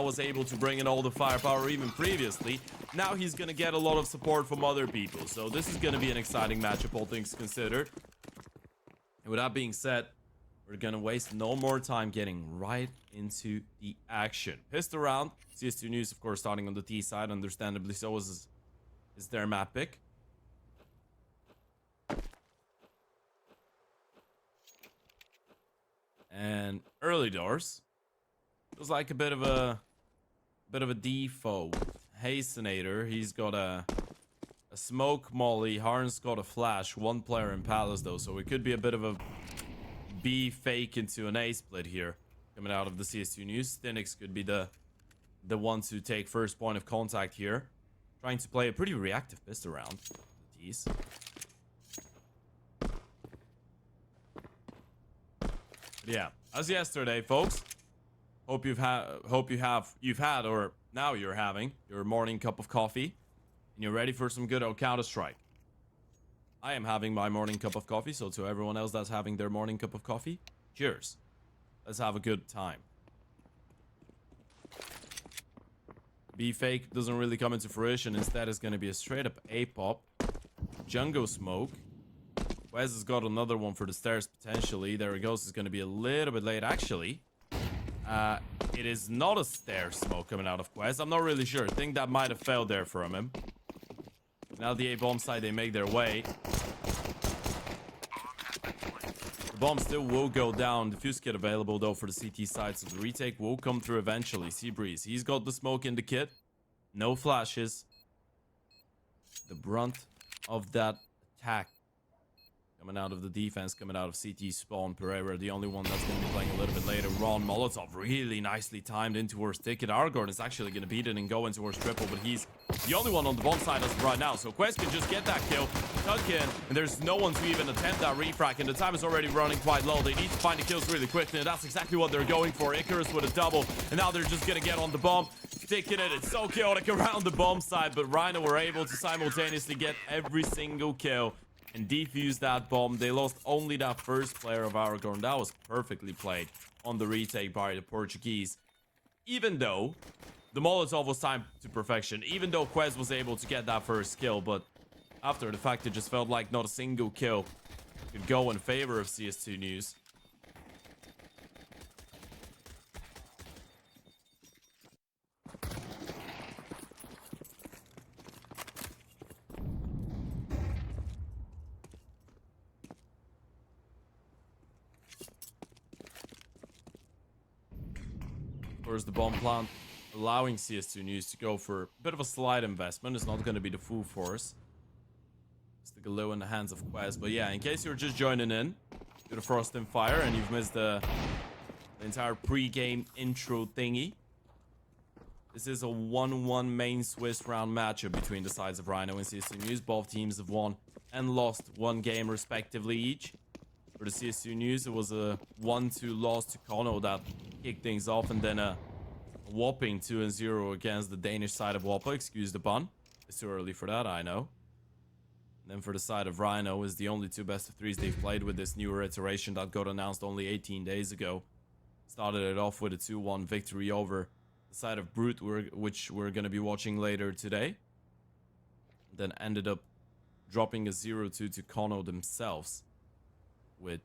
was able to bring in all the firepower even previously. Now he's going to get a lot of support from other people. So this is going to be an exciting matchup, all things considered. And with that being said, we're going to waste no more time getting right into the action. Pissed around. CS2NEWS, of course, starting on the T side. Understandably so is their map pick. And early doors. Feels like a bit of a default. Hastenator, he's got a smoke molly. Harn's got a flash. One player in palace though, so it could be a bit of a B fake into an A split here coming out of the CS2NEWS. C2NEWS could be the one to take first point of contact here, trying to play a pretty reactive pist around the T's. Yeah, as yesterday, folks. Hope you've had, or now you're having your morning cup of coffee, and you're ready for some good old Counter-Strike. I am having my morning cup of coffee, so to everyone else that's having their morning cup of coffee, cheers. Let's have a good time. B fake doesn't really come into fruition. Instead, it's going to be a straight up A pop. Jungle smoke. Wes has got another one for the stairs potentially. There it goes. It's going to be a little bit late actually. It is not a stair smoke coming out of Quest. I'm not really sure. I think that might have failed there from him. Now the A bomb side, they make their way. The bomb still will go down. Diffuse kit available though for the CT side, so the retake will come through eventually. Seabreeze, he's got the smoke in the kit. No flashes. The brunt of that attack coming out of the defense, coming out of CT spawn. Pereira, the only one that's going to be playing a little bit later. Ron Molotov, really nicely timed in towards Ticket. Argorn is actually going to beat it and go in towards triple, but he's the only one on the bomb side as of right now. So Quest can just get that kill, tuck in, and there's no one to even attempt that refrac, and the time is already running quite low. They need to find the kills really quickly, and that's exactly what they're going for. Icarus with a double, and now they're just going to get on the bomb. Sticking it. It's so chaotic around the bomb side, but RHYNO were able to simultaneously get every single kill and defuse that bomb. They lost only that first player of Aragorn. That was perfectly played on the retake by the Portuguese. Even though the Molotov was timed to perfection, even though Quez was able to get that first kill, but after the fact, it just felt like not a single kill could go in favor of CS2NEWS. Where's the bomb plant allowing CS2NEWS to go for a bit of a slight investment. It's not going to be the full force. Stick a low in the hands of Quest. But yeah, in case you're just joining in to the Frost and Fire and you've missed the entire pre-game intro thingy, this is a 1-1 main Swiss round matchup between the sides of RHYNO and CS2NEWS. Both teams have won and lost one game respectively each. For the CS2NEWS, it was a 1-2 loss to Kono that kicked things off, and then a whopping 2-0 against the Danish side of Whopper. Excuse the pun. It's too early for that, I know. And then for the side of RHYNO is the only two best of threes they've played with this newer iteration that got announced only 18 days ago. Started it off with a 2-1 victory over the side of Brute, which we're going to be watching later today. Then ended up dropping a 0-2 to Kono themselves, with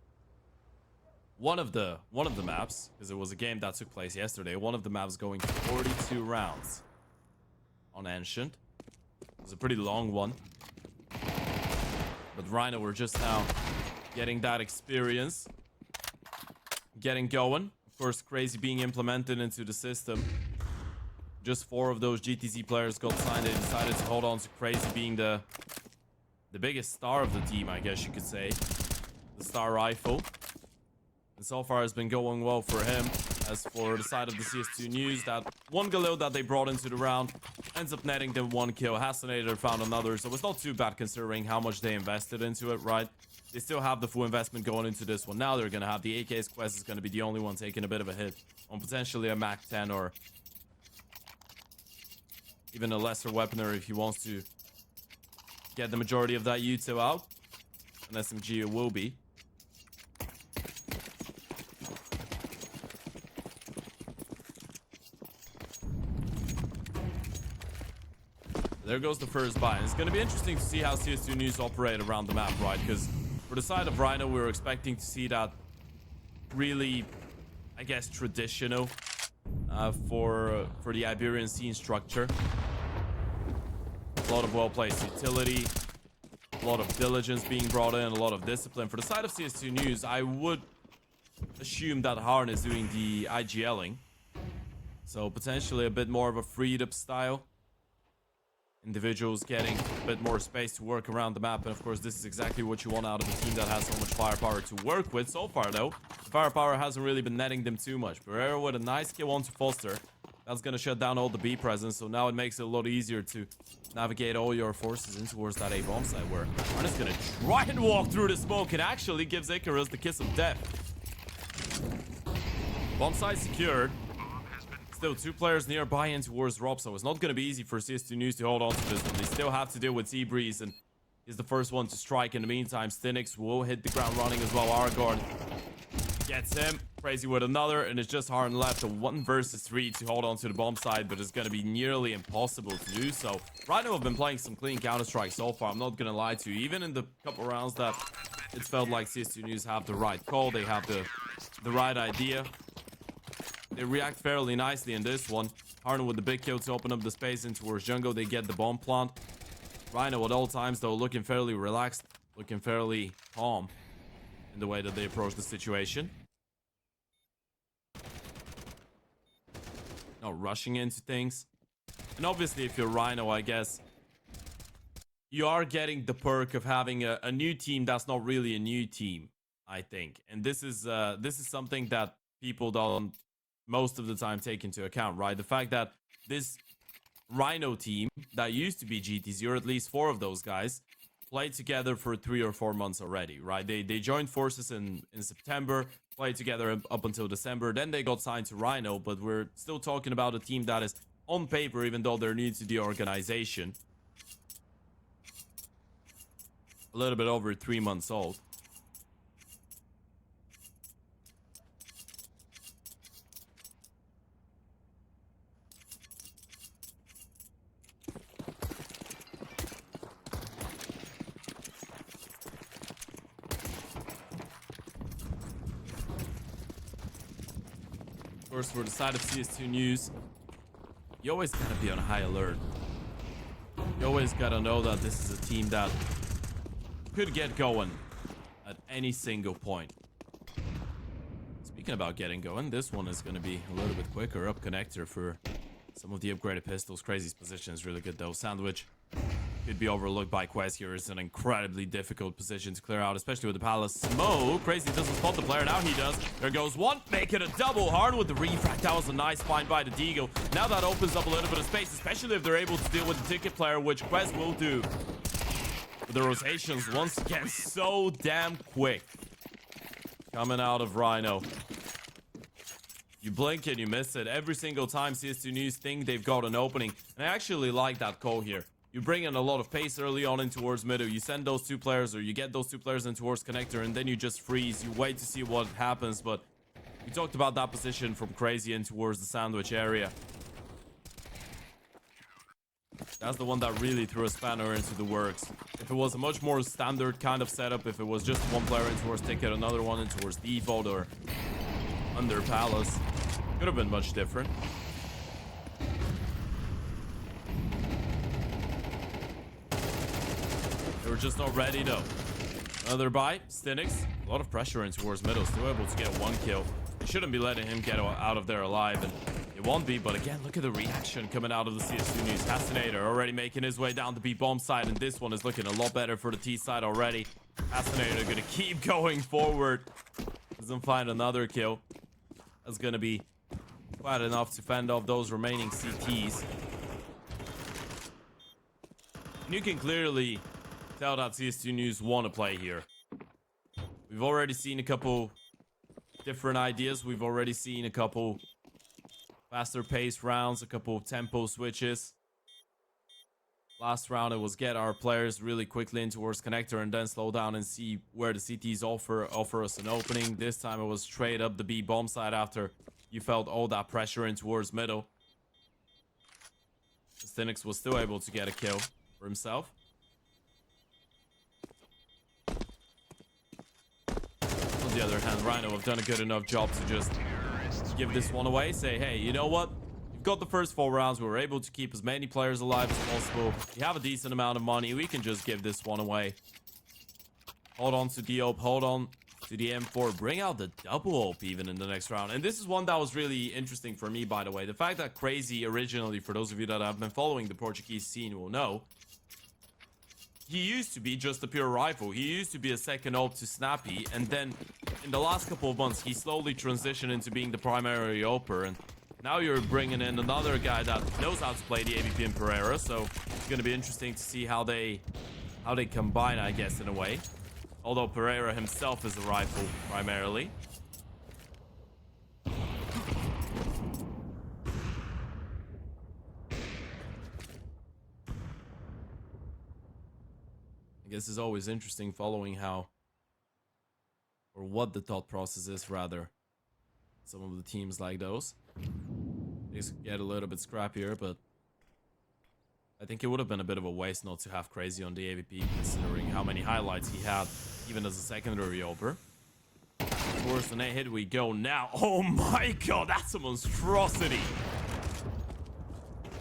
one of the maps, because it was a game that took place yesterday, one of the maps going 42 rounds on Ancient. It was a pretty long one, but RHYNO were just now getting that experience, getting going. Of course, Crazy being implemented into the system. Just 4 of those GTZ players got signed. They decided to hold on to Crazy being the biggest star of the team, I guess you could say. The star rifle, and so far it's been going well for him. As for the side of the CS2NEWS, that one Galil that they brought into the round ends up netting them 1 kill. Hastenator found another, so it's not too bad considering how much they invested into it, right? They still have the full investment going into this one. Now they're gonna have the AK's. Quest is gonna be the only one taking a bit of a hit on potentially a Mac 10 or even a lesser weaponer if he wants to get the majority of that U2 out. An SMG it will be. There goes the first buy. And it's going to be interesting to see how CS2NEWS operate around the map, right? Because for the side of RHYNO, we were expecting to see that really, I guess, traditional for the Iberian scene structure. A lot of well-placed utility, a lot of diligence being brought in, a lot of discipline. For the side of CS2NEWS, I would assume that Harn is doing the IGLing. So potentially a bit more of a freed-up style. Individuals getting a bit more space to work around the map. And of course, this is exactly what you want out of a team that has so much firepower to work with. So far, though, the firepower hasn't really been netting them too much. Barrera with a nice kill onto Foster. That's going to shut down all the B presence. So now it makes it a lot easier to navigate all your forces in towards that A bomb site, where Arn is going to try and walk through the smoke. It actually gives Icarus the kiss of death. Bomb site secured. Still 2 players nearby in towards Rob, so it's not going to be easy for CS2NEWS to hold on to this one. They still have to deal with T-Breeze, and he's the first one to strike. In the meantime, C2NEWS will hit the ground running as well. Aragorn gets him. Crazy with another, and it's just Harn left. A 1 versus 3 to hold on to the bomb side, but it's going to be nearly impossible to do so. RHYNO have been playing some clean Counter-Strike so far, I'm not going to lie to you. Even in the couple rounds that it felt like CS2NEWS have the right call, they have the right idea. They react fairly nicely in this one. Harn with the big kill to open up the space in towards jungle. They get the bomb plant. RHYNO at all times, though, looking fairly relaxed, looking fairly calm in the way that they approach the situation. Not rushing into things. And obviously, if you're RHYNO, I guess you are getting the perk of having a new team that's not really a new team, I think. And this is something that people don't most of the time take into account, right? The fact that this RHYNO team that used to be GTZ, or at least 4 of those guys, played together for 3 or 4 months already, right? They joined forces in September, played together up until December, then they got signed to RHYNO, but we're still talking about a team that is on paper, even though they're new to the organization, a little bit over 3 months old. Of course, for the side of CS2NEWS, you always gotta be on high alert. You always gotta know that this is a team that could get going at any single point. Speaking about getting going, this one is gonna be a little bit quicker. Up connector for some of the upgraded pistols. Crazy's position is really good though. Sandwich could be overlooked by Quest here. It's an incredibly difficult position to clear out, especially with the Palace smoke. Crazy doesn't spot the player. Now he does. There goes one. Make it a double. Harn with the refract. That was a nice find by the Deagle. Now that opens up a little bit of space, especially if they're able to deal with the ticket player, which Quest will do. But the rotations, once again, so damn quick. Coming out of RHYNO. You blink and you miss it. Every single time CS2NEWS think they've got an opening. And I actually like that call here. You bring in a lot of pace early on in towards middle. You send those 2 players, or you get those 2 players in towards connector, and then you just freeze. You wait to see what happens. But we talked about that position from Crazy in towards the sandwich area. That's the one that really threw a spanner into the works. If it was a much more standard kind of setup, if it was just 1 player in towards ticket, another one in towards default or under Palace, could have been much different. They were just not ready though. Another buy. C2NEWS, a lot of pressure in towards middle. Still able to get 1 kill. They shouldn't be letting him get out of there alive, and it won't be. But again, look at the reaction coming out of the CS2NEWS. Hastinator already making his way down the B bomb side, and this one is looking a lot better for the T side already. Hastinator gonna keep going forward. Doesn't find another kill. That's gonna be quite enough to fend off those remaining CTs. And you can clearly tell that CS2NEWS want to play here. We've already seen a couple different ideas. We've already seen a couple faster paced rounds, a couple tempo switches. Last round it was get our players really quickly in towards connector and then slow down and see where the CTs offer us an opening. This time it was straight up the B bomb side after you felt all that pressure in towards middle. C2NEWS was still able to get a kill for himself. On the other hand, RHYNO have done a good enough job to just give this one away. Say, hey, you know what? You've got the first 4 rounds. We were able to keep as many players alive as possible. You have a decent amount of money. We can just give this one away. Hold on to the OP. Hold on to the M4. Bring out the double OP even in the next round. And this is one that was really interesting for me, by the way. The fact that Crazy originally, for those of you that have been following the Portuguese scene will know, he used to be just a pure rifle. He used to be a second op to Snappy. And then in the last couple of months, he slowly transitioned into being the primary oper. And now you're bringing in another guy that knows how to play the AVP in Pereira. So it's going to be interesting to see how they combine, I guess, in a way. Although Pereira himself is a rifle primarily. I guess it's always interesting following how, or what the thought process is, rather. Some of the teams like those. These get a little bit scrappier, but I think it would have been a bit of a waste not to have Crazy on the AVP, considering how many highlights he had, even as a secondary oper. Of course, an A hit we go now. Oh my god, that's a monstrosity.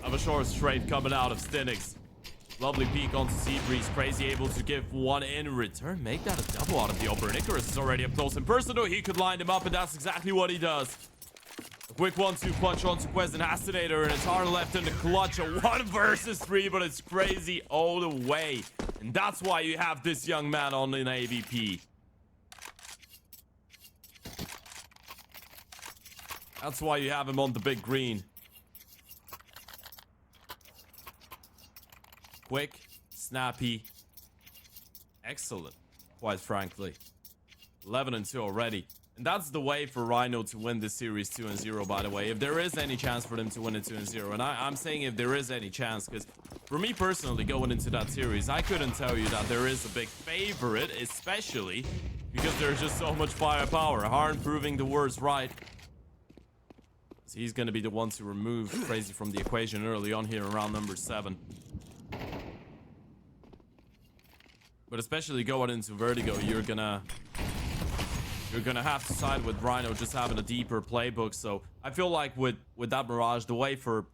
Have a short straight coming out of C2NEWS. Lovely peek onto Seabreeze. Crazy able to give one in return. Make that a double out of the oper. Icarus is already up close and personal. He could line him up, and that's exactly what he does. A quick 1-2 punch onto Quest and Assassinator, and it's hard left in the clutch. A 1 versus 3, but it's Crazy all the way. And that's why you have this young man on an AVP. That's why you have him on the big green. Quick, snappy, excellent, quite frankly. 11-2 already. And that's the way for RHYNO to win this series 2-0, by the way. If there is any chance for them to win it 2-0. And I'm saying if there is any chance, because for me personally, going into that series, I couldn't tell you that there is a big favorite, especially because there's just so much firepower. Harn proving the words right. So he's going to be the one to remove Crazy from the equation early on here in round number 7. But especially going into Vertigo, you're gonna have to side with RHYNO just having a deeper playbook. So I feel like with that Mirage, the way for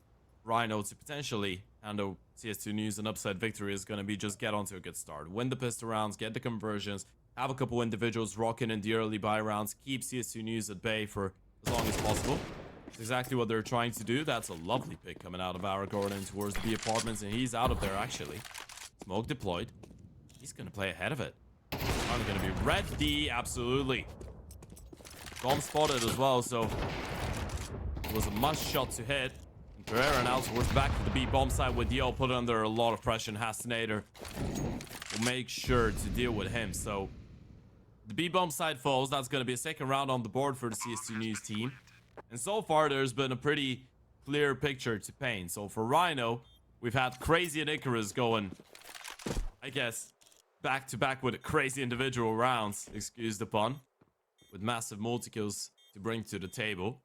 RHYNO to potentially handle C2NEWS an upset victory is going to be just get onto a good start. Win the pistol rounds, get the conversions, have a couple individuals rocking in the early buy rounds, keep C2NEWS at bay for as long as possible. That's exactly what they're trying to do. That's a lovely pick coming out of Aragorn towards the B apartments, and he's out of there actually. Smoke deployed. He's going to play ahead of it. I'm going to be ready. Absolutely. Bomb spotted as well, so it was a must shot to hit. And Pereira now towards back to the B bomb side with Yo, put under a lot of pressure. And Assassinator will make sure to deal with him. So the B bomb side falls. That's going to be a second round on the board for the C2NEWS team. And so far, there's been a pretty clear picture to paint. So for RHYNO, we've had Crazy and Icarus going, I guess, back to back with crazy individual rounds, excuse the pun, with massive multi-kills to bring to the table.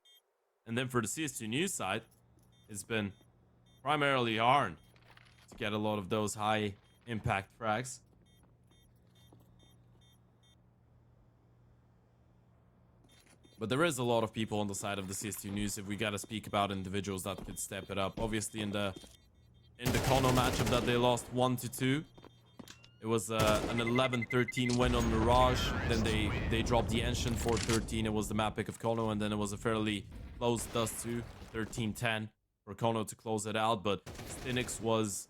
And then for the C2NEWS side, it's been primarily Harn to get a lot of those high impact frags. But there is a lot of people on the side of the C2NEWS if we gotta speak about individuals that could step it up. Obviously in the Kono matchup that they lost 1-2. It was an 11-13 win on Mirage. Then they dropped the Ancient for 13. It was the map pick of Kono, and then it was a fairly close Dust 2, 13-10 for Kono to close it out. But C2NEWS was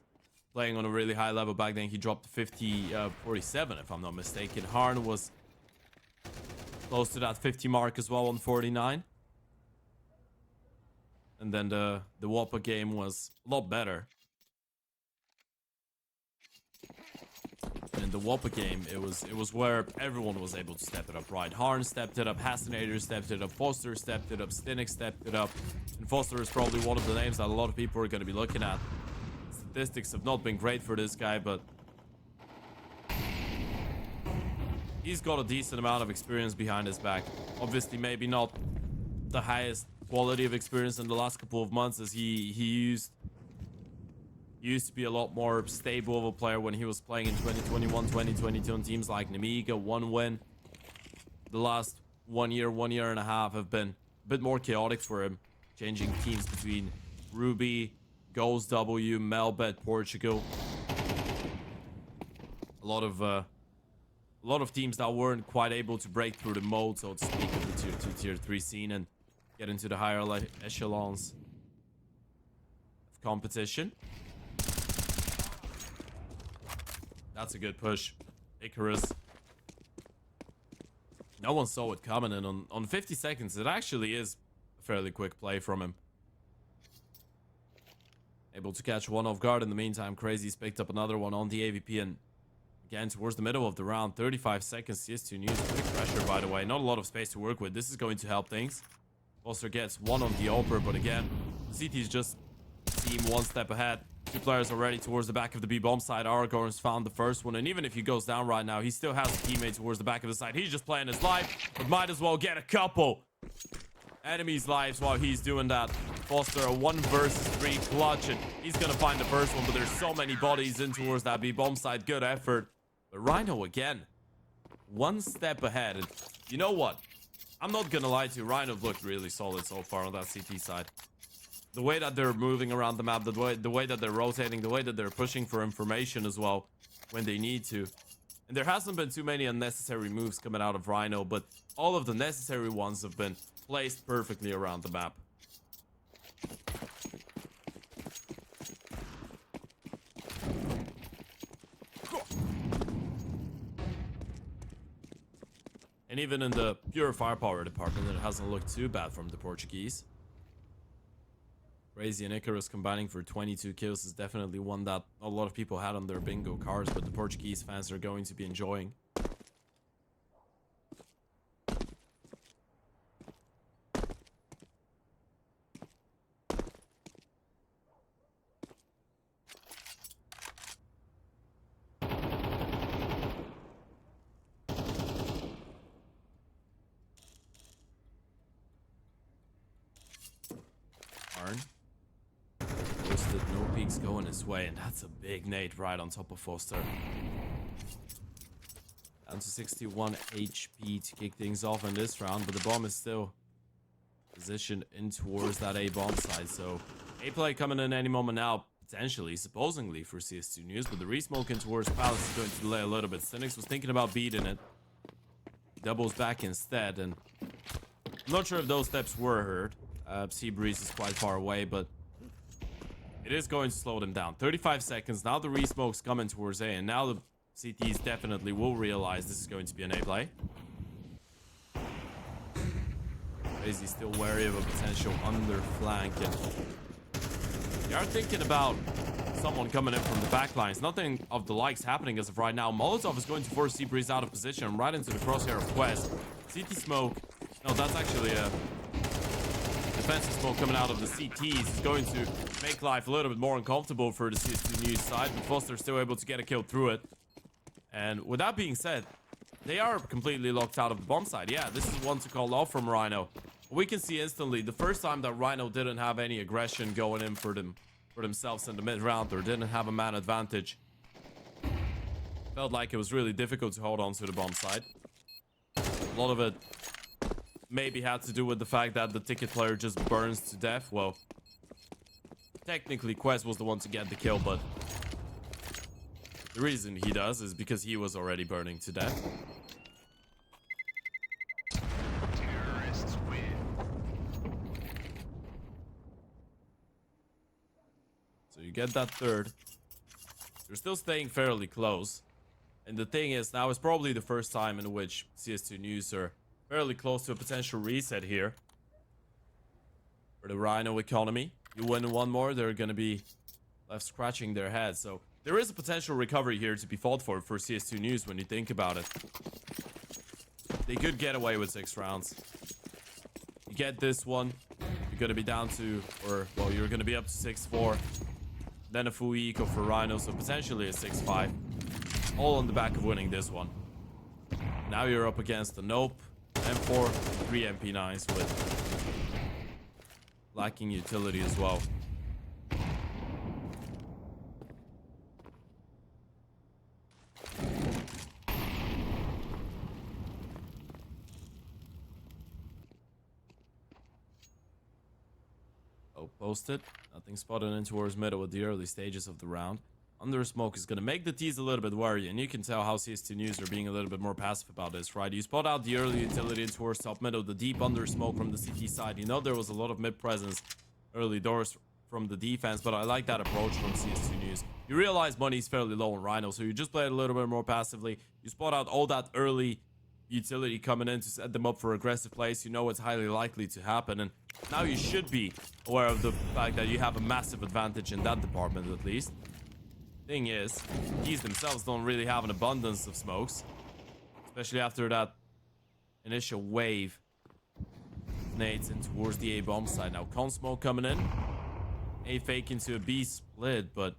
playing on a really high level back then. He dropped to 50-47, if I'm not mistaken. Harn was close to that 50 mark as well on 49. And then the Wappa game was a lot better. In the Wappa game, it was where everyone was able to step it up, right? Harn stepped it up, Assassinator stepped it up, Foster stepped it up, C2NEWS stepped it up. And Foster is probably one of the names that a lot of people are going to be looking at. Statistics have not been great for this guy, but he's got a decent amount of experience behind his back. Obviously, maybe not the highest quality of experience in the last couple of months, as he used He used to be a lot more stable of a player when he was playing in 2021, 2022 on teams like Nemiga, 1 win. The last 1 year, 1 year and a half have been a bit more chaotic for him, changing teams between Ruby, Goals W, Melbet, Portugal. A lot of teams that weren't quite able to break through the mold, so to speak, of the tier 2, tier 3 scene and get into the higher echelons of competition. That's a good push. Icarus. No one saw it coming, and on 50 seconds, it actually is a fairly quick play from him. Able to catch one off guard in the meantime. Crazy's picked up another one on the AVP, and again, towards the middle of the round, 35 seconds. C2NEWS, quick pressure, by the way. Not a lot of space to work with. This is going to help things. Foster gets one on the Oper, but again, CT's just seem one step ahead. Two players already towards the back of the B-bomb side. Aragorn's found the first one, and even if he goes down right now, he still has a teammate towards the back of the side. He's just playing his life, but might as well get a couple enemies' lives while he's doing that. Foster, a 1 versus 3 clutch, and he's gonna find the first one, but there's so many bodies in towards that B-bomb side. Good effort. But RHYNO again, one step ahead. And you know what? I'm not gonna lie to you, RHYNO looked really solid so far on that CT side. The way that they're moving around the map, the way that they're rotating, the way that they're pushing for information as well when they need to. And there hasn't been too many unnecessary moves coming out of RHYNO, but all of the necessary ones have been placed perfectly around the map. And even in the pure firepower department, it hasn't looked too bad from the Portuguese. Crazy and Icarus combining for 22 kills is definitely one that a lot of people had on their bingo cards, but the Portuguese fans are going to be enjoying. Posted, no peeks going his way, and that's a big nade right on top of Foster. Down to 61 HP to kick things off in this round, but the bomb is still positioned in towards that A bomb side, so A play coming in any moment now, potentially, supposedly for C2NEWS, but the resmoke in towards Palace is going to delay a little bit. C2NEWS was thinking about beating it, doubles back instead, and I'm not sure if those steps were heard. Sea Breeze is quite far away, but it is going to slow them down. 35 seconds. Now the resmoke's coming towards A, and now the CTs definitely will realize this is going to be an A play. Crazy still wary of a potential underflank, and they are thinking about someone coming in from the back lines. Nothing of the likes happening as of right now. Molotov is going to force Sea Breeze out of position right into the crosshair of Quest. CT smoke. No, that's actually a defensive smoke coming out of the CTs. Is going to make life a little bit more uncomfortable for the C2NEWS side, but Foster's still able to get a kill through it. And with that being said, they are completely locked out of the bomb side. Yeah, this is one to call off from RHYNO. We can see instantly the first time that RHYNO didn't have any aggression going in for themselves in the mid round, or didn't have a man advantage. Felt like it was really difficult to hold on to the bomb side. A lot of it maybe had to do with the fact that the ticket player just burns to death. Well, technically Quest was the one to get the kill, but the reason he does is because he was already burning to death. Terrorists win. So you get that third. You're still staying fairly close. And the thing is, now is probably the first time in which C2NEWS are fairly close to a potential reset here for the RHYNO economy. You win one more, they're going to be left scratching their heads. So there is a potential recovery here to be fought for C2NEWS when you think about it. They could get away with 6 rounds. You get this one, you're going to be down to, or, well, you're going to be up to 6-4. Then a full eco for RHYNO, so potentially a 6-5. All on the back of winning this one. Now you're up against the Nope, M4, 3 MP9s with lacking utility as well. Smoke posted. Nothing spotted in towards middle at the early stages of the round. Under smoke is going to make the T's a little bit wary, and you can tell how CS2NEWS are being a little bit more passive about this, right? You spot out the early utility in towards top middle, the deep under smoke from the CT side. You know there was a lot of mid presence early doors from the defense, but I like that approach from CS2NEWS. You realize money's fairly low on RHYNO, so you just play it a little bit more passively. You spot out all that early utility coming in to set them up for aggressive plays. You know it's highly likely to happen, and now you should be aware of the fact that you have a massive advantage in that department at least. Thing is, these themselves don't really have an abundance of smokes, especially after that initial wave nades in towards the A bomb side. Now con smoke coming in, A fake into a B split, but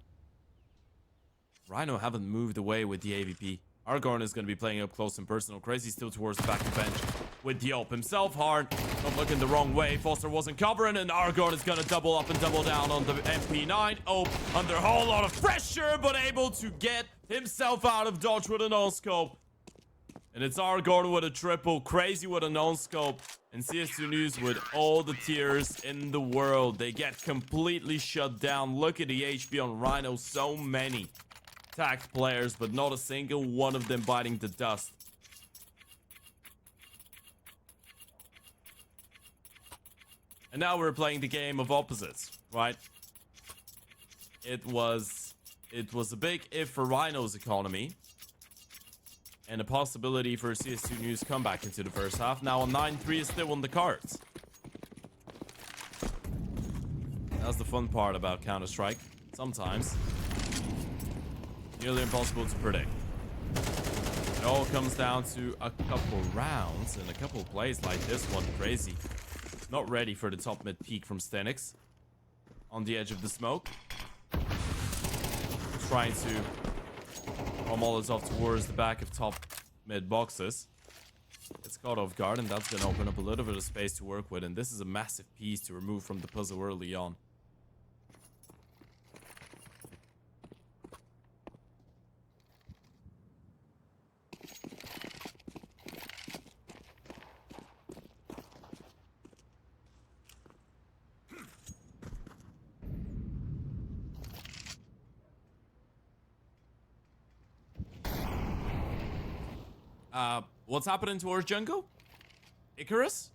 RHYNO haven't moved away with the AVP. Argon is going to be playing up close and personal. Crazy still towards the back of the bench with the op himself. Hard, not looking the wrong way. Foster wasn't covering, and Argon is going to double up and double down on the MP9. Op under a whole lot of pressure, but able to get himself out of dodge with a no-scope. And it's Argon with a triple, Crazy with a no-scope, and CS2NEWS with all the tiers in the world. They get completely shut down. Look at the HP on RHYNO, so many tagged players, but not a single one of them biting the dust. And now we're playing the game of opposites, right? It was a big if for RHYNO's economy, and a possibility for a CS2NEWS comeback into the first half. Now a 9-3 is still on the cards. That's the fun part about Counter-Strike. Sometimes nearly impossible to predict. It all comes down to a couple rounds and a couple plays like this one. Crazy. Not ready for the top mid peek from C2NEWS. On the edge of the smoke. Trying to throw Molotov towards the back of top mid boxes. It's caught off guard, and that's going to open up a little bit of space to work with. And this is a massive piece to remove from the puzzle early on. What's happening towards jungle? Icarus?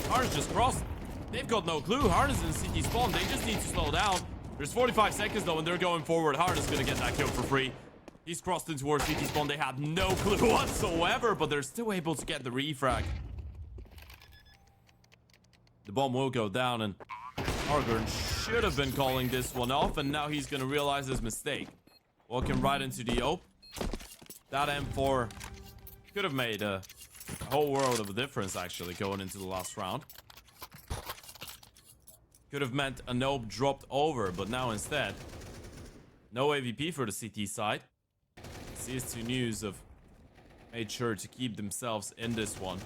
Harness just crossed. They've got no clue. Harness in CT spawn. They just need to slow down. There's 45 seconds though, and they're going forward. Harness is gonna get that kill for free. He's crossed in towards CT spawn. They had no clue whatsoever, but they're still able to get the refrag. The bomb will go down, and Argon should have been calling this one off, and now he's gonna realize his mistake. Walking right into the ope. That M4 could have made a whole world of a difference, actually, going into the last round. Could have meant a nope dropped over, but now instead, no AVP for the CT side. CS2NEWS have made sure to keep themselves in this one.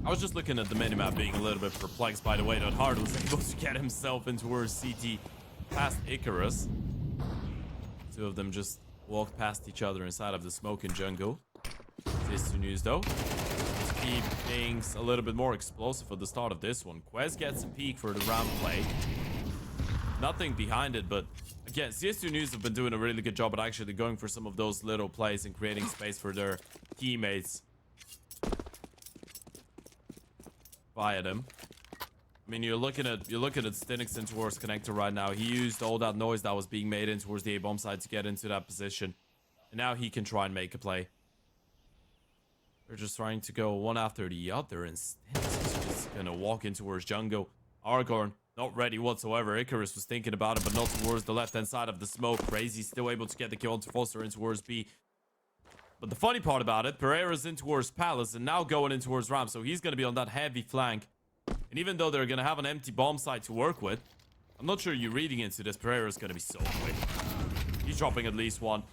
I was just looking at the minimap, being a little bit perplexed by the way that Hard was able to get himself into towards CT past Icarus. Two of them just walked past each other inside of the smoke in jungle. CS2NEWS though, just keep things a little bit more explosive at the start of this one. Quez gets a peek for the round play. Nothing behind it, but again, CS2NEWS have been doing a really good job at actually going for some of those little plays and creating space for their teammates via them. I mean, you're looking at C2NEWS in towards connector right now. He used all that noise that was being made in towards the A bomb side to get into that position, and now he can try and make a play. They're just trying to go one after the other, and C2NEWS is just gonna walk in towards jungle. Argon not ready whatsoever. Icarus was thinking about it, but not towards the left hand side of the smoke. Crazy still able to get the kill onto Foster in towards B. But the funny part about it, Pereira's in towards Palace and now going in towards Ram, so he's going to be on that heavy flank. And even though they're going to have an empty bomb site to work with, I'm not sure you're reading into this. Pereira's going to be so quick. He's dropping at least one.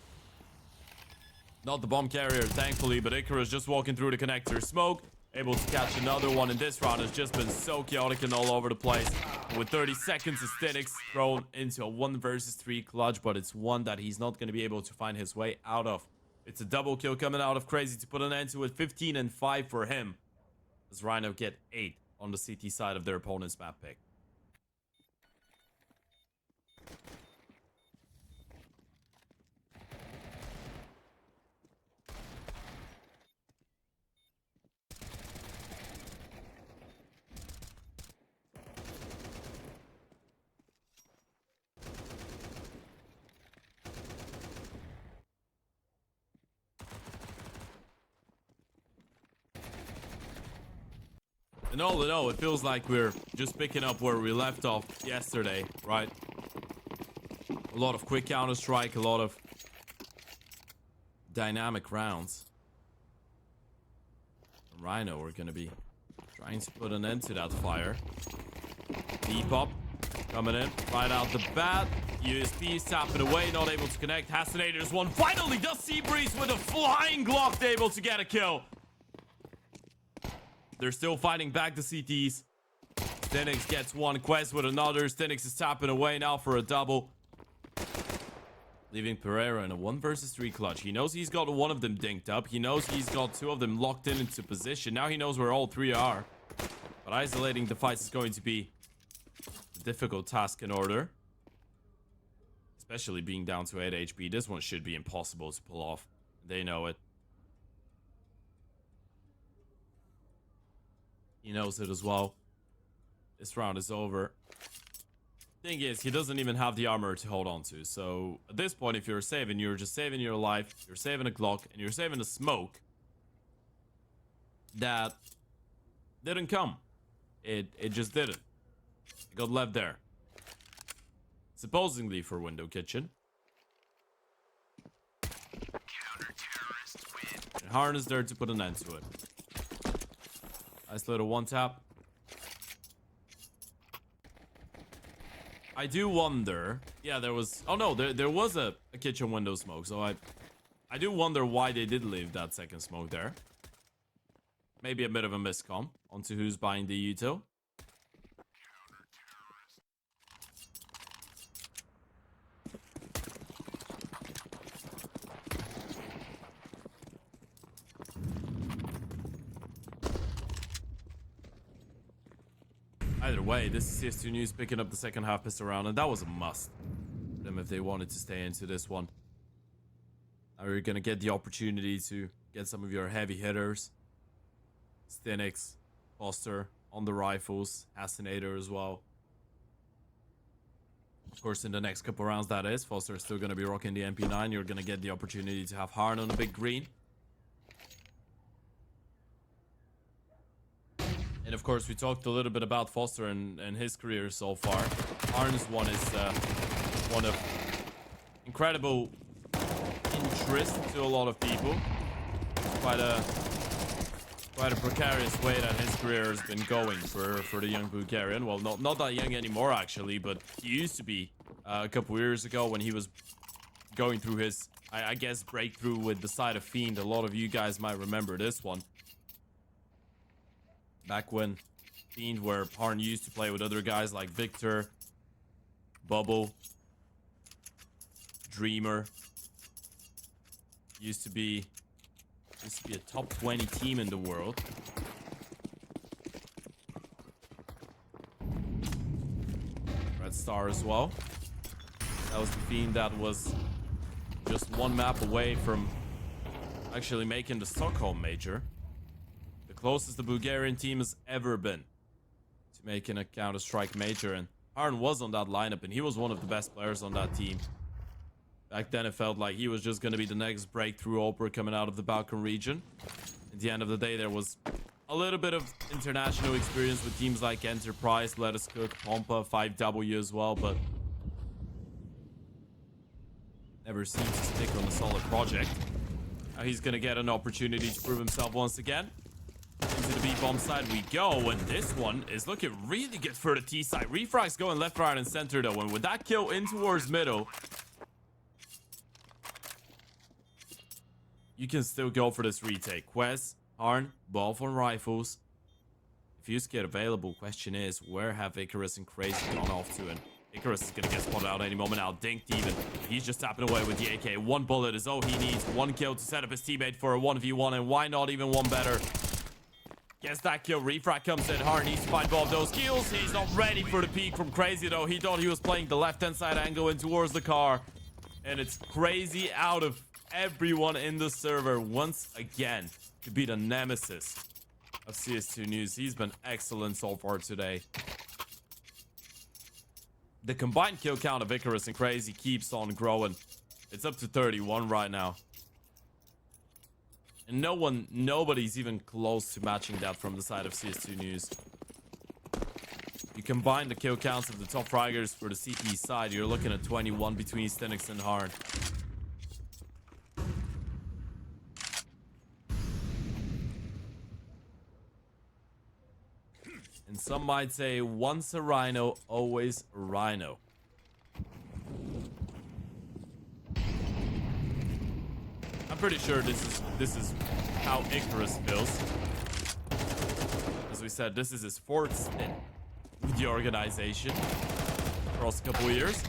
Not the bomb carrier, thankfully, but Icarus just walking through the connector. Smoke, able to catch another one, and this round has just been so chaotic and all over the place. And with 30 seconds, C2NEWS thrown into a 1 versus 3 clutch, but it's one that he's not going to be able to find his way out of. It's a double kill coming out of Crazy to put an end to it. 15 and 5 for him. As RHYNO get 8 on the CT side of their opponent's map pick. And all in all, it feels like we're just picking up where we left off yesterday, right? A lot of quick Counter-Strike, a lot of dynamic rounds. And RHYNO are going to be trying to put an end to that fire. Depop coming in right out the bat. USP is tapping away, not able to connect. Hasinator's one. Finally does Seabreeze with a flying Glock, able to get a kill. They're still fighting back the CTs. C2NEWS gets one, Quest with another. C2NEWS is tapping away now for a double. Leaving Pereira in a 1 versus 3 clutch. He knows he's got one of them dinked up. He knows he's got 2 of them locked in into position. Now he knows where all 3 are. But isolating the fights is going to be a difficult task in order. Especially being down to 8 HP. This one should be impossible to pull off. They know it. He knows it as well. This round is over. Thing is, he doesn't even have the armor to hold on to. So at this point, if you're saving, you're just saving your life. You're saving a Glock, and you're saving a smoke that didn't come. It just didn't. It got left there. Supposedly for Window Kitchen. And Harn is there to put an end to it. Nice little one tap. I do wonder. Yeah, there was. Oh no, there was a kitchen window smoke. So I do wonder why they did leave that second smoke there. Maybe a bit of a miscom onto who's buying the util. Either way, this is C2NEWS picking up the second half pistol round, and that was a must for them if they wanted to stay into this one. Now you're gonna get the opportunity to get some of your heavy hitters. C2NEWS, Foster on the rifles, Hasinator as well. Of course, in the next couple rounds, that is. Foster is still gonna be rocking the MP9. You're gonna get the opportunity to have Harn on the big green. And of course, we talked a little bit about Foster and his career so far. Harn's one is one of incredible interest to a lot of people. Quite a precarious way that his career has been going for the young Bulgarian. Well, not that young anymore actually, but he used to be a couple years ago when he was going through his, I guess, breakthrough with the side of Fiend. A lot of you guys might remember this one. Back when Fiend, where Harn used to play with other guys like Victor, Bubble, Dreamer. Used to be a top 20 team in the world. Red Star as well. That was the Fiend that was just one map away from actually making the Stockholm major. Closest the Bulgarian team has ever been to making a Counter-Strike major, and Harn was on that lineup, and he was one of the best players on that team. Back then, it felt like he was just going to be the next breakthrough Oprah coming out of the Balkan region. At the end of the day, there was a little bit of international experience with teams like Enterprise, Let Us Cook, Pompa, 5W as well, but never seemed to stick on a solid project. Now he's going to get an opportunity to prove himself once again. Into the B-bomb side we go, and this one is looking really good for the T side. Refrag's going left, right, and center though, and with that kill in towards middle, you can still go for this retake. Quest, Harn, both on rifles. If you get available, question is, where have Icarus and Crazy gone off to? And Icarus is gonna get spotted out any moment now. Dinked even. He's just tapping away with the AK. One bullet is all he needs. One kill to set up his teammate for a 1v1, and why not even one better? Gets that kill. Refract comes in hard. Needs to find both of those kills. He's not ready for the peek from Crazy, though. He thought he was playing the left-hand side angle in towards the car. And it's Crazy out of everyone in the server once again to be the nemesis of CS2NEWS. He's been excellent so far today. The combined kill count of Icarus and Crazy keeps on growing. It's up to 31 right now. And nobody's even close to matching that from the side of CS2NEWS. You combine the kill counts of the top fraggers for the CT side, you're looking at 21 between C2NEWS and RHYNO. And some might say, once a RHYNO, always a RHYNO. I'm pretty sure this is how Icarus feels. As we said, this is his fourth stint with the organization across a couple of years.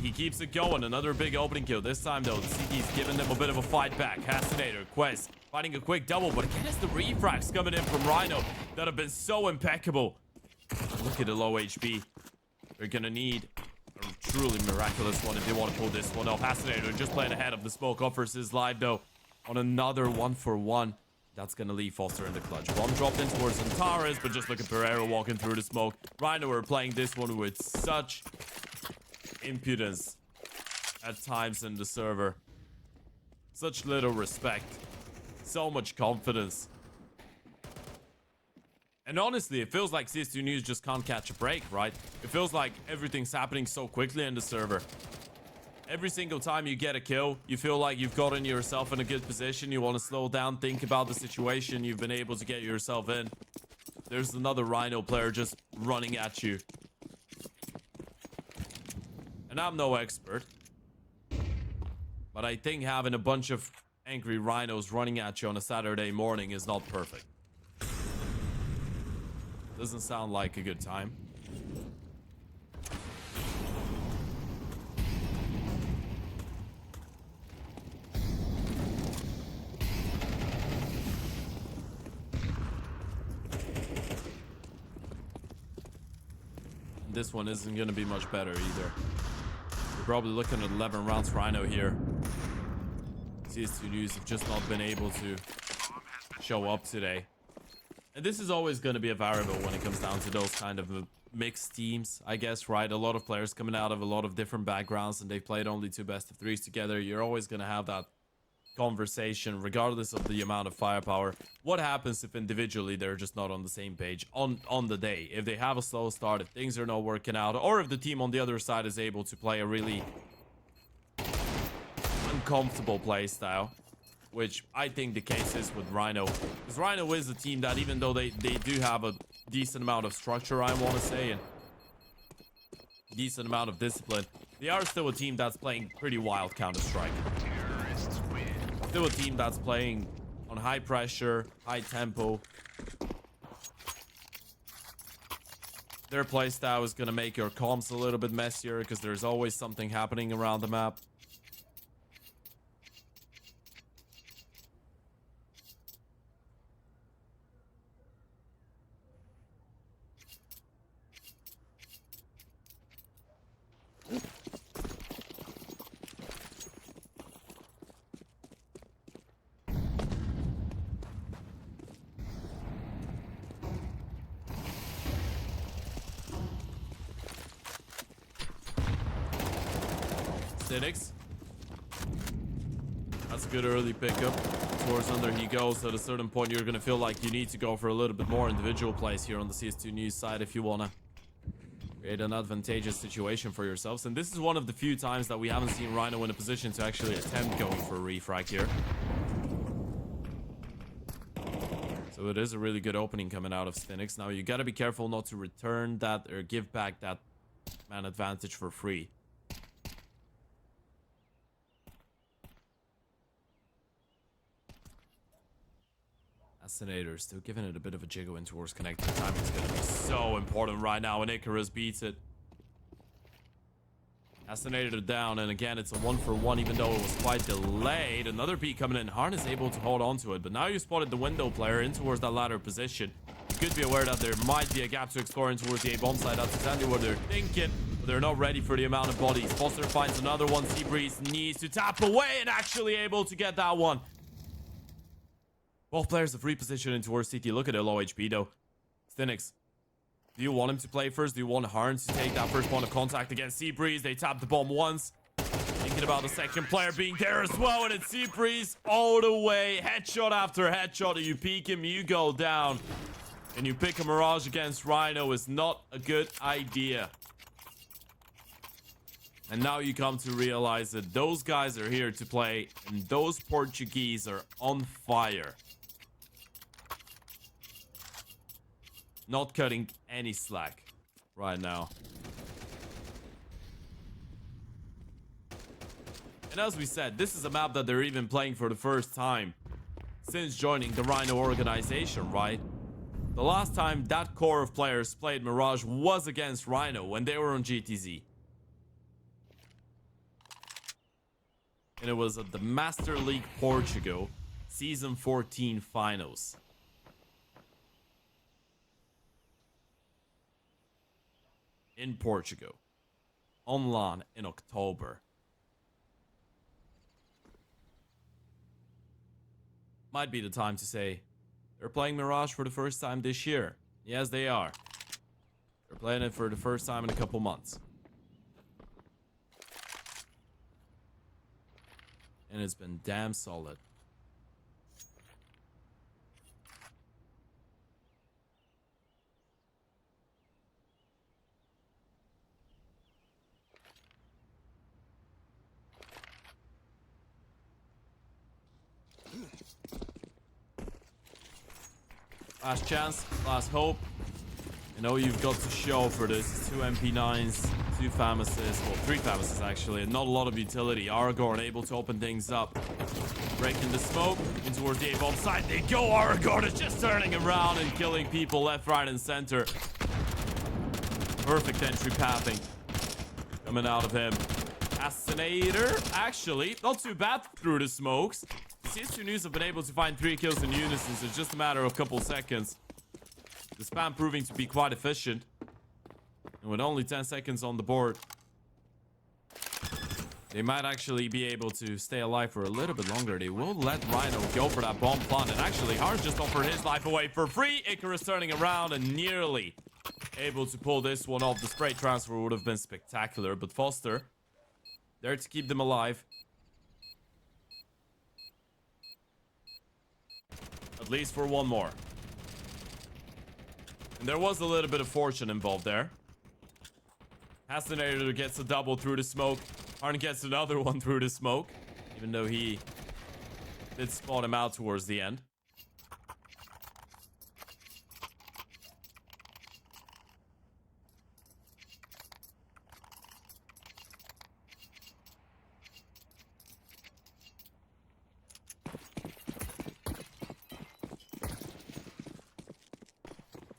He keeps it going. Another big opening kill. This time, though, the CT's giving them a bit of a fight back. Hastinator, Quest, finding a quick double, but again, it's the refracts coming in from RHYNO that have been so impeccable. Look at the low HP. They're gonna need a truly miraculous one if they want to pull this one off. Hastinator just playing ahead of the smoke, offers his live, though, on another 1-for-1. That's gonna leave Foster in the clutch. Bomb dropped in towards Antares, but just look at Pereira walking through the smoke. RHYNO are playing this one with such impudence at times in the server. Such little respect. So much confidence. And honestly, it feels like CS2NEWS just can't catch a break, right? It feels like everything's happening so quickly in the server. Every single time you get a kill, you feel like you've gotten yourself in a good position. You want to slow down, think about the situation you've been able to get yourself in. There's another RHYNO player just running at you. And I'm no expert, but I think having a bunch of angry RHYNOs running at you on a Saturday morning is not perfect. Doesn't sound like a good time. This one isn't going to be much better either. We're probably looking at 11 rounds for RHYNO here. CS2NEWS have just not been able to show up today. And this is always going to be a variable when it comes down to those kind of mixed teams, I guess, right? A lot of players coming out of a lot of different backgrounds, and they've played only 2 best-of-3s together. You're always going to have that conversation, regardless of the amount of firepower. What happens if individually they're just not on the same page on the day? If they have a slow start, if things are not working out, or if the team on the other side is able to play a really uncomfortable play style, which I think the case is with RHYNO. Because RHYNO is a team that, even though they do have a decent amount of structure, I want to say, and decent amount of discipline, they are still a team that's playing pretty wild Counter-Strike. Still a team that's playing on high pressure, high tempo. Their playstyle is going to make your comms a little bit messier because there's always something happening around the map. C2NEWS. That's a good early pickup. Towards under he goes. At a certain point, you're going to feel like you need to go for a little bit more individual plays here on the CS2NEWS side if you want to create an advantageous situation for yourselves. And this is one of the few times that we haven't seen RHYNO in a position to actually attempt going for a refrag here. So it is a really good opening coming out of C2NEWS. Now you got to be careful not to return that or give back that man advantage for free. Hastinator still giving it a bit of a jiggle in towards connecting time. It's going to be so important right now, and Icarus beats it. Assassinator down, and again, it's a 1-for-1, even though it was quite delayed. Another peek coming in. Harn is able to hold on to it, but now you spotted the window player in towards that ladder position. You could be aware that there might be a gap to explore in towards the A-bomb side. That's exactly what they're thinking, but they're not ready for the amount of bodies. Foster finds another one. Seabreeze needs to tap away and actually able to get that one. Both players have repositioned in towards CT. Look at their low HP, though. C2NEWS. Do you want him to play first? Do you want Harn to take that first point of contact against Seabreeze? They tap the bomb once. Thinking about the second player being there as well. And it's Seabreeze all the way. Headshot after headshot. You peek him, you go down. And you pick a Mirage against RHYNO is not a good idea. And now you come to realize that those guys are here to play. And those Portuguese are on fire. Not cutting any slack right now. And as we said, this is a map that they're even playing for the first time since joining the RHYNO organization, right? The last time that core of players played Mirage was against RHYNO when they were on GTZ. And it was at the Master League Portugal Season 14 finals. In Portugal, on LAN in October. Might be the time to say they're playing Mirage for the first time this year. Yes, they are. They're playing it for the first time in a couple months. And it's been damn solid. Last chance, last hope. You know you've got to show for this. 2 MP9s, 2 Famouses, well 3 Famouses actually, and not a lot of utility. Aragorn able to open things up. Breaking the smoke in towards the A-bomb side. They go. Aragorn is just turning around and killing people left, right, and center. Perfect entry pathing coming out of him. Assassinator, actually, not too bad through the smokes. C2NEWS have been able to find 3 kills in unison, so it's just a matter of a couple seconds. The spam proving to be quite efficient. And with only 10 seconds on the board, they might actually be able to stay alive for a little bit longer. They will let RHYNO go for that bomb plant. And actually, Harn just offered his life away for free. Icarus turning around and nearly able to pull this one off. The spray transfer would have been spectacular, but Foster there to keep them alive. At least for one more. And there was a little bit of fortune involved there. Assassinator gets a double through the smoke. Harn gets another one through the smoke. Even though he did spot him out towards the end.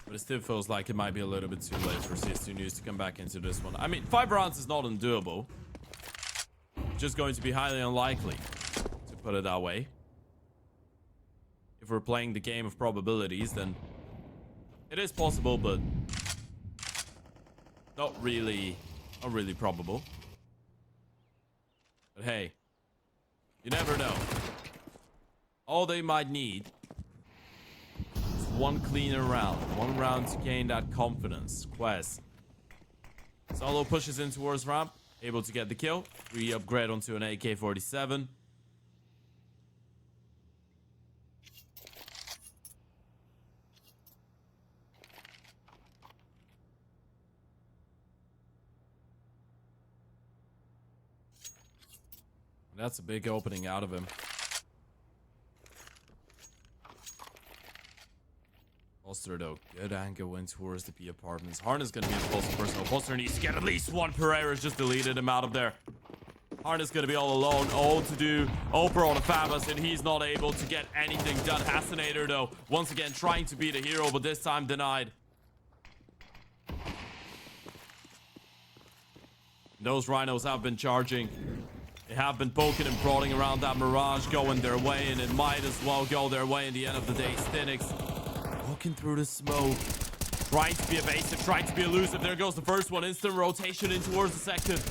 But it still feels like it might be a little bit too late for C2NEWS to come back into this one. I mean, 5 rounds is not undoable. Just going to be highly unlikely, to put it that way. If we're playing the game of probabilities, then it is possible, but not really probable. But hey, you never know. All they might need is one cleaner round. One round to gain that confidence. Quest. Solo pushes in towards ramp. Able to get the kill. Re-upgrade onto an AK-47. That's a big opening out of him. Foster though, good angle in towards the B apartments. Harn is gonna be the closest personal. Foster needs to get at least one. Pereira's just deleted him out of there. Harn is gonna be all alone. All to do. Oprah on a Famous, and he's not able to get anything done. Assassinator though, once again trying to be the hero, but this time denied. Those rhinos have been charging. They have been poking and prodding around that Mirage, going their way, and it might as well go their way in the end of the day. C2NEWS walking through the smoke, trying to be evasive, trying to be elusive. There goes the first one. Instant rotation in towards the second.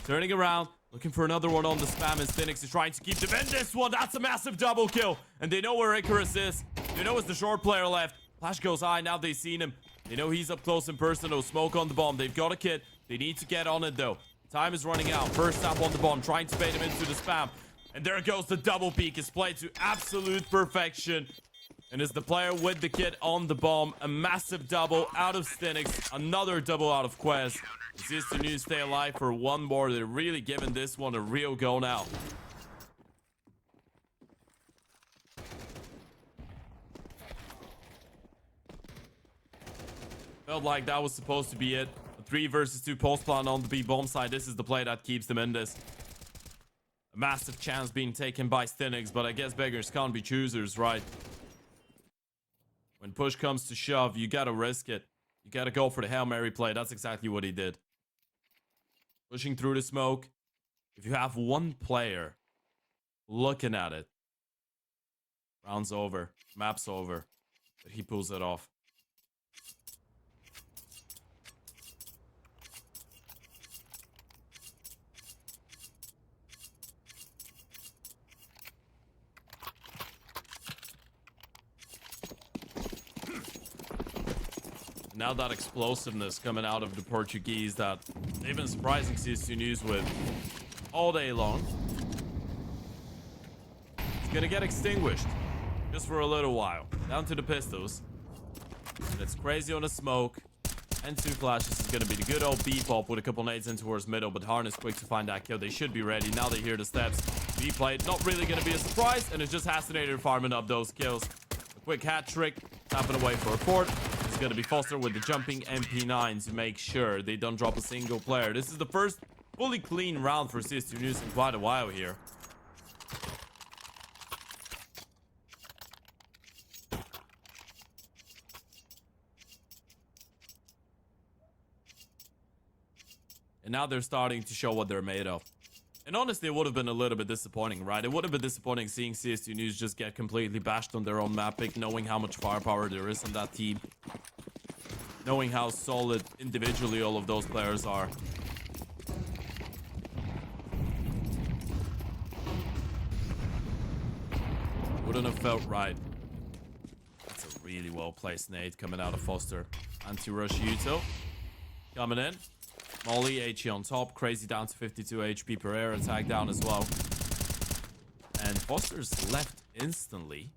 Turning around, looking for another one on the spam, and C2NEWS is trying to keep them in this one. That's a massive double kill, and they know where Icarus is. They know it's the short player left. Flash goes high. Now they've seen him. They know he's up close and personal. Smoke on the bomb. They've got a kit. They need to get on it, though. Time is running out. First tap on the bomb, trying to bait him into the spam. And there goes the double peek. It's played to absolute perfection. And it's the player with the kit on the bomb. A massive double out of C2NEWS. Another double out of Quest. C2NEWS stay alive for one more. They're really giving this one a real go now. Felt like that was supposed to be it. 3 versus 2 post plan on the B bomb side. This is the play that keeps them in this. A massive chance being taken by C2NEWS, but I guess beggars can't be choosers, right? When push comes to shove, you gotta risk it. You gotta go for the Hail Mary play. That's exactly what he did. Pushing through the smoke. If you have one player looking at it, round's over, map's over, but he pulls it off. Now that explosiveness coming out of the Portuguese that they've been surprising C2NEWS with all day long. It's gonna get extinguished just for a little while. Down to the pistols. And it's crazy on the smoke. And 2 flashes is gonna be the good old B-pop with a couple nades in towards middle, but Harn is quick to find that kill. They should be ready. Now they hear the steps. B-play, not really gonna be a surprise, and it's just Hastinator farming up those kills. A quick hat trick, tapping away for a fort. It's going to be Foster with the jumping MP9 to make sure they don't drop a single player. This is the first fully clean round for C2NEWS in quite a while here. And now they're starting to show what they're made of. And honestly, it would have been a little bit disappointing, right? It would have been disappointing seeing C2NEWS just get completely bashed on their own map pick, knowing how much firepower there is on that team. Knowing how solid individually all of those players are. Wouldn't have felt right. That's a really well-placed nade coming out of Foster. Anti-rush Yuto. Coming in. Molly, HE on top. Crazy down to 52 HP per air. Attack down as well. And Foster's left instantly.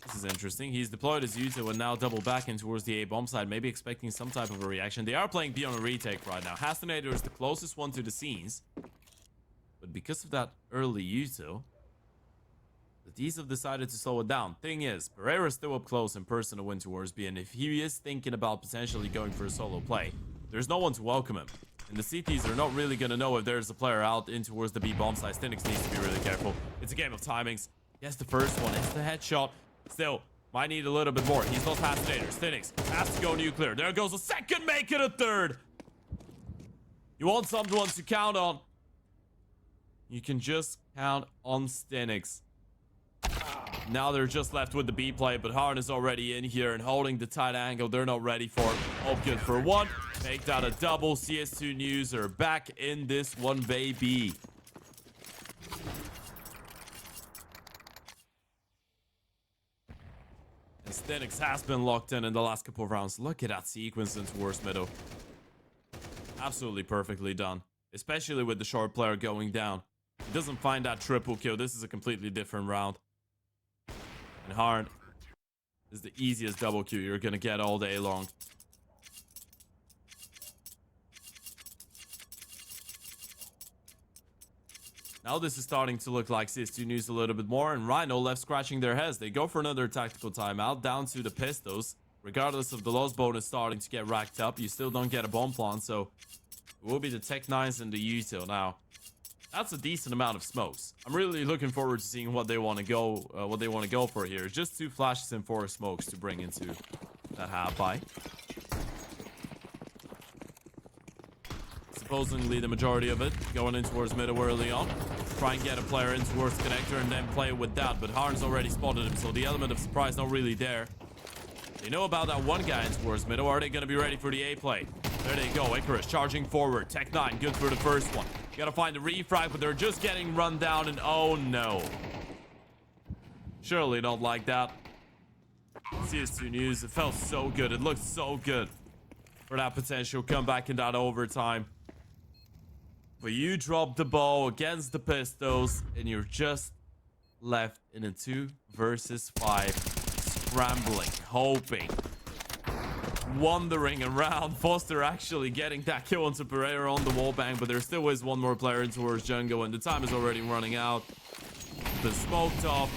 This is interesting. He's deployed his Yuto and now double back in towards the A bomb side. Maybe expecting some type of a reaction. They are playing B on a retake right now. Hastinator is the closest one to the scenes. But because of that early Yuto, the D's have decided to slow it down. Thing is, Pereira's still up close in person to win towards B. And if he is thinking about potentially going for a solo play, there's no one to welcome him. And the CTs are not really going to know if there's a player out in towards the B bomb side. C2NEWS needs to be really careful. It's a game of timings. Yes, the first one. It's the headshot. Still, might need a little bit more. He's lost Hastinator. C2NEWS has to go nuclear. There goes a second. Make it a third. You want someone to count on. You can just count on C2NEWS. Now they're just left with the B play, but Harn is already in here and holding the tight angle. They're not ready for it. All good for one. Make that a double. CS2NEWS are back in this one, baby. And C2NEWS has been locked in the last couple of rounds. Look at that sequence in towards middle. Absolutely perfectly done. Especially with the short player going down. He doesn't find that triple kill. This is a completely different round. And Harn is the easiest double kill you're going to get all day long. Now this is starting to look like C2NEWS a little bit more, and RHYNO left scratching their heads. They go for another tactical timeout, down to the pistols. Regardless of the loss bonus starting to get racked up, you still don't get a bomb plant, so it will be the Tech 9s and the Util. Now, that's a decent amount of smokes. I'm really looking forward to seeing what they want to go, for here. Just 2 flashes and 4 smokes to bring into that half by. supposedly the majority of it, going in towards middle early on. Try and get a player in towards connector and then play with that. But Harn's already spotted him, so the element of surprise not really there. They know about that one guy in towards middle. Are they going to be ready for the A play? There they go. Icarus charging forward. Tech9, good for the first one. Gotta find the refrag, but they're just getting run down, and oh no. Surely don't like that. C2NEWS, it felt so good. It looked so good for that potential comeback in that overtime. But you drop the ball against the Pistols, and you're just left in a 2 versus 5, scrambling, hoping, wandering around. Foster actually getting that kill onto Pereira on the wallbang, but there still is one more player in towards Jungle, and the time is already running out. The smoked off.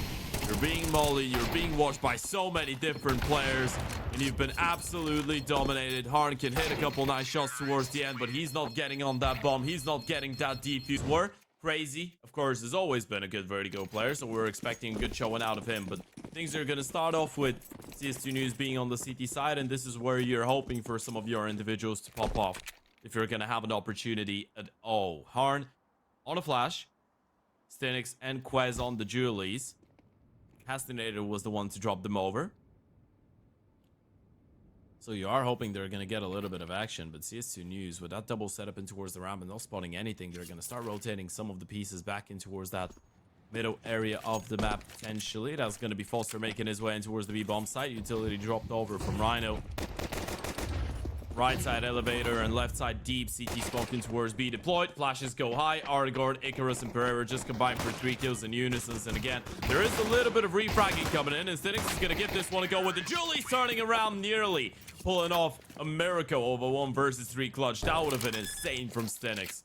You're being mollied, you're being watched by so many different players, and you've been absolutely dominated. Harn can hit a couple nice shots towards the end, but he's not getting on that bomb. He's not getting that defuse. We're crazy, of course, has always been a good Vertigo player, so we're expecting a good showing out of him. But things are going to start off with C2NEWS being on the CT side, and this is where you're hoping for some of your individuals to pop off if you're going to have an opportunity at all. Harn on a flash, C2NEWS and Quez on the Julies. Hastinator was the one to drop them over. So you are hoping they're going to get a little bit of action, but C2NEWS with that double setup in towards the ramp and not spotting anything, they're going to start rotating some of the pieces back in towards that middle area of the map potentially. That's going to be Foster making his way in towards the B-bomb site. Utility dropped over from RHYNO. Right side elevator and left side deep. CT smoking towards B deployed. Flashes go high. Aragorn, Icarus, and Pereira just combined for 3 kills in unison. And again, there is a little bit of refragging coming in. And C2NEWS is going to give this one a go with the Julie turning around nearly. Pulling off a miracle of a 1 versus 3 clutch. That would have been insane from C2NEWS.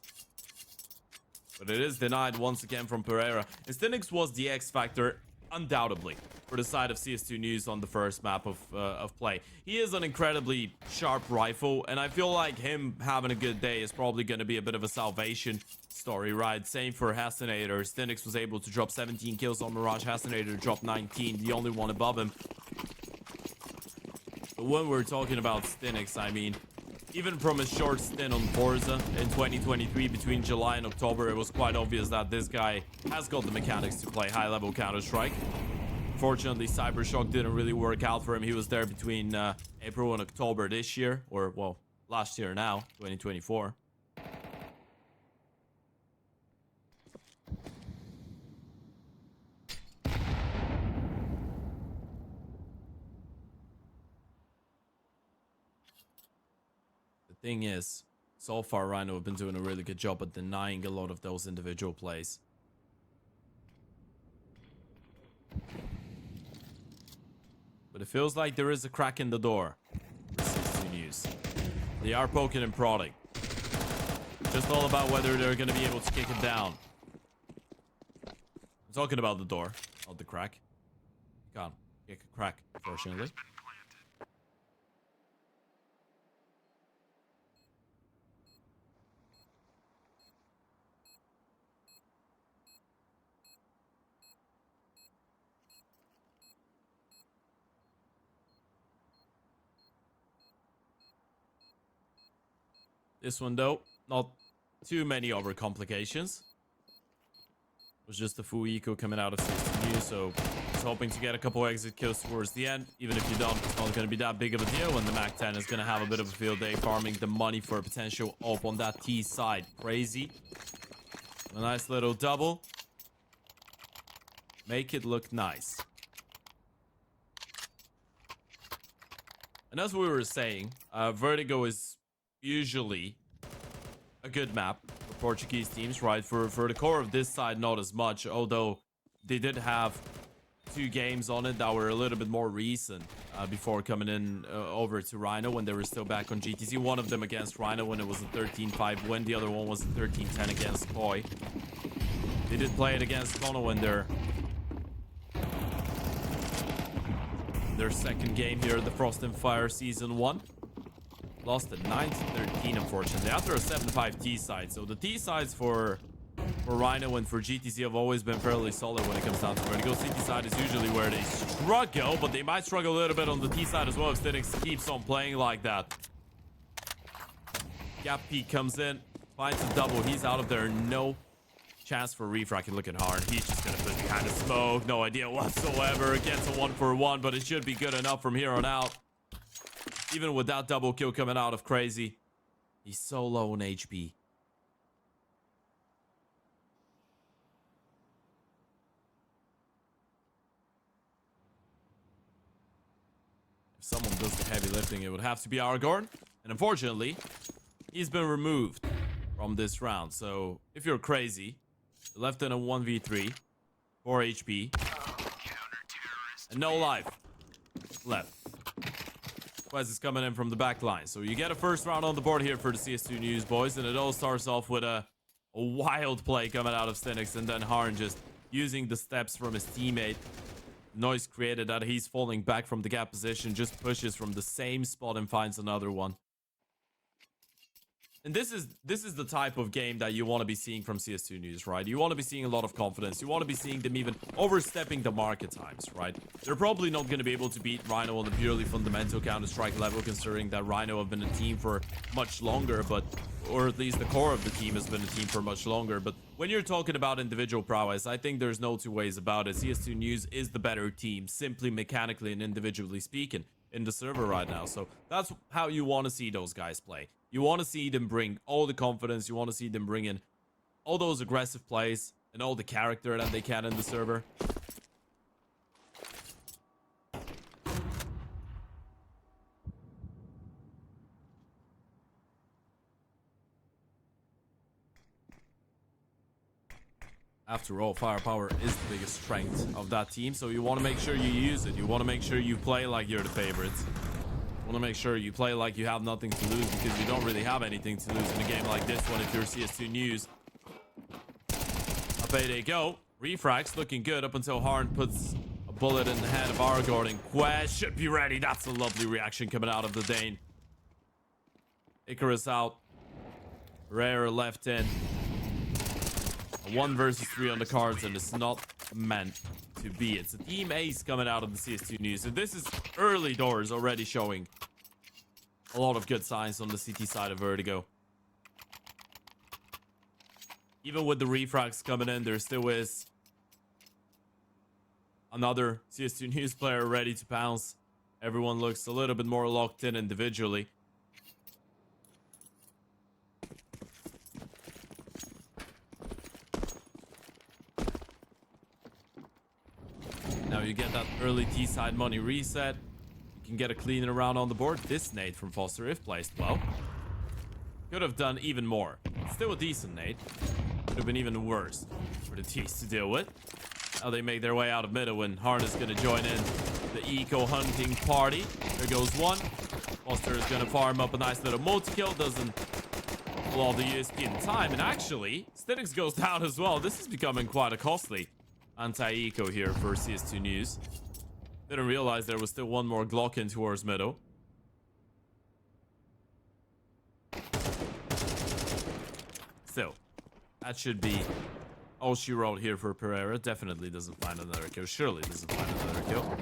But it is denied once again from Pereira. And C2NEWS was the X factor, undoubtedly, for the side of C2NEWS on the first map of play. He is an incredibly sharp rifle, and I feel like him having a good day is probably going to be a bit of a salvation story, right? Same for Hastinator. C2NEWS was able to drop 17 kills on Mirage. Hastinator dropped 19, the only one above him. But when we're talking about C2NEWS, I mean, even from his short stint on Forza in 2023 between July and October, it was quite obvious that this guy has got the mechanics to play high-level Counter-Strike. Fortunately, Cybershock didn't really work out for him. He was there between April and October this year, or, well, last year now, 2024. The thing is, so far, RHYNO have been doing a really good job at denying a lot of those individual plays. But it feels like there is a crack in the door for C2NEWS. They are poking and prodding. Just all about whether they're going to be able to kick it down. I'm talking about the door, not the crack. Can't kick a crack, unfortunately. This one, though, not too many over complications. It was just a full eco coming out of C2NEWS, so I was hoping to get a couple exit kills towards the end. Even if you don't, it's not going to be that big of a deal, and the MAC-10 is going to have a bit of a field day farming the money for a potential op on that T side. Crazy. A nice little double. Make it look nice. And as we were saying, Vertigo is usually a good map for Portuguese teams, right? For the core of this side, not as much, although they did have 2 games on it that were a little bit more recent before coming in over to RHYNO when they were still back on GTC. One of them against RHYNO when it was a 13-5 win. The other one was a 13-10 against Koi. They did play it against Kono in their second game here at the Frost and Fire Season 1. Lost at 9-13, unfortunately, after a 7-5 T side. So the T sides for RHYNO and for GTC have always been fairly solid when it comes down to Vertigo. CT side is usually where they struggle, but they might struggle a little bit on the T side as well if C2NEWS keeps on playing like that. Gap peek comes in. Finds a double. He's out of there. No chance for refracking. Looking hard. He's just gonna put behind the smoke. No idea whatsoever. Gets a 1-for-1, but it should be good enough from here on out. Even with that double kill coming out of Crazy, he's so low on HP. If someone does the heavy lifting, it would have to be Aragorn. And unfortunately, he's been removed from this round. So if you're Crazy, you're left in a 1v3, 4 HP, and no life left. Quest is coming in from the back line. So you get a first round on the board here for the CS2NEWS boys. And it all starts off with a wild play coming out of C2NEWS. And then Harn just using the steps from his teammate. Noise created that he's falling back from the gap position. Just pushes from the same spot and finds another one. And this is the type of game that you want to be seeing from CS2NEWS, right? You want to be seeing a lot of confidence. You want to be seeing them even overstepping the mark at times, right? They're probably not going to be able to beat RHYNO on the purely fundamental Counter-Strike level, considering that RHYNO have been a team for much longer, or at least the core of the team has been a team for much longer. But when you're talking about individual prowess, I think there's no two ways about it. CS2NEWS is the better team, simply mechanically and individually speaking, in the server right now. So that's how you want to see those guys play. You want to see them bring all the confidence. You want to see them bring in all those aggressive plays and all the character that they can in the server. After all, firepower is the biggest strength of that team, so you want to make sure you use it. You want to make sure you play like you're the favorites. You want to make sure you play like you have nothing to lose, because you don't really have anything to lose in a game like this one if you're CS2NEWS. Up they go. Refrax looking good up until Harn puts a bullet in the head of Aragorn, and Quest should be ready. That's a lovely reaction coming out of the Dane. Icarus out. Rare left in. 1 versus 3 on the cards, and it's not meant to be. It's a team ace coming out of the CS2NEWS. So this is early doors already showing a lot of good signs on the CT side of Vertigo. Even with the refrags coming in, there still is another CS2NEWS player ready to pounce. Everyone looks a little bit more locked in individually. Now you get that early T-side money reset. You can get a cleaner round on the board. This nade from Foster, if placed well, could have done even more. Still a decent nade. Could have been even worse for the T's to deal with. Now they make their way out of middle, and Harn is going to join in the eco-hunting party. There goes one. Foster is going to farm up a nice little multi-kill. Doesn't pull all the USP in time. And actually, C2NEWS goes down as well. This is becoming quite a costly anti-eco here for CS2NEWS. Didn't realize there was still one more Glock in towards middle. Still, that should be all she wrote here for Pereira. Definitely doesn't find another kill. Surely doesn't find another kill.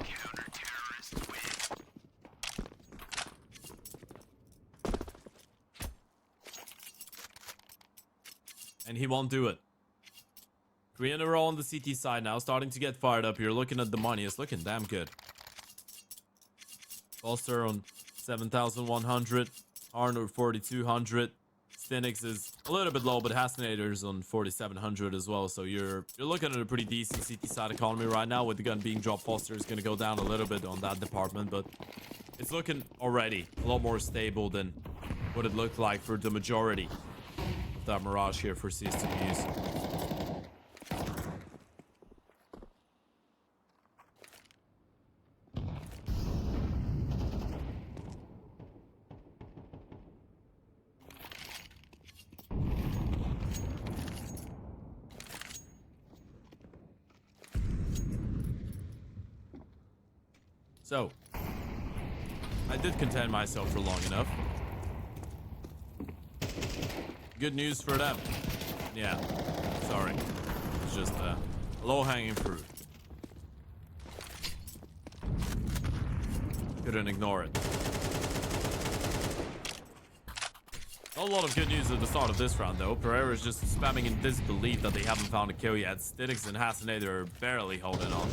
And he won't do it. 3 in a row on the CT side now, starting to get fired up here. Looking at the money, it's looking damn good. Foster on 7,100, Arnold 4,200. C2NEWS is a little bit low, but Hasnator's on 4,700 as well. So you're looking at a pretty decent CT side economy right now. With the gun being dropped, Foster is going to go down a little bit on that department, but it's looking already a lot more stable than what it looked like for the majority of that Mirage here for CS2NEWS. So, I did contain myself for long enough. Good news for them. Yeah, sorry. It's just low-hanging fruit. Couldn't ignore it. Not a lot of good news at the start of this round, though. Pereira is just spamming in disbelief that they haven't found a kill yet. Stitix and Hasanader are barely holding on.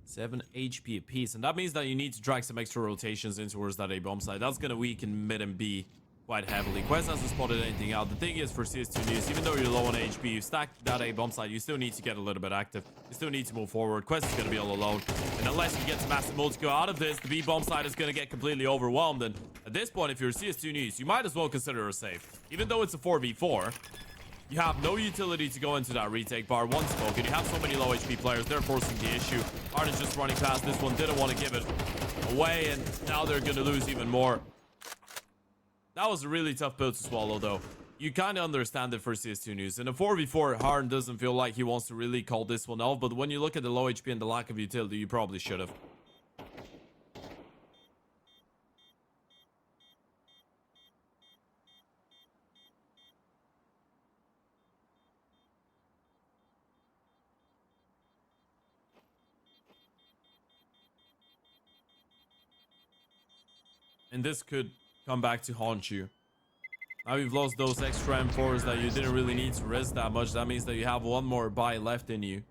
7 HP apiece, and that means that you need to drag some extra rotations in towards that A bomb side. That's going to weaken mid and B quite heavily. Quest hasn't spotted anything out. The thing is, for CS2NEWS, even though you're low on HP, you stack that A bomb side, you still need to get a little bit active. You still need to move forward. Quest is going to be all alone, and unless you get some massive multi go out of this, the B bomb side is going to get completely overwhelmed. And at this point, if you're CS2NEWS, you might as well consider a save. Even though it's a 4v4, you have no utility to go into that retake bar. One smoke, and you have so many low HP players. They're forcing the issue. Hard is just running past this one. Didn't want to give it away, and now they're going to lose even more. That was a really tough pill to swallow, though. You kind of understand it for CS2NEWS. In a 4v4, Harden doesn't feel like he wants to really call this one off, but when you look at the low HP and the lack of utility, you probably should have. And this could come back to haunt you. Now you've lost those extra M4s that you didn't really need to risk that much. That means that you have one more buy left in you.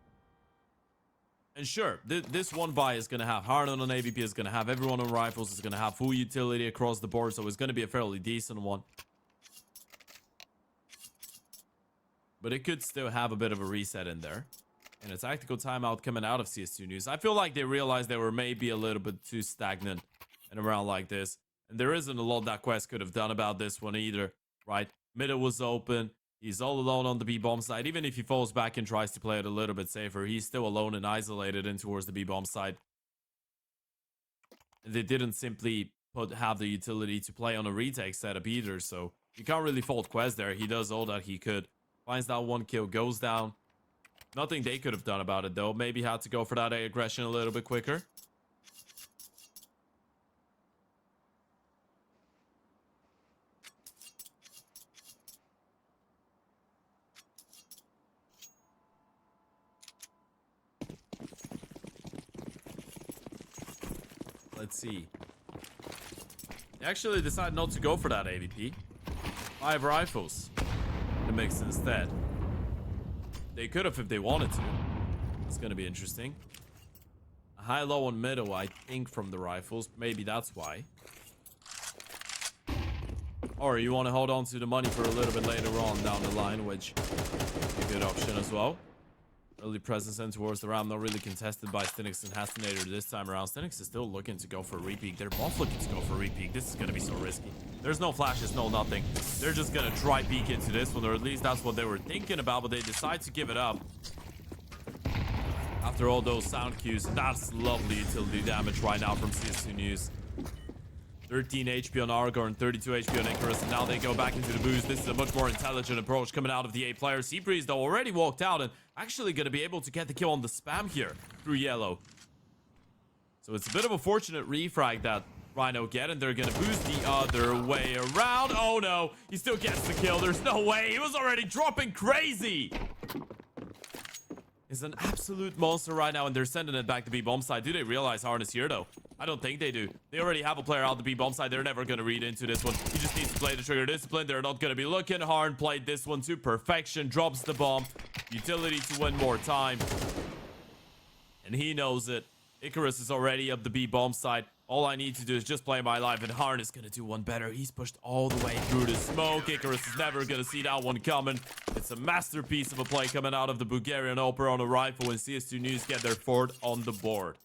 And sure, this one buy is going to have Harden on AVP, is going to have everyone on rifles, is going to have full utility across the board, so it's going to be a fairly decent one. But it could still have a bit of a reset in there. And a tactical timeout coming out of CS2NEWS. I feel like they realized they were maybe a little bit too stagnant in a round like this. And there isn't a lot that Quest could have done about this one either, right? Middle was open. He's all alone on the B-bomb side. Even if he falls back and tries to play it a little bit safer, he's still alone and isolated in towards the B-bomb side. They didn't simply have the utility to play on a retake setup either, so you can't really fault Quest there. He does all that he could. Finds that one kill, goes down. Nothing they could have done about it, though. Maybe had to go for that aggression a little bit quicker. Let's see. They actually decided not to go for that AVP. 5 rifles in the mix instead. They could have if they wanted to. It's going to be interesting. A high-low on middle, I think, from the rifles. Maybe that's why. Or you want to hold on to the money for a little bit later on down the line, which is a good option as well. Early presence in towards the round, not really contested by Stitix and Hasanader this time around. Stitix is still looking to go for a repeat. They're both looking to go for a repeat. This is going to be so risky. There's no flashes, no nothing. They're just going to try peek into this one, or at least that's what they were thinking about, but they decide to give it up. After all those sound cues, that's lovely utility damage right now from CS2NEWS. 13 HP on Argor and 32 HP on Icarus, and now they go back into the boost. This is a much more intelligent approach coming out of the A player. Seabreeze, though, already walked out and actually going to be able to get the kill on the spam here through yellow. So it's a bit of a fortunate refrag that RHYNO get, and they're going to boost the other way around. Oh no, he still gets the kill. There's no way. He was already dropping crazy. Is an absolute monster right now, and they're sending it back to B-bomb side. Do they realize Harden is here, though? I don't think they do. They already have a player out the B-bomb side. They're never going to read into this one. He just needs to play the trigger discipline. They're not going to be looking. Harden played this one to perfection. Drops the bomb. Utility to win more time. And he knows it. Icarus is already up the B-bomb side. All I need to do is just play my life, and Harden is going to do one better. He's pushed all the way through the smoke. Icarus is never going to see that one coming. It's a masterpiece of a play coming out of the Bulgarian Opera on a rifle, and CS2NEWS get their 4th on the board.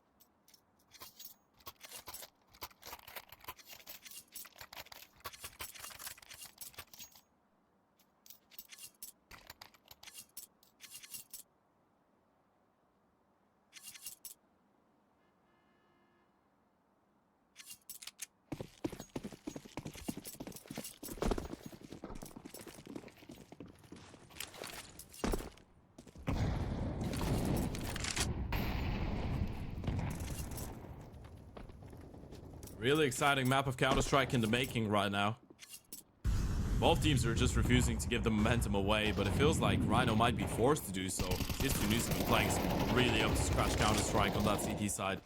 Really exciting map of Counter-Strike in the making right now. Both teams are just refusing to give the momentum away, but it feels like RHYNO might be forced to do so. CS2NEWS have been playing some really up to scratch Counter-Strike on that CT side.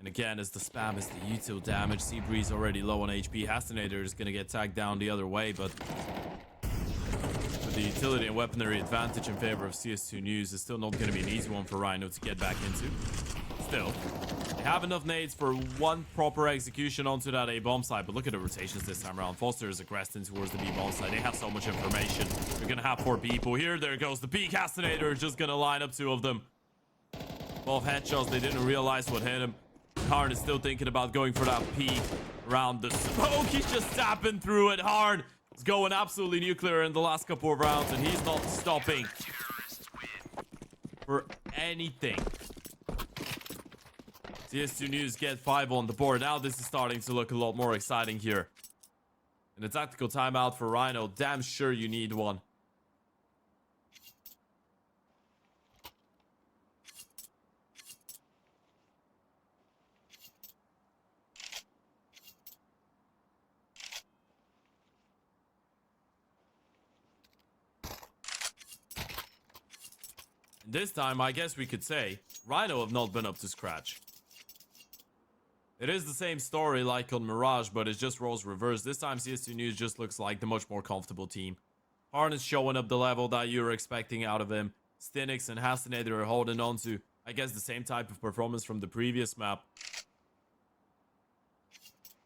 And again, as the spam is the util damage, Seabreeze already low on HP. Hastinator is going to get tagged down the other way, but with the utility and weaponry advantage in favor of CS2NEWS, is still not going to be an easy one for RHYNO to get back into. Still, they have enough nades for one proper execution onto that A bomb site, but look at the rotations this time around. Foster is aggressing towards the B bomb site. They have so much information. They're going to have 4 people here. There goes the peak. Hastinator is just going to line up 2 of them. Both headshots, they didn't realize what hit him. Harn is still thinking about going for that peek around the smoke. He's just tapping through it. Harn is going absolutely nuclear in the last couple of rounds, and he's not stopping for anything. CS2NEWS get 5 on the board. Now this is starting to look a lot more exciting here. And a tactical timeout for RHYNO. Damn sure you need one. This time, I guess we could say, RHYNO have not been up to scratch. It is the same story like on Mirage, but it's just roles reversed. This time, CS2NEWS just looks like the much more comfortable team. Harn is showing up the level that you were expecting out of him. C2NEWS and Hastinator are holding on to, I guess, the same type of performance from the previous map.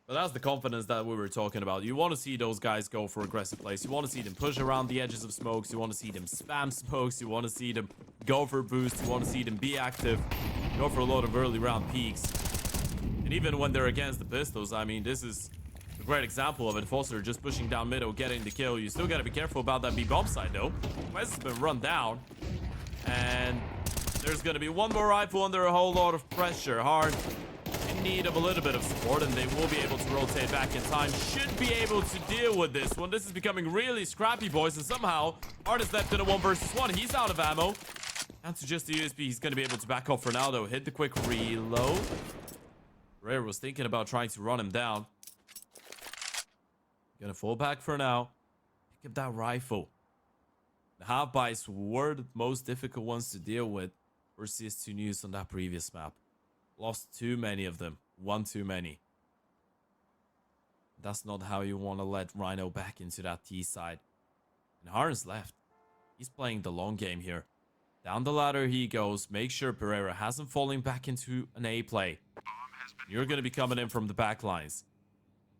But that's the confidence that we were talking about. You want to see those guys go for aggressive plays. You want to see them push around the edges of smokes. You want to see them spam smokes. You want to see them go for boosts. You want to see them be active. Go for a lot of early round peaks. And even when they're against the pistols, I mean, this is a great example of it. Foster just pushing down middle, getting the kill. You still got to be careful about that B-bomb side, though. Quest has been run down. And there's going to be one more rifle under a whole lot of pressure. Hard. In need of a little bit of support, and they will be able to rotate back in time. Should be able to deal with this one. This is becoming really scrappy, boys, and somehow Art is left in a 1 versus 1. He's out of ammo. And to just the USB, he's going to be able to back off for now, though. Hit the quick reload. Rare was thinking about trying to run him down. Gonna fall back for now. Pick up that rifle. The half-buys were the most difficult ones to deal with for CS2NEWS on that previous map. Lost too many of them. One too many. That's not how you want to let RHYNO back into that T side. And Harn's left. He's playing the long game here. Down the ladder he goes. Make sure Pereira hasn't fallen back into an A play. You're going to be coming in from the back lines.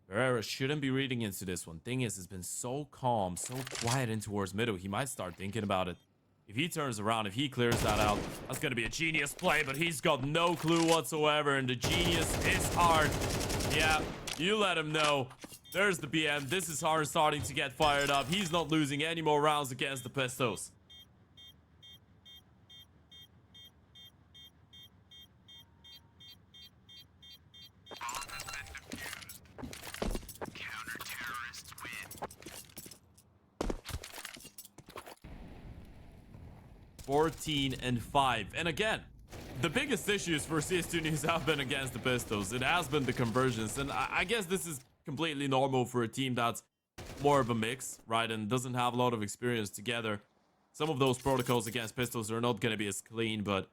Pereira shouldn't be reading into this one. Thing is, it's been so calm, so quiet in towards middle. He might start thinking about it. If he turns around, if he clears that out, that's going to be a genius play, but he's got no clue whatsoever, and the genius is Hard. Yeah, you let him know. There's the BM. This is Hard starting to get fired up. He's not losing any more rounds against the pistols. Bomb has been defused. Counter-terrorists win. 14-5. And again, the biggest issues for CS2NEWS have been against the pistols. It has been the conversions. And I guess this is completely normal for a team that's more of a mix, right? And doesn't have a lot of experience together. Some of those protocols against pistols are not going to be as clean, but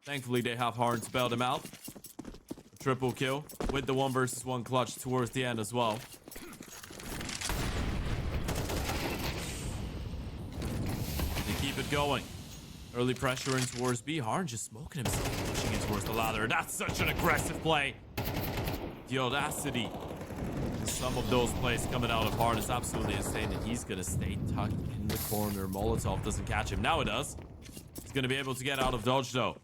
thankfully they have Harn to bail them out. A triple kill with the 1 versus 1 clutch towards the end as well. They keep it going. Early pressure in towards B. Harn just smoking himself, pushing in towards the ladder. That's such an aggressive play. The audacity. Some of those plays coming out of Harn is absolutely insane, and he's going to stay tucked in the corner. Molotov doesn't catch him. Now it does. He's going to be able to get out of dodge, though.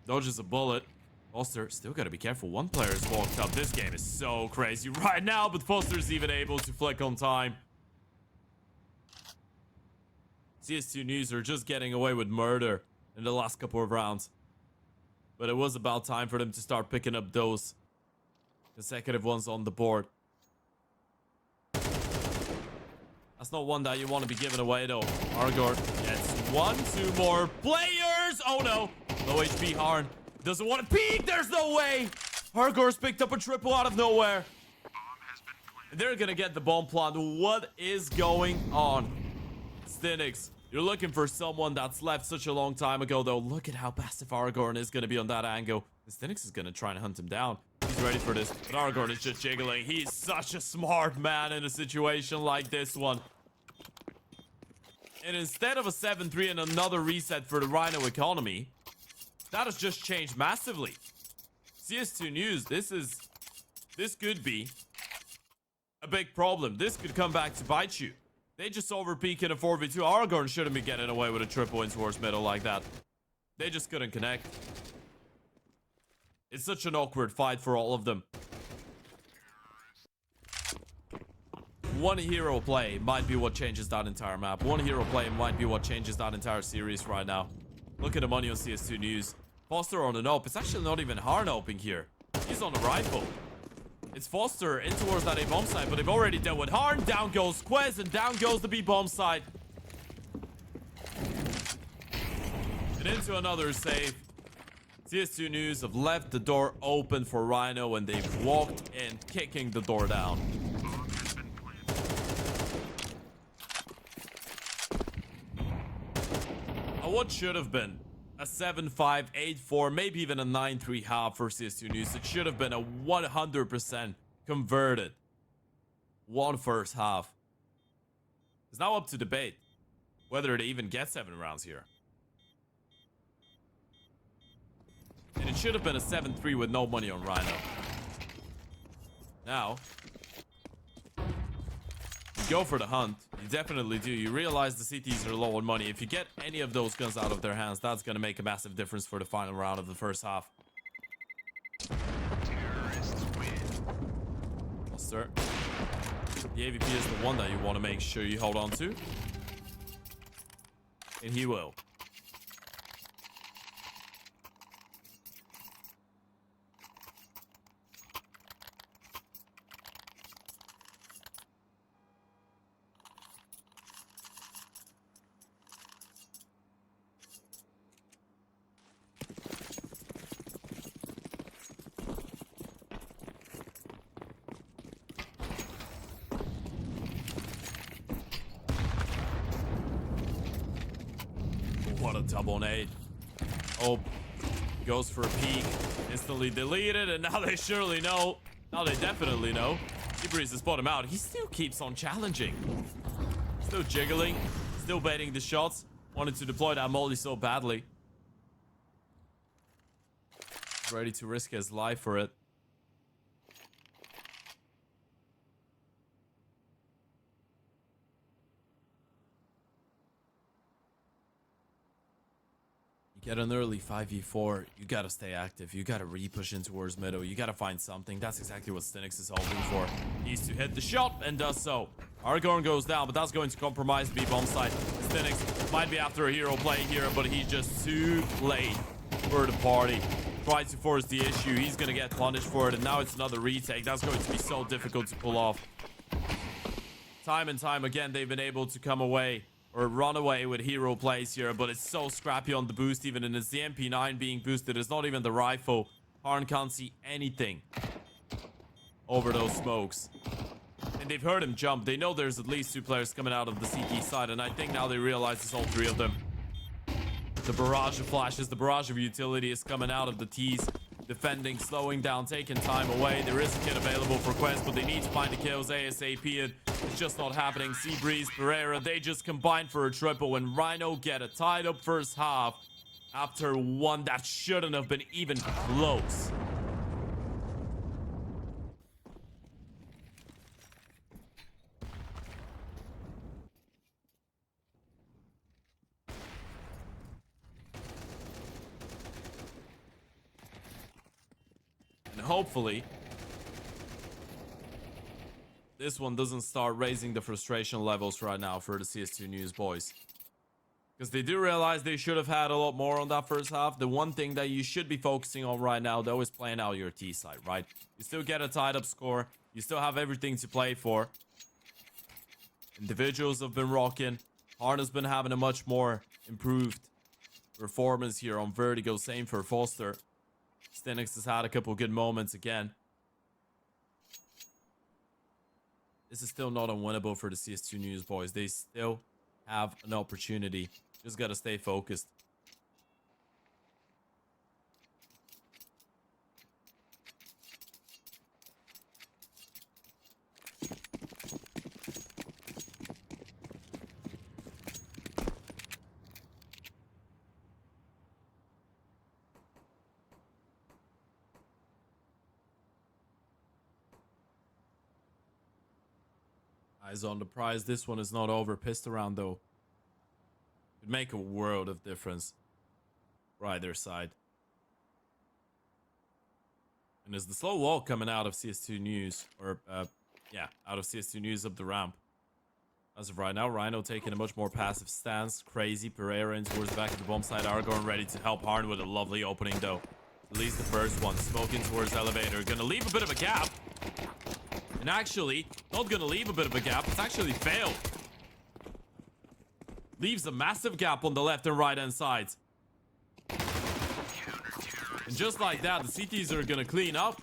Dodges a bullet. Foster still got to be careful. One player has walked up. This game is so crazy right now, but Foster's even able to flick on time. CS2NEWS are just getting away with murder in the last couple of rounds. But it was about time for them to start picking up those consecutive ones on the board. That's not one that you want to be giving away, though. Argor gets 1, 2 more players. Oh, no. Low HP Harn doesn't want to peek. There's no way. Argor's picked up a triple out of nowhere. They're going to get the bomb plant. What is going on? C2NEWS, you're looking for someone that's left such a long time ago, though. Look at how passive Aragorn is going to be on that angle. The C2NEWS is going to try and hunt him down. He's ready for this. But Aragorn is just jiggling. He's such a smart man in a situation like this one. And instead of a 7-3 and another reset for the RHYNO economy, that has just changed massively. CS2NEWS, this could be a big problem. This could come back to bite you. They just overpeak in a 4v2. Aragorn shouldn't be getting away with a triple in towards middle like that. They just couldn't connect. It's such an awkward fight for all of them. One hero play might be what changes that entire map. One hero play might be what changes that entire series right now. Look at the money on CS2NEWS. Foster on an op. It's actually not even hard oping here. He's on a rifle. It's Foster in towards that A bomb site, but they've already dealt with Harn. Down goes Quez, and down goes the B bomb site. And into another save. CS2NEWS have left the door open for RHYNO, and they've walked in, kicking the door down. What should have been a 7-5, 8-4, maybe even a 9-3 half for CS2NEWS. It should have been a 100% converted one first half. It's now up to debate whether they even get 7 rounds here. And it should have been a 7-3 with no money on RHYNO. Now, you go for the hunt. You definitely do. You realize the CTs are low on money. If you get any of those guns out of their hands, that's going to make a massive difference for the final round of the first half. Terrorists win. Sir, the AVP is the one that you want to make sure you hold on to. And he will. What a double nade. Oh, goes for a peek. Instantly deleted, and now they surely know. Now they definitely know. Seabreeze has spot him out. He still keeps on challenging. Still jiggling. Still baiting the shots. Wanted to deploy that molly so badly. Ready to risk his life for it. Get an early 5v4, you gotta stay active, you gotta re-push in towards middle, you gotta find something. That's exactly what C2NEWS is hoping for. Needs to hit the shot, and does so. Aragorn goes down, but that's going to compromise the B-bomb site. C2NEWS might be after a hero play here, but he's just too late for the party. Tries to force the issue, he's gonna get punished for it, and now it's another retake. That's going to be so difficult to pull off. Time and time again, they've been able to come away or run away with hero plays here, but it's so scrappy on the boost even, and it's the MP9 being boosted. It's not even the rifle. Harn can't see anything over those smokes. And they've heard him jump. They know there's at least 2 players coming out of the CT side, and I think now they realize it's all 3 of them. The barrage of flashes, the barrage of utility is coming out of the T's. Defending, slowing down, taking time away. There is a kit available for Quest, but they need to find the kills ASAP, and it's just not happening. Seabreeze, Pereira, they just combine for a triple, and RHYNO get a tied up first half after one that shouldn't have been even close. And hopefully this one doesn't start raising the frustration levels right now for the CS2NEWS boys. Because they do realize they should have had a lot more on that first half. The one thing that you should be focusing on right now, though, is playing out your T side, right? You still get a tied up score. You still have everything to play for. Individuals have been rocking. Harn has been having a much more improved performance here on Vertigo. Same for Foster. C2NEWS has had a couple good moments again. This is still not unwinnable for the CS2NEWS boys. They still have an opportunity. Just gotta stay focused. Eyes on the prize. This one is not over. Pissed around though. Could make a world of difference for either side. And there's the slow walk coming out of CS2NEWS, or yeah, out of CS2NEWS up the ramp. As of right now, RHYNO taking a much more passive stance. Crazy Pereira in towards the back of the bomb side. Argon ready to help Harn with a lovely opening though. At least the first one. Smoking towards elevator. Gonna leave a bit of a gap. And actually, not gonna leave a bit of a gap. It's actually failed. Leaves a massive gap on the left and right hand sides. And just like that, the CTs are gonna clean up.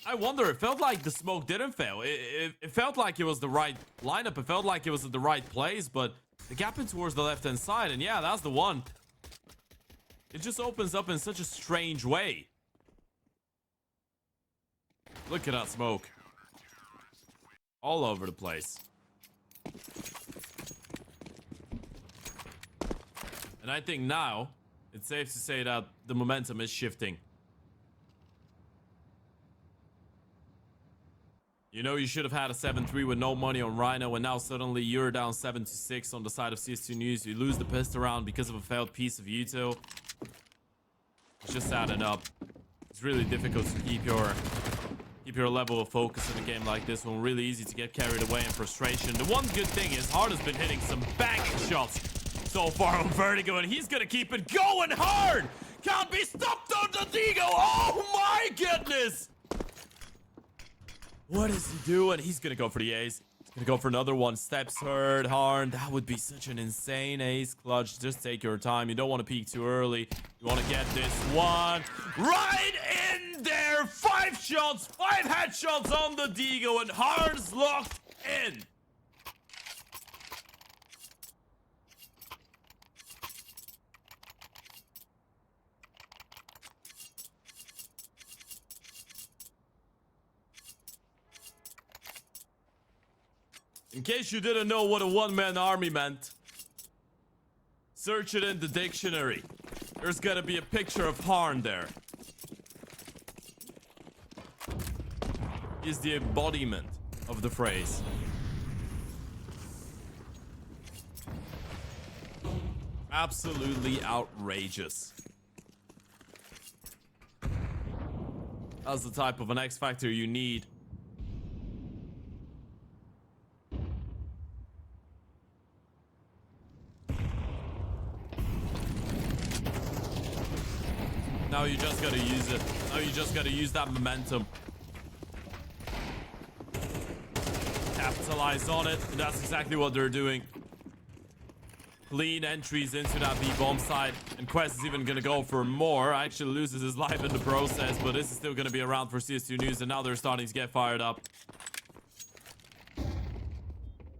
I wonder, it felt like the smoke didn't fail. It felt like it was the right lineup. It felt like it was at the right place, but the gap in towards the left-hand side, and yeah, that's the one. It just opens up in such a strange way. Look at that smoke. All over the place. And I think now, it's safe to say that the momentum is shifting. You know, you should have had a 7-3 with no money on RHYNO, and now suddenly you're down 7-6 on the side of CS2NEWS. You lose the pistol round because of a failed piece of util. It's just adding up. It's really difficult to keep your level of focus in a game like this one. Really easy to get carried away in frustration. The one good thing is Hard has been hitting some banging shots so far on Vertigo, and he's gonna keep it going hard. Can't be stopped on the Digo. Oh my goodness. What is he doing? He's gonna go for the ace. He's gonna go for another one. Steps hurt, Harn. That would be such an insane ace clutch. Just take your time. You don't want to peek too early. You want to get this one right in there. 5 shots, 5 headshots on the Digo, and Harn's locked in. In case you didn't know what a one-man army meant, search it in the dictionary. There's gonna be a picture of Harn there. He's the embodiment of the phrase. Absolutely outrageous. That's the type of an X Factor you need. Now you just gotta use it. Now you just gotta use that momentum. Capitalize on it. And that's exactly what they're doing. Clean entries into that B-bomb side. And Quest is even gonna go for more. Actually loses his life in the process. But this is still gonna be around for CS2NEWS. And now they're starting to get fired up.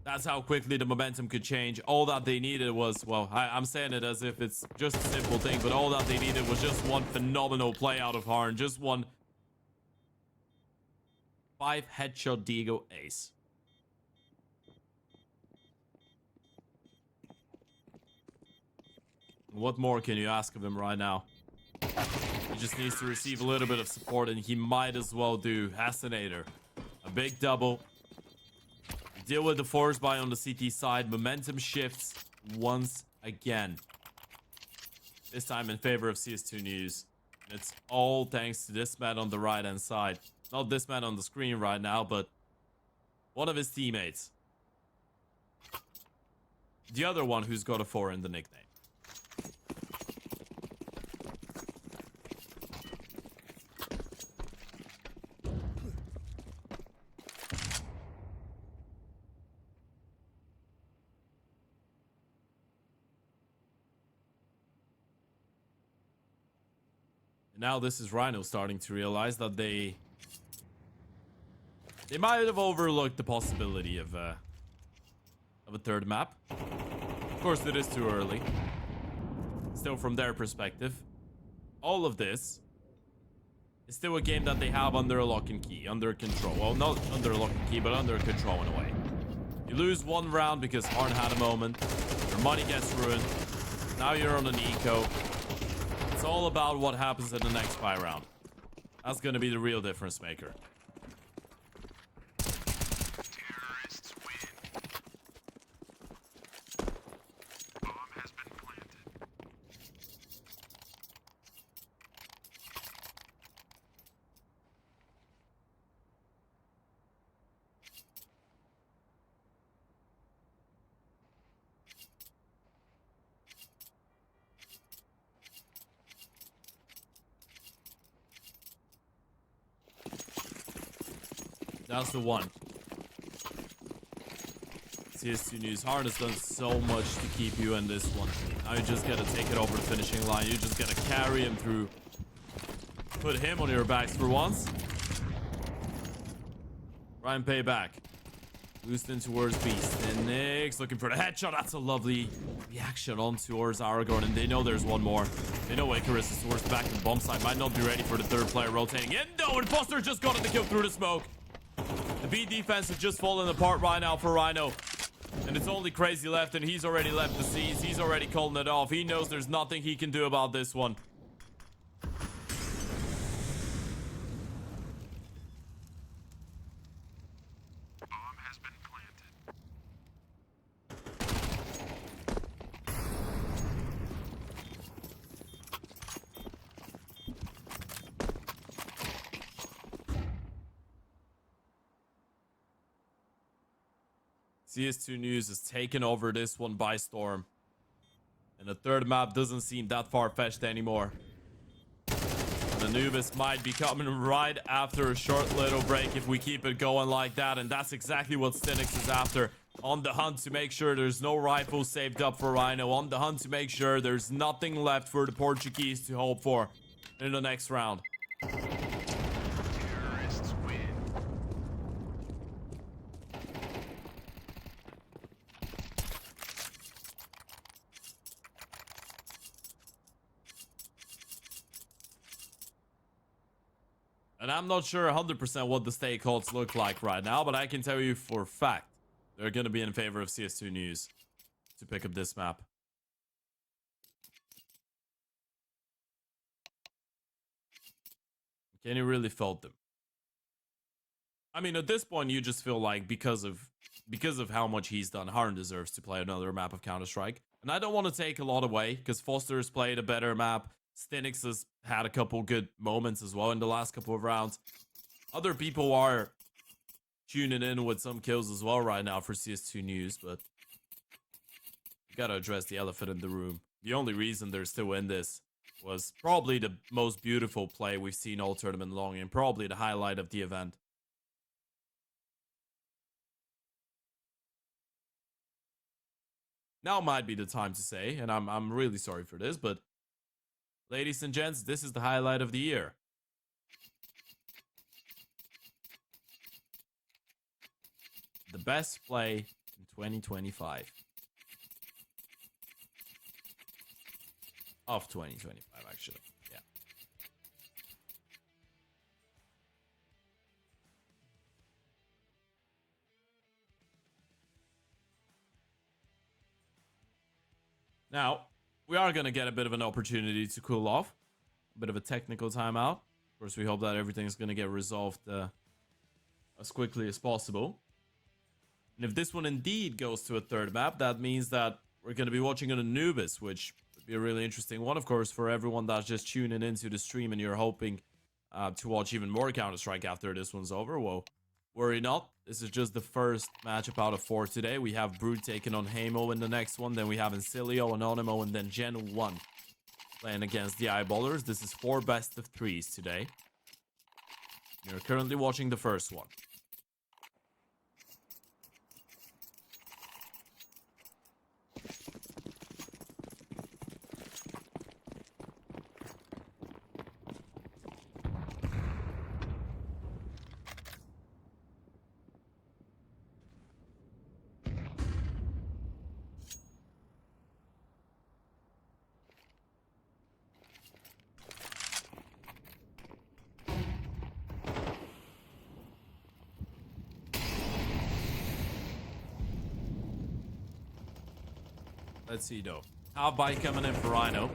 That's how quickly the momentum could change. All that they needed was, well, I'm saying it as if it's just a simple thing, but all that they needed was just one phenomenal play out of Harn. Just one 5 headshot Digo ace. What more can you ask of him right now? He just needs to receive a little bit of support, and he might as well do. Assassinator. A big double. Deal with the force buy on the CT side. Momentum shifts once again. This time in favor of CS2NEWS. It's all thanks to this man on the right hand side. Not this man on the screen right now, but one of his teammates. The other one who's got a 4 in the nickname. Now this is RHYNO starting to realize that they might have overlooked the possibility of a third map. Of course, it is too early. Still, from their perspective, all of this is still a game that they have under a lock and key, under control. Well, not under lock and key, but under control in a way. You lose one round because Harn had a moment. Your money gets ruined. Now you're on an eco. It's all about what happens in the next buy round. That's going to be the real difference maker. That's the one. CS2NEWS, Hard has done so much to keep you in this one. Now you just gotta take it over the finishing line. You just gotta carry him through. Put him on your backs for once. Ryan payback. Loosed in towards Beast. And Nick's looking for the headshot. That's a lovely reaction on towards Aragorn. And they know there's one more. They know Icarus is towards the back of the bomb site. Might not be ready for the third player rotating in. No, and Foster just got the kill through the smoke. The B defense is just falling apart right now for RHYNO. And it's only Crazy left, and he's already left the seas. He's already calling it off. He knows there's nothing he can do about this one. Bomb has been planted. CS2NEWS has taken over this one by storm. And the third map doesn't seem that far-fetched anymore. And Anubis might be coming right after a short little break if we keep it going like that. And that's exactly what C2NEWS is after. On the hunt to make sure there's no rifles saved up for RHYNO. On the hunt to make sure there's nothing left for the Portuguese to hope for in the next round. Terrorists win. And I'm not sure 100% what the stakeholders look like right now, but I can tell you for a fact they're going to be in favor of CS2NEWS to pick up this map. Can you really fault them? I mean, at this point, you just feel like because of how much he's done, Harn deserves to play another map of Counter-Strike. And I don't want to take a lot away, because Foster's played a better map. C2NEWS has had a couple good moments as well in the last couple of rounds. Other people are tuning in with some kills as well right now for CS2NEWS, but you gotta address the elephant in the room. The only reason they're still in this was probably the most beautiful play we've seen all tournament long, and probably the highlight of the event. Now might be the time to say, and I'm really sorry for this, but ladies and gents, this is the highlight of the year. The best play in 2025. Of 2025, actually. Yeah. Now, we are going to get a bit of an opportunity to cool off. A bit of a technical timeout. Of course, we hope that everything's going to get resolved as quickly as possible. And if this one indeed goes to a third map, that means that we're going to be watching an Anubis, which would be a really interesting one, of course, for everyone that's just tuning into the stream and you're hoping to watch even more Counter-Strike after this one's over. Well, worry not. This is just the first matchup out of 4 today. We have Brood taking on Hamo in the next one. Then we have Incilio, Anonymous, and then Gen 1 playing against the Eyeballers. This is 4 best of 3s today. You're currently watching the first one. Let's see though. Half buy coming in for RHYNO.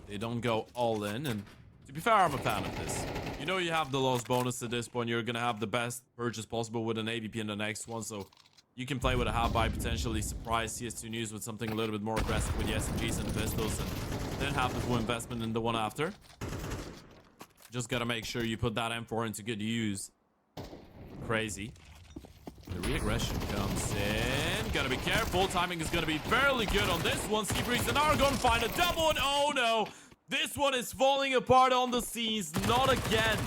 They don't go all in, and to be fair, I'm a fan of this. You know you have the loss bonus at this point. You're gonna have the best purchase possible with an AVP in the next one, so you can play with a half buy, potentially surprise CS2NEWS with something a little bit more aggressive with the SMGs and the pistols, and then have the full investment in the one after. Just gotta make sure you put that M4 into good use. Crazy. The re-aggression comes in. Gotta be careful. Timing is gonna be fairly good on this one. Seabreeze and are gonna find a double, and oh no! This one is falling apart on the seas. Not again.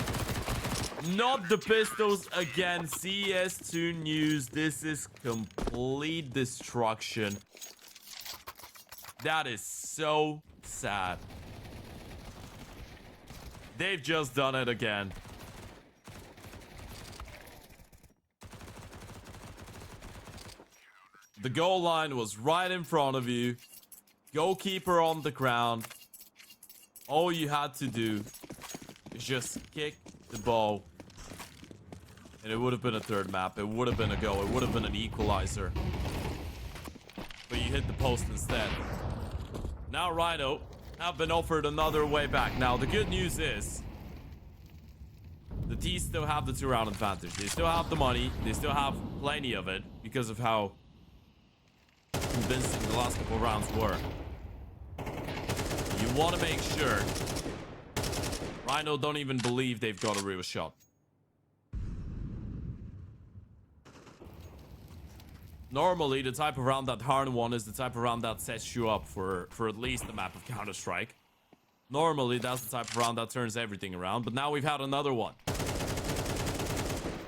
Not the pistols again. CS2NEWS. This is complete destruction. That is so sad. They've just done it again. The goal line was right in front of you. Goalkeeper on the ground. All you had to do is just kick the ball. And it would have been a third map. It would have been a goal. It would have been an equalizer. But you hit the post instead. Now RHYNO have been offered another way back. Now the good news is the T's still have the 2-round advantage. They still have the money. They still have plenty of it because of how convincing the last couple of rounds were. You want to make sure RHYNO don't even believe they've got a real shot. Normally, the type of round that Harn won is the type of round that sets you up for at least the map of Counter-Strike. Normally, that's the type of round that turns everything around, but now we've had another one.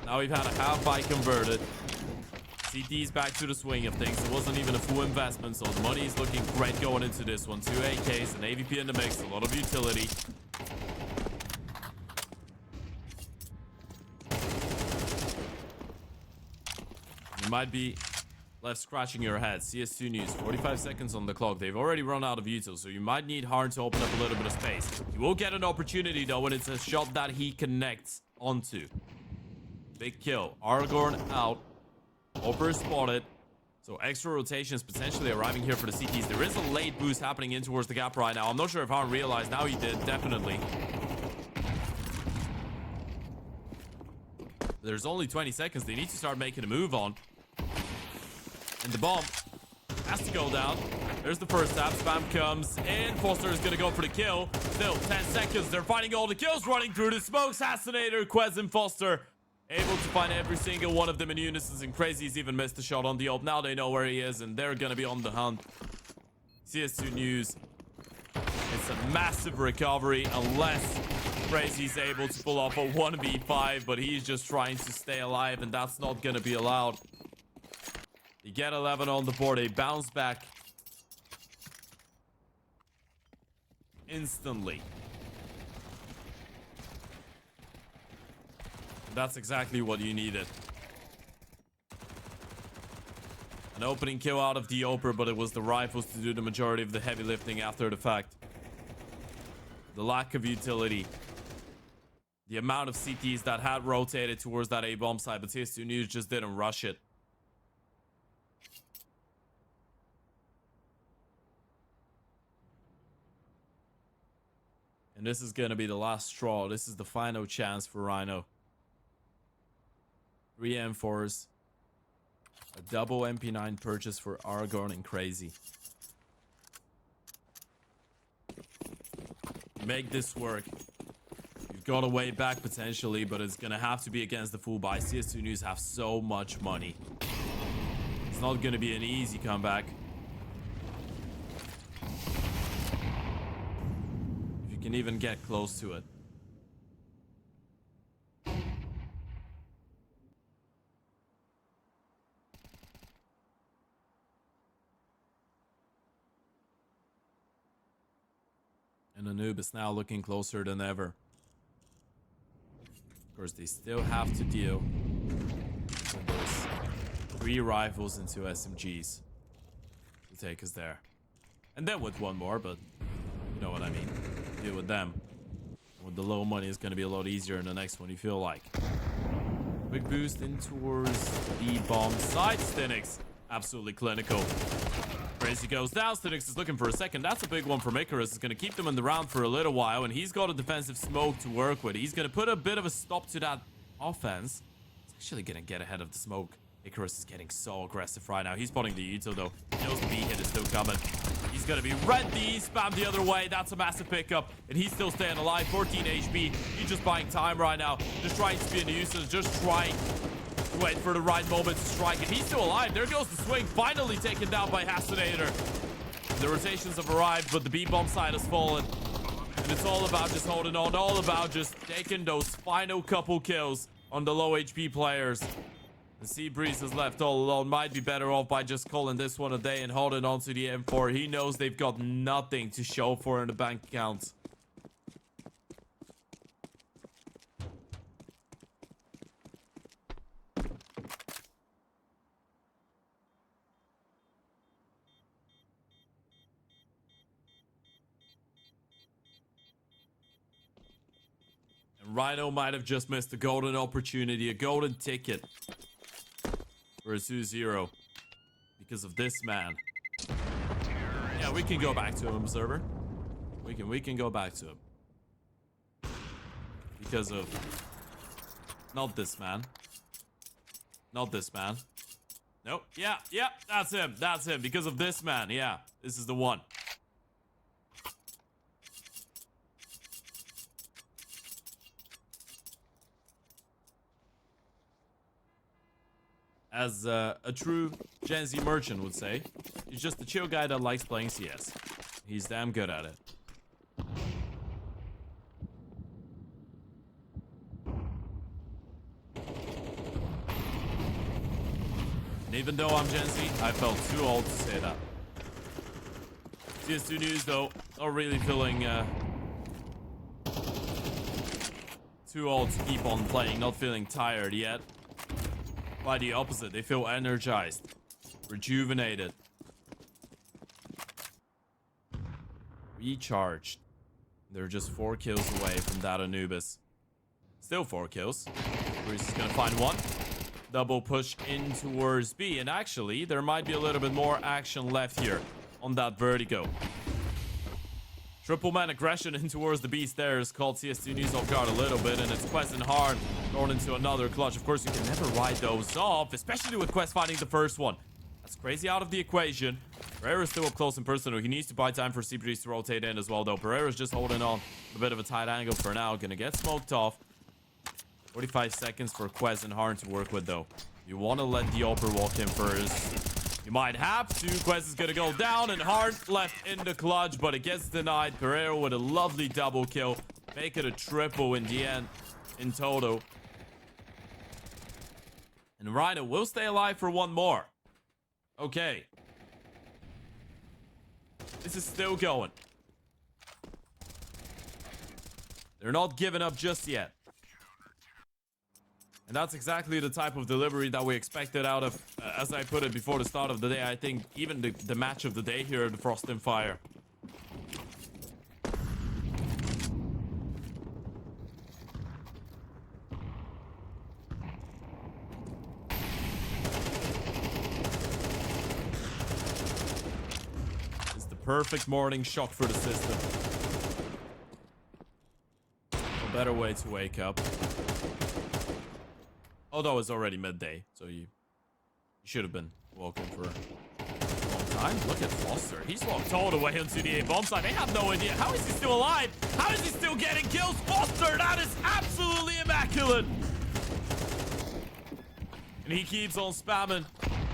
Now we've had a half-buy converted. CT's back to the swing of things. It wasn't even a full investment, so the money is looking great going into this one. 2 AKs, an AVP in the mix, a lot of utility. You might be left scratching your head. CS2NEWS, 45 seconds on the clock. They've already run out of util, so you might need Harn to open up a little bit of space. You will get an opportunity, though, when it's a shot that he connects onto. Big kill. Aragorn out. Hopper spotted. So extra rotations potentially arriving here for the CTs. There is a late boost happening in towards the gap right now. I'm not sure if Harn realized. Now he did, definitely. There's only 20 seconds. They need to start making a move on. And the bomb has to go down. There's the first tap. Spam comes in. Foster is going to go for the kill. Still 10 seconds. They're finding all the kills running through the smoke. Assassinator, Quez and Foster able to find every single one of them in unison. And Crazy's even missed a shot on the op. Now they know where he is and they're going to be on the hunt. CS2NEWS. It's a massive recovery unless Crazy's able to pull off a 1v5. But he's just trying to stay alive and that's not going to be allowed. You get 11 on the board. They bounce back instantly. That's exactly what you needed. An opening kill out of the Oper, but it was the rifles to do the majority of the heavy lifting after the fact. The lack of utility. The amount of CTs that had rotated towards that A-bomb side, but CS2NEWS just didn't rush it. And this is going to be the last straw. This is the final chance for RHYNO. 3 M4s. A double MP9 purchase for Aragorn and Crazy. Make this work. You've got a way back potentially, but it's going to have to be against the full buy. CS2NEWS have so much money. It's not going to be an easy comeback. Can even get close to it. And Anubis now looking closer than ever. Of course, they still have to deal with those 3 rifles and 2 SMGs to take us there. And then with one more, but you know what I mean. Deal with them. With the low money, it's going to be a lot easier in the next one, you feel like. Big boost in towards the bomb side. C2NEWS, absolutely clinical. Crazy goes down. C2NEWS is looking for a second. That's a big one from Icarus. It's going to keep them in the round for a little while, and he's got a defensive smoke to work with. He's going to put a bit of a stop to that offense. He's actually going to get ahead of the smoke. Icarus is getting so aggressive right now. He's spotting the util though. He knows the B hit is still coming. He's gonna be ready. Spam the other way. That's a massive pickup. And he's still staying alive. 14 HP. He's just buying time right now. Just trying to be a nuisance. Just trying to wait for the right moment to strike. And he's still alive. There goes the swing. Finally taken down by Assassinator. The rotations have arrived, but the B-bomb side has fallen. And And it's all about just holding on, all about just taking those final couple kills on the low HP players. The Sea Breeze is left all alone. Might be better off by just calling this one a day and holding on to the M4. He knows they've got nothing to show for in the bank accounts. And RHYNO might have just missed a golden opportunity, a golden ticket for a 2-0 because of this man. Yeah, we can go back to him, Observer. We can go back to him because of not this man. Not this man. Nope. Yeah, that's him. That's him. Because of this man. Yeah, this is the one. As a true Gen Z merchant would say, he's just a chill guy that likes playing CS. He's damn good at it. And even though I'm Gen Z, I felt too old to say that. CS2NEWS though, not really feeling too old to keep on playing, not feeling tired yet. By the opposite, they feel energized, rejuvenated, recharged. They're just 4 kills away from that Anubis. Still 4 kills. Bruce is gonna find one. Double push in towards B, and actually, there might be a little bit more action left here on that Vertigo. Triple man aggression in towards the B stairs called CS2NEWS off guard a little bit, and it's Quest and Hard going into another clutch. Of course, you can never ride those off, especially with Quest finding the first one. That's crazy out of the equation. Pereira's still up close and personal. He needs to buy time for C3 to rotate in as well, though. Pereira's just holding on a bit of a tight angle for now. Gonna get smoked off. 45 seconds for Quest and Hard to work with, though. You want to let the Opera walk in first. You might have to. Quest is gonna go down, and Hard left in the clutch, but it gets denied. Pereira with a lovely double kill. Make it a triple in the end, in total. And RHYNO will stay alive for one more. Okay. This is still going. They're not giving up just yet. And that's exactly the type of delivery that we expected out of, as I put it before the start of the day, I think even the match of the day here at the Frost and Fire. It's the perfect morning shock for the system. A better way to wake up. Although it's already midday, so you should have been woken for a long time. Look at Foster. He's walked all the way onto the A bomb side. They have no idea. How is he still alive? How is he still getting kills? Foster, that is absolutely immaculate. And he keeps on spamming.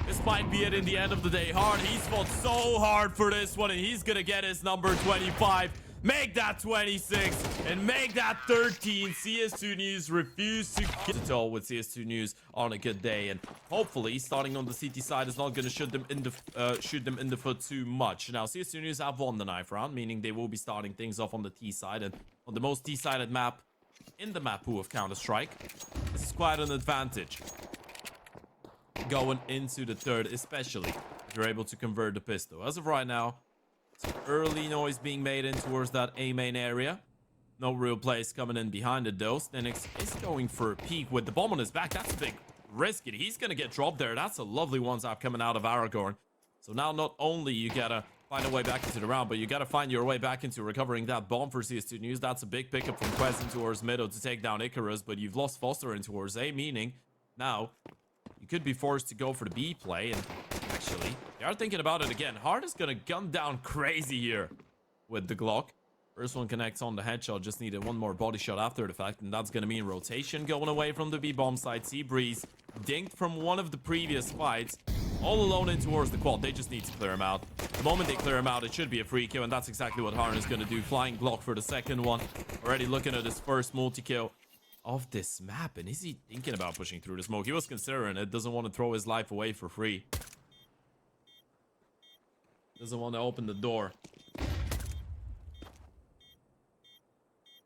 This might be it in the end of the day. Hard. He's fought so hard for this one, and he's going to get his number 25. Make that 26 and make that 13. CS2NEWS refuse to get it all with CS2NEWS on a good day, and hopefully starting on the CT side is not going to shoot them in the foot too much. Now CS2NEWS have won the knife round, meaning they will be starting things off on the T side, and on the most T-sided map in the map pool of Counter-Strike. This is quite an advantage going into the third, especially if you're able to convert the pistol. As of right now, some early noise being made in towards that A main area. No real plays coming in behind it, though. Stenix is going for a peek with the bomb on his back. That's a big risk. He's going to get dropped there. That's a lovely one-tap coming out of Aragorn. So now not only you got to find a way back into the round, but you got to find your way back into recovering that bomb for CS2NEWS. That's a big pickup from Quest in towards middle to take down Icarus, but you've lost Foster in towards A, meaning now you could be forced to go for the B play, and actually, they are thinking about it again. Hard is going to gun down crazy here with the Glock. First one connects on the headshot. Just needed one more body shot after the fact, and that's going to mean rotation going away from the B-bomb side. Sea Breeze dinked from one of the previous fights. all alone in towards the quad. They just need to clear him out. The moment they clear him out, it should be a free kill, and that's exactly what RHYNO is going to do. Flying Glock for the second one. Already looking at his first multi-kill of this map. And is he thinking about pushing through the smoke? He was considering it. Doesn't want to throw his life away for free. Doesn't want to open the door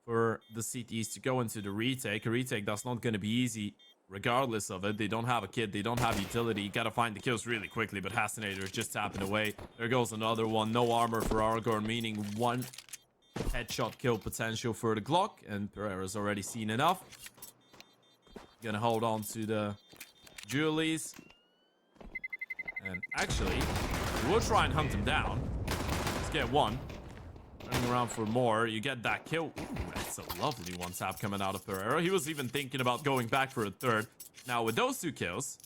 for the CTs to go into the retake. A retake that's not going to be easy regardless of it. They don't have a kit. They don't have utility. You got to find the kills really quickly, but Hasinator is just tapping away. There goes another one. No armor for Aragorn, meaning one headshot kill potential for the Glock, and Pereira's already seen enough. Gonna hold on to the Julies. And actually, we'll try and hunt him down. Let's get one. Running around for more. You get that kill. Ooh, that's a lovely one tap coming out of Pereira. He was even thinking about going back for a third. Now, with those two kills,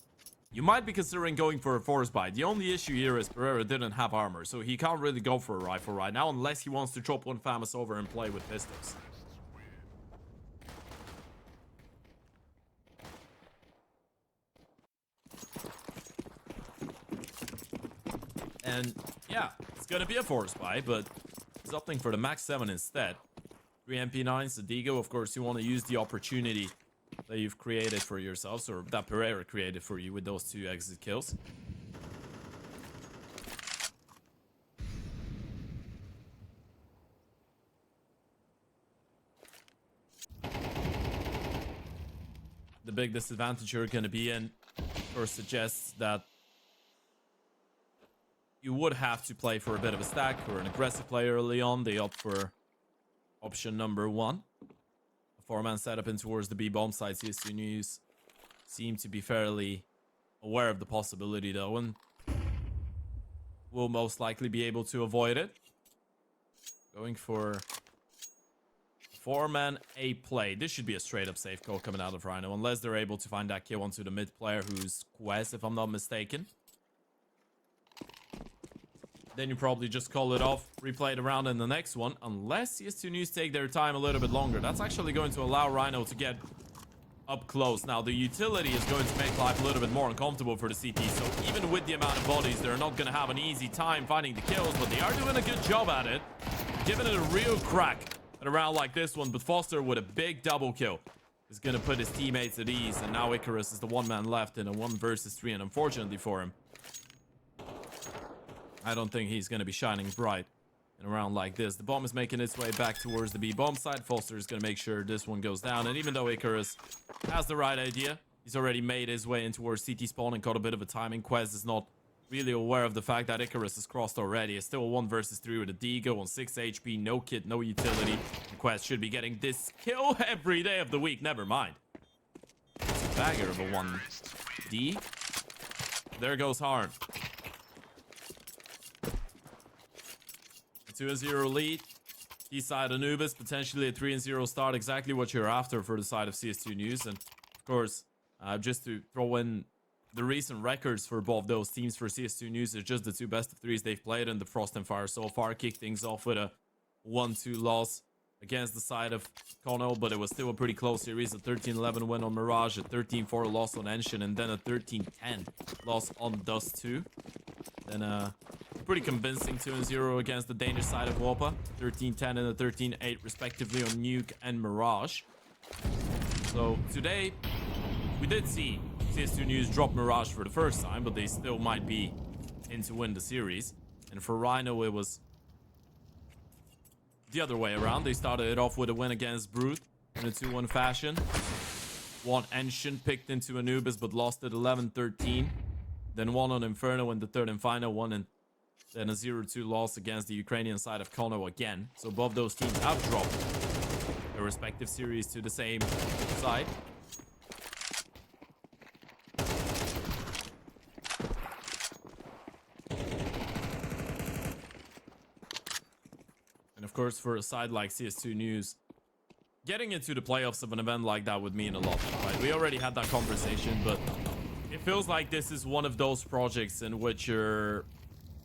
you might be considering going for a force buy. The only issue here is Pereira didn't have armor, so he can't really go for a rifle right now unless he wants to drop one Famous over and play with pistols. And yeah, it's gonna be a force buy, but he's opting for the Max 7 instead. 3 MP9s, the Digo. Of course, you want to use the opportunity that you've created for yourselves, or that Pereira created for you with those 2 exit kills. The big disadvantage you're going to be in, or suggests that you would have to play for a bit of a stack or an aggressive play early on. They opt for option number 1. A 4-man setup in towards the B bomb side. C2NEWS seem to be fairly aware of the possibility though, and will most likely be able to avoid it. Going for 4-man A play. This should be a straight up safe call coming out of RHYNO, unless they're able to find that kill onto the mid player, who's Quest, if I'm not mistaken. Then you probably just call it off, replay it around in the next one, unless C2NEWS take their time a little bit longer. That's actually going to allow RHYNO to get up close. Now, the utility is going to make life a little bit more uncomfortable for the CT, so even with the amount of bodies, they're not going to have an easy time finding the kills, but they are doing a good job at it, giving it a real crack at a round like this one. But Foster with a big double kill is going to put his teammates at ease, and now Icarus is the 1-man left in a 1 versus 3, and unfortunately for him, I don't think he's going to be shining bright in a round like this. The bomb is making its way back towards the B bomb side. Foster is going to make sure this one goes down. And even though Icarus has the right idea, he's already made his way in towards CT spawn and got a bit of a timing. Quest is not really aware of the fact that Icarus is crossed already. It's still a 1 versus 3 with a Digo on 6 HP, no kit, no utility. And Quest should be getting this kill every day of the week. Never mind. It's a bagger of a 1D. There goes Harn. 2-0 lead. East side Anubis, potentially a 3-0 start. Exactly what you're after for the side of CS2NEWS. And of course, just to throw in the recent records for both those teams. For CS2NEWS, it's just the 2 best of 3s they've played, and the Frost and Fire so far kicked things off with a 1-2 loss against the side of Kono, but it was still a pretty close series. A 13-11 win on Mirage, a 13-4 loss on Enshin, and then a 13-10 loss on Dust 2. Then a pretty convincing 2-0 against the Danish side of Wopa. 13-10 and a 13-8 respectively on Nuke and Mirage. So today, we did see CS2NEWS drop Mirage for the first time, but they still might be in to win the series. And for RHYNO, it was the other way around. They started it off with a win against Brute in a 2-1 fashion. One Enshin picked into Anubis, but lost it 11-13. Then one on Inferno in the third and final one, and then a 0-2 loss against the Ukrainian side of Kono again. So both those teams have dropped their respective series to the same side. And of course, for a side like CS2NEWS, getting into the playoffs of an event like that would mean a lot, right? We already had that conversation, but it feels like this is one of those projects in which you're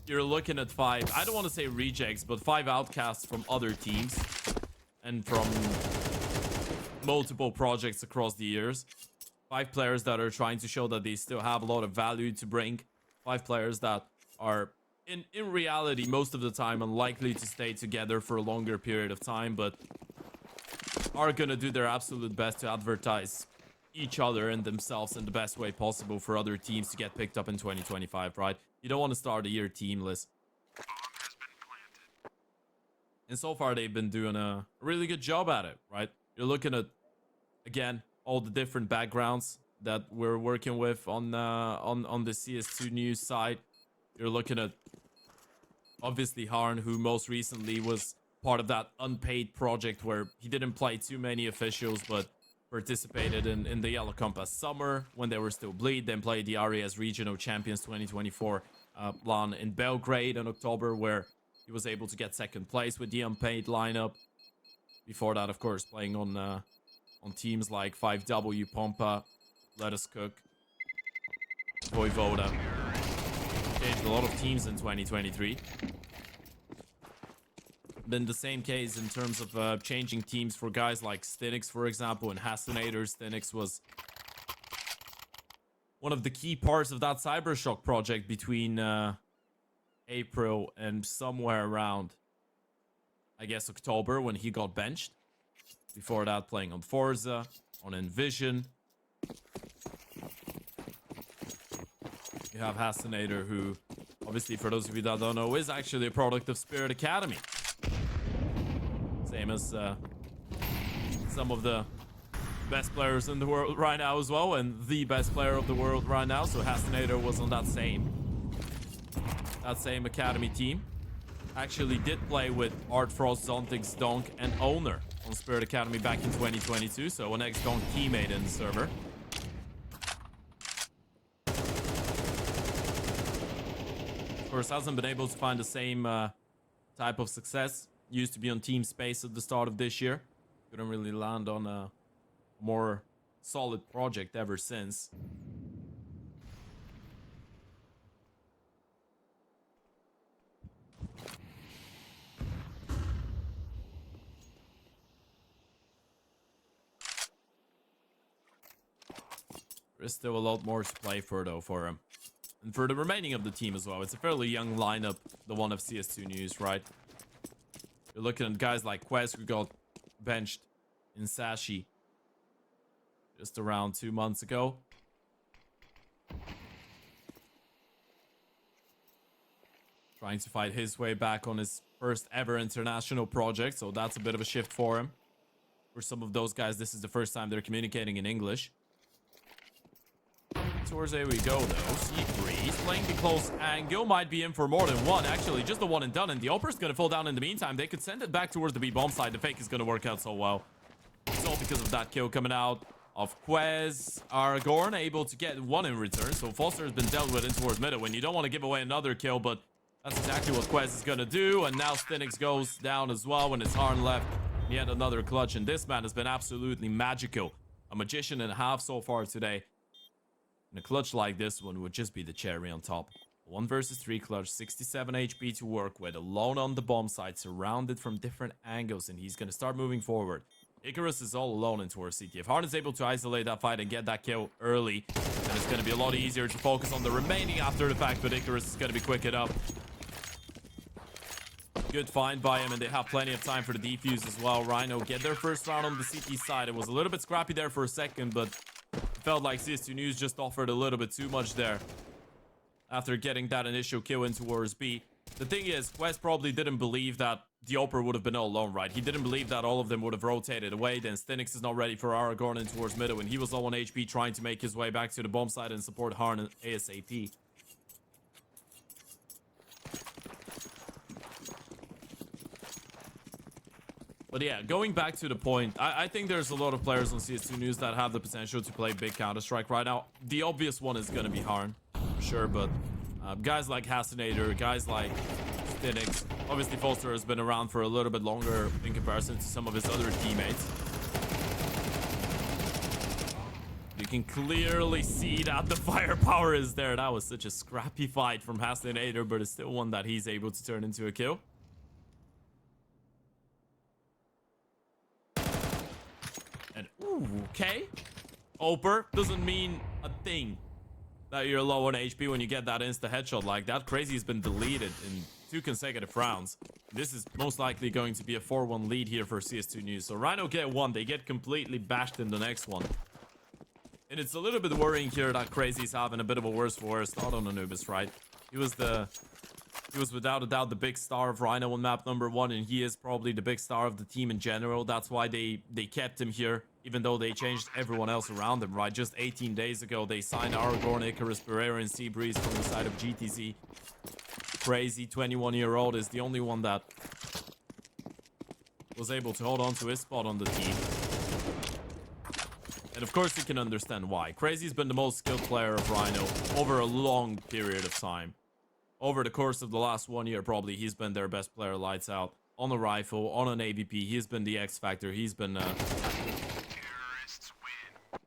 looking at 5, I don't want to say rejects, but 5 outcasts from other teams and from multiple projects across the years. 5 players that are trying to show that they still have a lot of value to bring. 5 players that are in reality most of the time unlikely to stay together for a longer period of time, but are gonna do their absolute best to advertise each other and themselves in the best way possible for other teams to get picked up in 2025, right? You don't want to start a year teamless. And so far, they've been doing a really good job at it, right? You're looking at, again, all the different backgrounds that we're working with on the CS2NEWS side. You're looking at, obviously, Harn, who most recently was part of that unpaid project where he didn't play too many officials, but participated in the Yellow Compass Summer when they were still bleed, then played the RHYNO Champions 2024 LAN in Belgrade in October, where he was able to get second place with the unpaid lineup. Before that, of course, playing on teams like 5W, Pompa, Let Us Cook, Voivoda. Changed a lot of teams in 2023. Been the same case in terms of changing teams for guys like C2NEWS, for example, and Hasinator. C2NEWS was one of the key parts of that Cybershock project between April and somewhere around, I guess, October, when he got benched. Before that, playing on Forza, on Envision. You have Hasinator, who, obviously, for those of you that don't know, is actually a product of Spirit Academy. Same as some of the best players in the world right now as well, and the best player of the world right now. So Hasinator was on that same academy team. Actually did play with Art Frost, Zontix, Donk, and Owner on Spirit Academy back in 2022. So an ex-Donk teammate in the server. Of course, hasn't been able to find the same type of success. Used to be on Team Space at the start of this year. Couldn't really land on a more solid project ever since. There's still a lot more to play for, though, for him. And for the remaining of the team as well. It's a fairly young lineup, the one of CS2NEWS, right? You're looking at guys like Quest, who got benched in Sashi just around 2 months ago. Trying to fight his way back on his first ever international project, so that's a bit of a shift for him. For some of those guys, this is the first time they're communicating in English. Towards there we go, though. C3's playing the close angle. Might be in for more than one. Actually, just the one and done. And the Oper's going to fall down in the meantime. They could send it back towards the B-bomb side. The fake is going to work out so well. It's all because of that kill coming out of Quez. Aragorn able to get one in return. So Foster has been dealt with in towards middle. When you don't want to give away another kill, but that's exactly what Quez is going to do. And now C2NEWS goes down as well when it's Harn left. Yet another clutch. And this man has been absolutely magical. A magician and a half so far today. And a clutch like this one would just be the cherry on top. 1 versus 3 clutch, 67 HP to work with, alone on the bomb site, surrounded from different angles, and he's going to start moving forward. Icarus is all alone into our CT. If Harn is able to isolate that fight and get that kill early, then it's going to be a lot easier to focus on the remaining after the fact, but Icarus is going to be quick it up. Good find by him, and they have plenty of time for the defuse as well. RHYNO get their first round on the CT side. It was a little bit scrappy there for a second, but felt like CS2NEWS just offered a little bit too much there after getting that initial kill in towards B. The thing is, Quest probably didn't believe that the Oper would have been all alone, right? He didn't believe that all of them would have rotated away. Then C2NEWS is not ready for Aragorn in towards middle, and he was low on HP trying to make his way back to the bomb side and support Harn ASAP. But yeah, going back to the point, I think there's a lot of players on CS2NEWS that have the potential to play big Counter-Strike right now. The obvious one is going to be Harn, for sure, but guys like Hasinator, guys like C2NEWS, obviously Foster has been around for a little bit longer in comparison to some of his other teammates. You can clearly see that the firepower is there. That was such a scrappy fight from Hasinator, but it's still one that he's able to turn into a kill. And ooh, okay. Oper doesn't mean a thing that you're low on HP when you get that insta headshot like that. Crazy's been deleted in 2 consecutive rounds. This is most likely going to be a 4-1 lead here for CS2NEWS. So RHYNO get one, they get completely bashed in the next one. And it's a little bit worrying here that Crazy's having a bit of a worse for worse start on Anubis, right? He was without a doubt the big star of RHYNO on map number 1, and he is probably the big star of the team in general. That's why they kept him here, even though they changed everyone else around him, right? Just 18 days ago, they signed Aragorn, Icarus, Pereira, and Seabreeze from the side of GTZ. Crazy, 21-year-old, is the only one that was able to hold on to his spot on the team. And of course, you can understand why. Crazy's been the most skilled player of RHYNO over a long period of time. Over the course of the last 1 year, probably, he's been their best player, lights out, on a rifle, on an AVP. He's been the X factor. He's been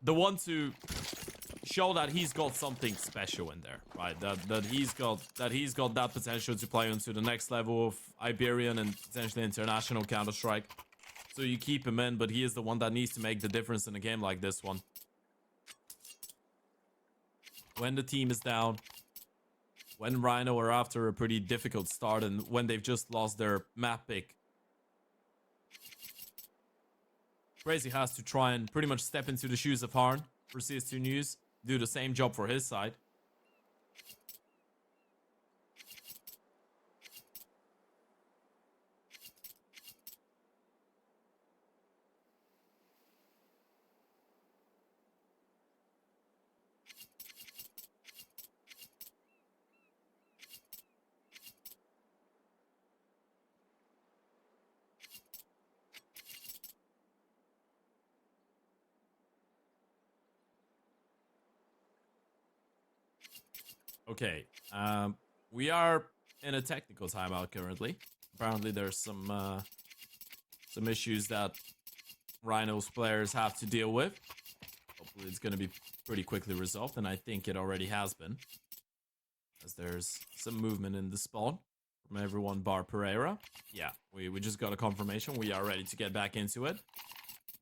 the one to show that he's got something special in there, right? That he's got that potential to play onto the next level of Iberian and potentially international Counter-Strike. So you keep him in, but he is the one that needs to make the difference in a game like this one. When the team is down, when RHYNO are after a pretty difficult start, and when they've just lost their map pick, Crazy has to try and pretty much step into the shoes of Harn for CS2NEWS, do the same job for his side. Okay, we are in a technical timeout currently. Apparently there's some issues that RHYNO's players have to deal with. Hopefully it's going to be pretty quickly resolved, and I think it already has been, as there's some movement in the spawn from everyone bar Pereira. Yeah, we just got a confirmation. We are ready to get back into it.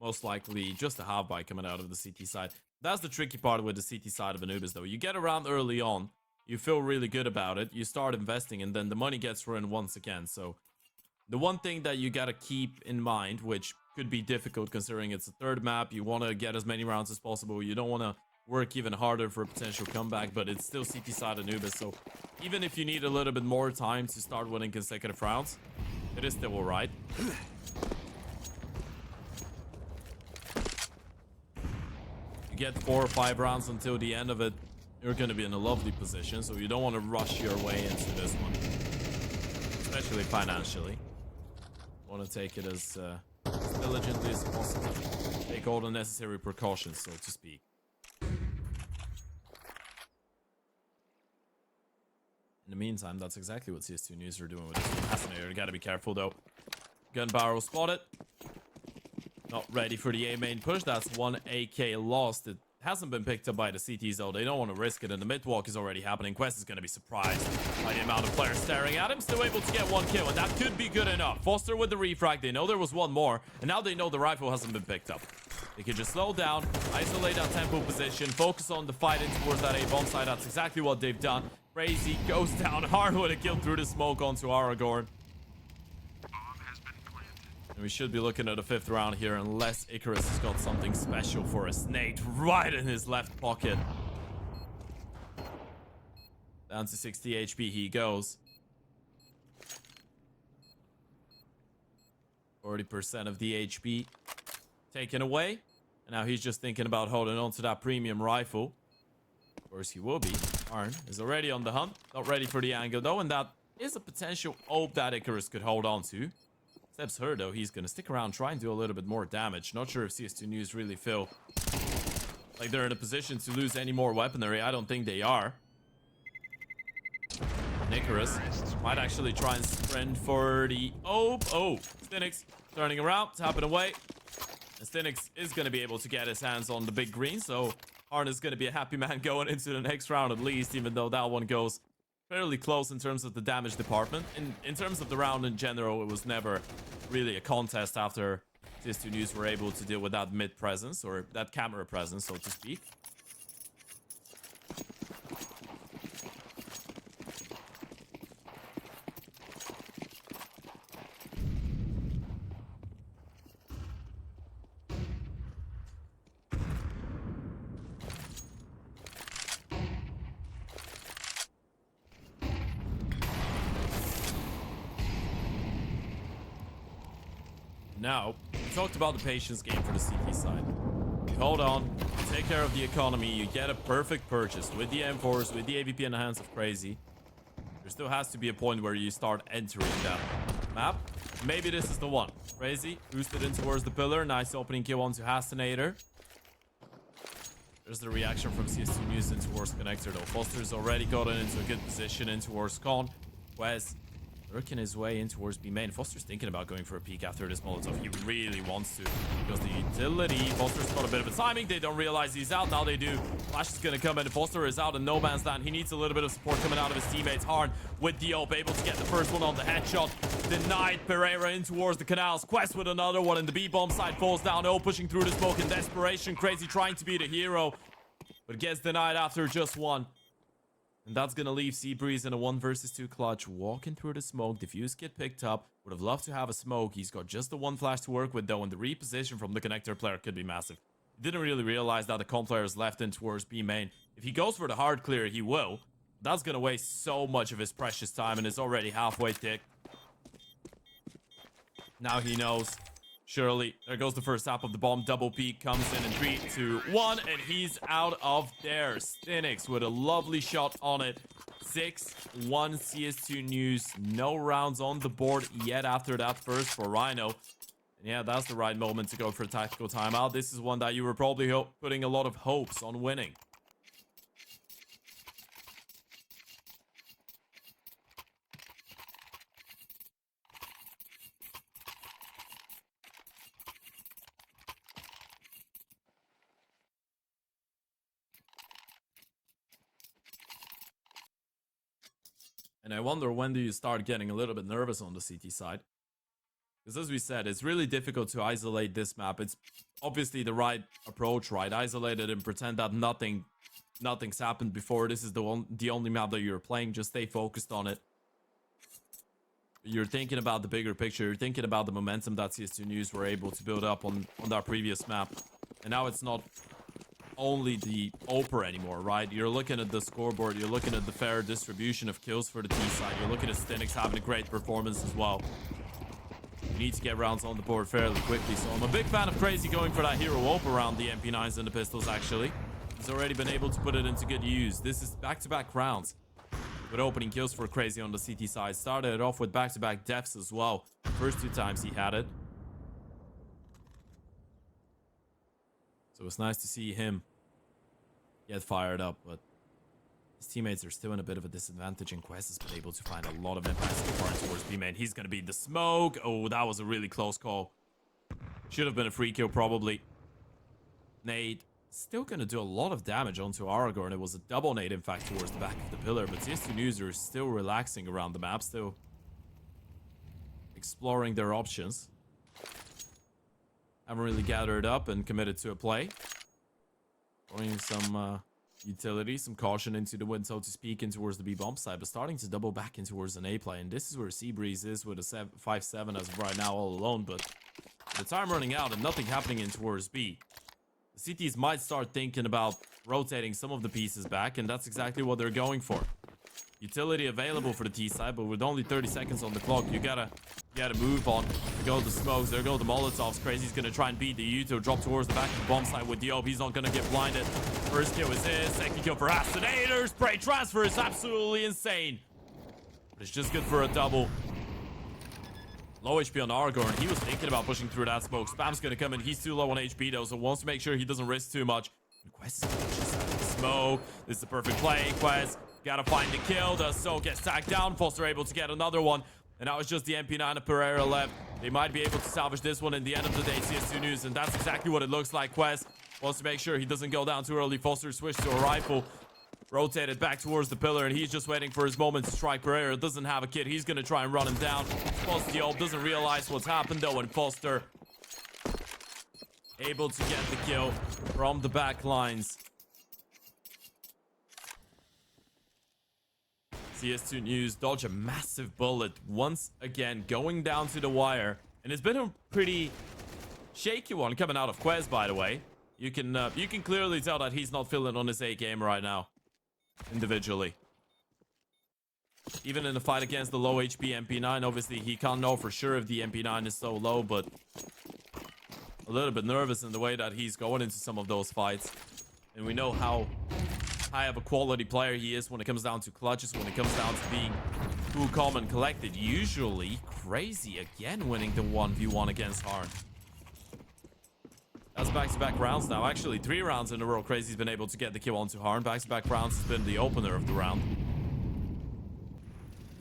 Most likely just a half buy coming out of the CT side. That's the tricky part with the CT side of Anubis, though. You get around early on, you feel really good about it, you start investing, and then the money gets ruined once again. So the one thing that you gotta keep in mind, which could be difficult considering it's a third map, you want to get as many rounds as possible, you don't want to work even harder for a potential comeback, but it's still CT side Anubis, so even if you need a little bit more time to start winning consecutive rounds, it is still alright. You get 4 or 5 rounds until the end of it, you're going to be in a lovely position, so you don't want to rush your way into this one, especially financially. You want to take it as diligently as possible. Take all the necessary precautions, so to speak. In the meantime, that's exactly what CS2NEWS are doing with this Fascinator. You gotta be careful, though. Gun barrel spotted. Not ready for the A main push. That's 1 AK lost. It hasn't been picked up by the CTs, though. They don't want to risk it, and the mid walk is already happening. Quest is going to be surprised by the amount of players staring at him. Still able to get 1 kill, and that could be good enough. Foster with the refrag. They know there was 1 more, and now they know the rifle hasn't been picked up. They can just slow down, isolate that tempo position, focus on the fight in towards that A bomb side. That's exactly what they've done. Crazy goes down hard with a kill through the smoke onto Aragorn. We should be looking at a 5th round here, unless Icarus has got something special for us. Nate right in his left pocket. Down to 60 HP he goes. 40% of the HP taken away. And now he's just thinking about holding on to that premium rifle. Of course he will be. Arn is already on the hunt. Not ready for the angle though, and that is a potential hope that Icarus could hold on to. Steps her though, he's gonna stick around, try and do a little bit more damage. Not sure if CS2NEWS really feel like they're in a position to lose any more weaponry. I don't think they are. Icarus might actually try and sprint for the... Oh, C2NEWS turning around, tapping away. And C2NEWS is gonna be able to get his hands on the big green, so Arn is gonna be a happy man going into the next round at least, even though that one goes fairly close in terms of the damage department. In terms of the round in general, it was never really a contest after CS2NEWS were able to deal with that mid presence, or that camera presence, so to speak. Now, we talked about the patience game for the CT side. Hold on, you take care of the economy, you get a perfect purchase with the M4s, with the AVP in the hands of Crazy. There still has to be a point where you start entering that map. Maybe this is the one. Crazy, boosted in towards the pillar. Nice opening kill onto Hastinator. There's the reaction from C2NEWS in towards Connector though. Foster's already gotten into a good position in towards Con. Quez working his way in towards B main. Foster's thinking about going for a peek after this Molotov. He really wants to. Because the utility, Foster's got a bit of a timing. They don't realize he's out. Now they do. Flash is going to come in. Foster is out in no man's land. He needs a little bit of support coming out of his teammates. Harn with Diop able to get the first one on the headshot. Denied. Pereira in towards the canals. Quest with another one. And the B-bomb side falls down. Oh, pushing through the smoke in desperation. Crazy trying to be the hero. But gets denied after just one. And that's going to leave Seabreeze in a 1 versus 2 clutch. Walking through the smoke. Diffuse get picked up. Would have loved to have a smoke. He's got just the one flash to work with though. And the reposition from the Connector player could be massive. He didn't really realize that the Con player is left in towards B main. If he goes for the hard clear, he will. That's going to waste so much of his precious time. And it's already halfway ticked. Now he knows. Surely, there goes the first tap of the bomb. Double peak comes in 3, 2, 1, and he's out of there. C2NEWS with a lovely shot on it. 6-1 CS2NEWS. No rounds on the board yet after that first for RHYNO. And yeah, that's the right moment to go for a tactical timeout. This is one that you were probably putting a lot of hopes on winning. And I wonder, when do you start getting a little bit nervous on the CT side? Because as we said, it's really difficult to isolate this map. It's obviously the right approach, right? Isolate it and pretend that nothing's happened before. This is the only map that you're playing. Just stay focused on it. You're thinking about the bigger picture. You're thinking about the momentum that CS2NEWS were able to build up on that previous map. And now it's not only the Oper anymore, right? You're looking at the scoreboard. You're looking at the fair distribution of kills for the T side. You're looking at C2NEWS having a great performance as well. You need to get rounds on the board fairly quickly. So I'm a big fan of Crazy going for that hero Oper around the MP9s and the pistols, actually. He's already been able to put it into good use. This is back-to-back rounds with opening kills for Crazy on the CT side. Started it off with back-to-back deaths as well. First 2 times he had it. So it's nice to see him get fired up, but his teammates are still in a bit of a disadvantage, and Quest has been able to find a lot of impact so far towards B main. He's going to be the smoke. Oh, that was a really close call. Should have been a free kill, probably. Nade still going to do a lot of damage onto Aragorn. It was a double nade, in fact, towards the back of the pillar, but CS2NEWS are still relaxing around the map, still exploring their options. Haven't really gathered up and committed to a play. Throwing some utility, some caution into the wind, so to speak, in towards the B-bomb side, but starting to double back in towards an A play. And this is where Seabreeze is with a 5-7 as of right now, all alone. But the time running out and nothing happening in towards B. The CTs might start thinking about rotating some of the pieces back, and that's exactly what they're going for. Utility available for the T side, but with only 30 seconds on the clock, you gotta move on. There go the smokes, there go the Molotovs. Crazy's gonna try and beat the Uto, drop towards the back of the bomb side with Diop. He's not gonna get blinded. First kill is his, second kill for Hastinator. Spray transfer is absolutely insane. But it's just good for a double. Low HP on Aragorn. He was thinking about pushing through that smoke. Spam's gonna come in. He's too low on HP though, so wants to make sure he doesn't risk too much. And Quest is gonna just out of the smoke. This is the perfect play. Quest gotta find the kill. Does so, gets tagged down. Foster able to get another one. And now it's just the MP9 of Pereira left. They might be able to salvage this one in the end of the day. CS2NEWS, and that's exactly what it looks like. Quest wants to make sure he doesn't go down too early. Foster switched to a rifle. Rotated back towards the pillar, and he's just waiting for his moment to strike. Pereira doesn't have a kit. He's going to try and run him down. Spots the ult, doesn't realize what's happened, though, and Foster able to get the kill from the back lines. CS2NEWS dodge a massive bullet once again, going down to the wire. And it's been a pretty shaky one coming out of Quez, by the way. You can clearly tell that he's not feeling on his A game right now. Individually. Even in the fight against the low HP MP9, obviously he can't know for sure if the MP9 is so low, but a little bit nervous in the way that he's going into some of those fights. And we know how high of a quality player he is when it comes down to clutches, when it comes down to being cool, calm, and collected. Usually, Crazy again winning the 1v1 against Harn. That's back-to-back rounds now. Actually, 3 rounds in a row, Crazy's been able to get the kill onto Harn. Back-to-back rounds has been the opener of the round.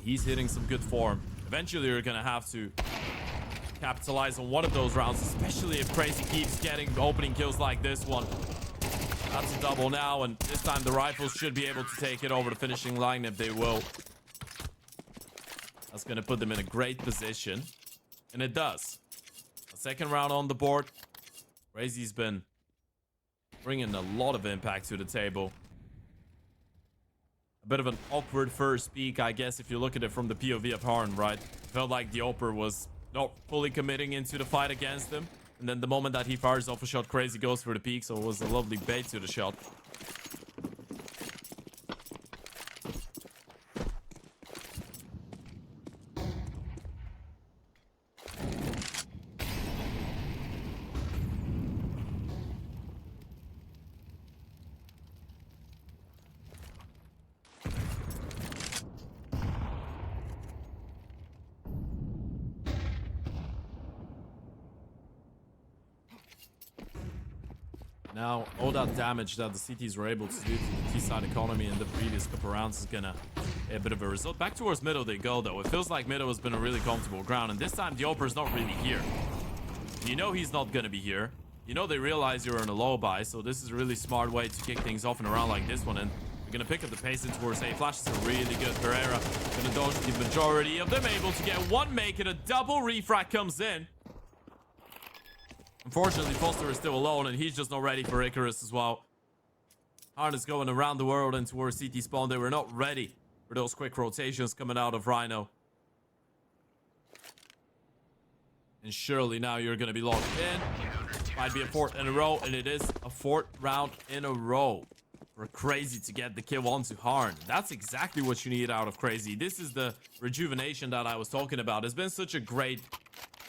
He's hitting some good form. Eventually, you're going to have to capitalize on one of those rounds, especially if Crazy keeps getting opening kills like this one. That's a double now, and this time the Rifles should be able to take it over the finishing line if they will. That's going to put them in a great position, and it does. A second round on the board. Crazy's been bringing a lot of impact to the table. A bit of an awkward first peak, I guess, if you look at it from the POV of Harn, right? Felt like the Oper was not fully committing into the fight against him. And then the moment that he fires off a shot, Crazy goes for the peak, so it was a lovely bait to the shot. Now, all that damage that the CTs were able to do to the T-side economy in the previous couple rounds is gonna be a bit of a result. Back towards middle they go, though. It feels like middle has been a really comfortable ground, and this time the Oper's not really here. You know he's not gonna be here. You know they realize you're in a low buy, so this is a really smart way to kick things off in a round like this one, and you're gonna pick up the pace in towards A. Flashes are really good. Pereira gonna dodge the majority of them, able to get one make it. A double refract comes in. Unfortunately, Foster is still alone, and he's just not ready for Icarus as well. Harn is going around the world and towards CT spawn. They were not ready for those quick rotations coming out of RHYNO. And surely now you're going to be locked in. Might be a 4th in a row, and it is a 4th round in a row for Crazy to get the kill onto Harn. That's exactly what you need out of Crazy. This is the rejuvenation that I was talking about. It's been such a great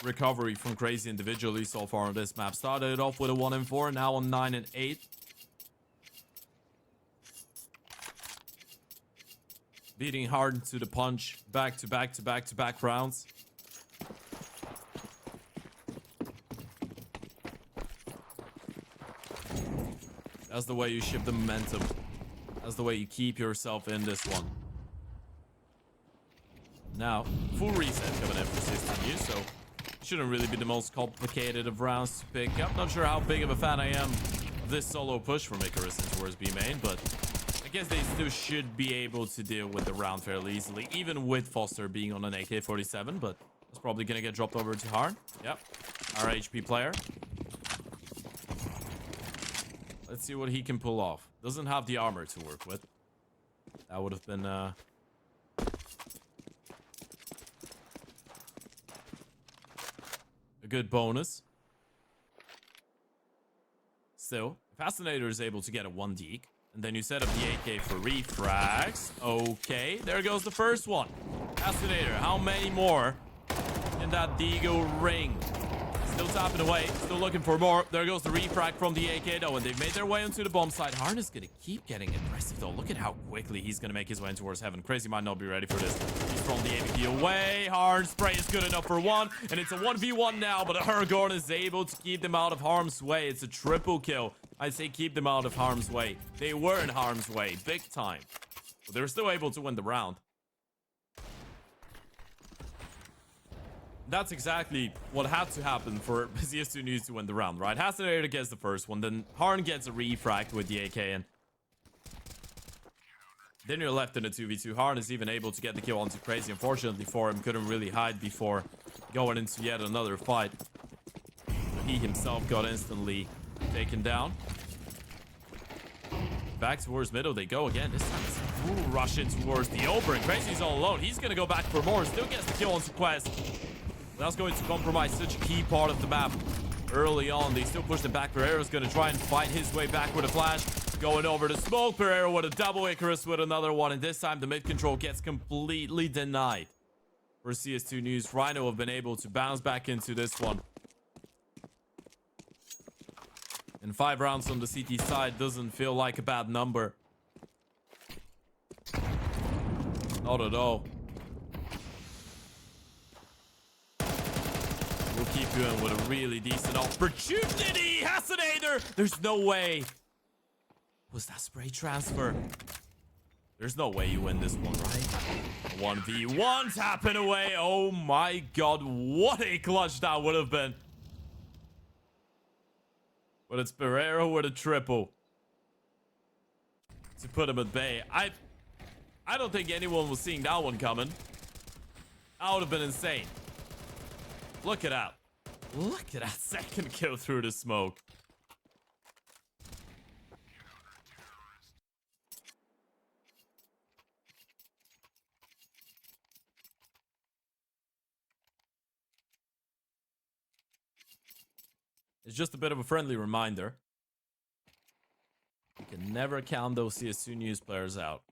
recovery from Crazy individually so far on this map. Started off with a 1 and 4, now on 9 and 8. Beating hard to the punch, back to back rounds. That's the way you shift the momentum. That's the way you keep yourself in this one. Now, full reset coming in for C2NEWS, so shouldn't really be the most complicated of rounds to pick up. Not sure how big of a fan I am of this solo push from Icarus towards B main, but I guess they still should be able to deal with the round fairly easily, even with Foster being on an AK-47, but it's probably gonna get dropped over to Harn. Yep, our HP player. Let's see what he can pull off. Doesn't have the armor to work with. That would have been a good bonus. Still, Fascinator is able to get a 1 deke, and then you set up the AK for refrags. Okay, there goes the first one. Fascinator, how many more in that Deagle ring? Still tapping away, still looking for more. There goes the refrag from the AK though, and they've made their way onto the bomb side. Harn is gonna keep getting aggressive though. Look at how quickly he's gonna make his way in towards heaven. Crazy might not be ready for this. He's thrown the AVP away. Harn spray is good enough for 1, and it's a 1v1 now, but Aragorn is able to keep them out of harm's way. It's a triple kill. I say keep them out of harm's way. They were in harm's way, big time. But they were still able to win the round. That's exactly what had to happen for C2NEWS to win the round, right? Fascinator gets the first one, then Harn gets a refract with the AK, and then you're left in a 2v2. Harn is even able to get the kill onto Crazy. Unfortunately for him, couldn't really hide before going into yet another fight. He himself got instantly taken down. Back towards middle they go again. This time it's a full rush in towards the Oper, and Crazy's all alone. He's gonna go back for more. Still gets the kill onto Quest. That's going to compromise such a key part of the map early on. They still push the back. Pereira's going to try and fight his way back with a flash. going over the smoke. Pereira with a double, Icarus with another one. And this time the mid control gets completely denied. For CS2NEWS, RHYNO have been able to bounce back into this one. And 5 rounds on the CT side doesn't feel like a bad number. Not at all. We'll keep going with a really decent opportunity. Hasanator! There's no way. Was that spray transfer? There's no way you win this one, right? 1v1 tapping away. Oh my god, what a clutch that would have been. But it's Pereira with a triple to put him at bay. I don't think anyone was seeing that one coming. That would have been insane. Look at that. Look at that second kill through the smoke. It's just a bit of a friendly reminder. You can never count those CS2NEWS players out.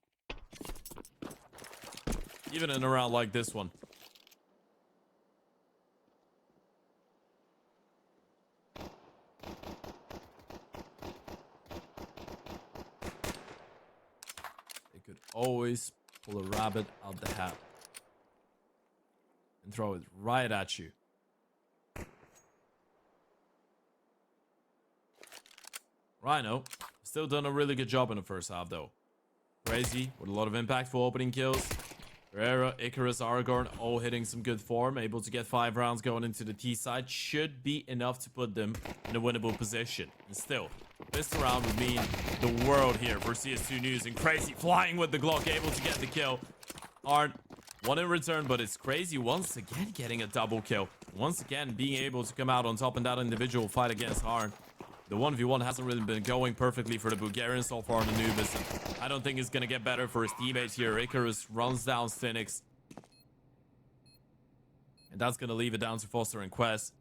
Even in a round like this one. They could always pull a rabbit out the hat. And throw it right at you. RHYNO still done a really good job in the first half though. Crazy with a lot of impactful opening kills. Pereira, Icarus, Aragorn all hitting some good form. Able to get 5 rounds going into the T side. Should be enough to put them in a winnable position. And still, this round would mean the world here for CS2NEWS. And Crazy flying with the Glock, able to get the kill. Arn, one in return, but it's Crazy once again getting a double kill. Once again being able to come out on top in that individual fight against Arn. The 1v1 hasn't really been going perfectly for the Bulgarian so far in the Anubis. I don't think it's going to get better for his teammates here. Icarus runs down Phoenix. And that's going to leave it down to Foster and Quest.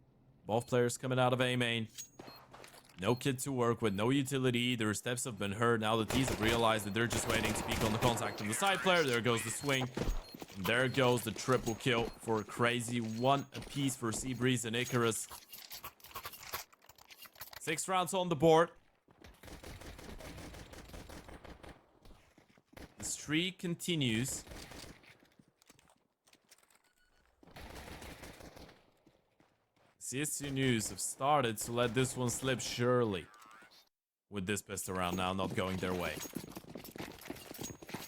Both players coming out of A main. No kit to work with, no utility. Their steps have been heard. Now the T's have realized that they're just waiting to peek on the contact from the side player. There goes the swing. And there goes the triple kill for Crazy. 1 apiece for Seabreeze and Icarus. 6 rounds on the board. The streak continues. CS2NEWS have started to let this one slip surely. With this pistol round now not going their way.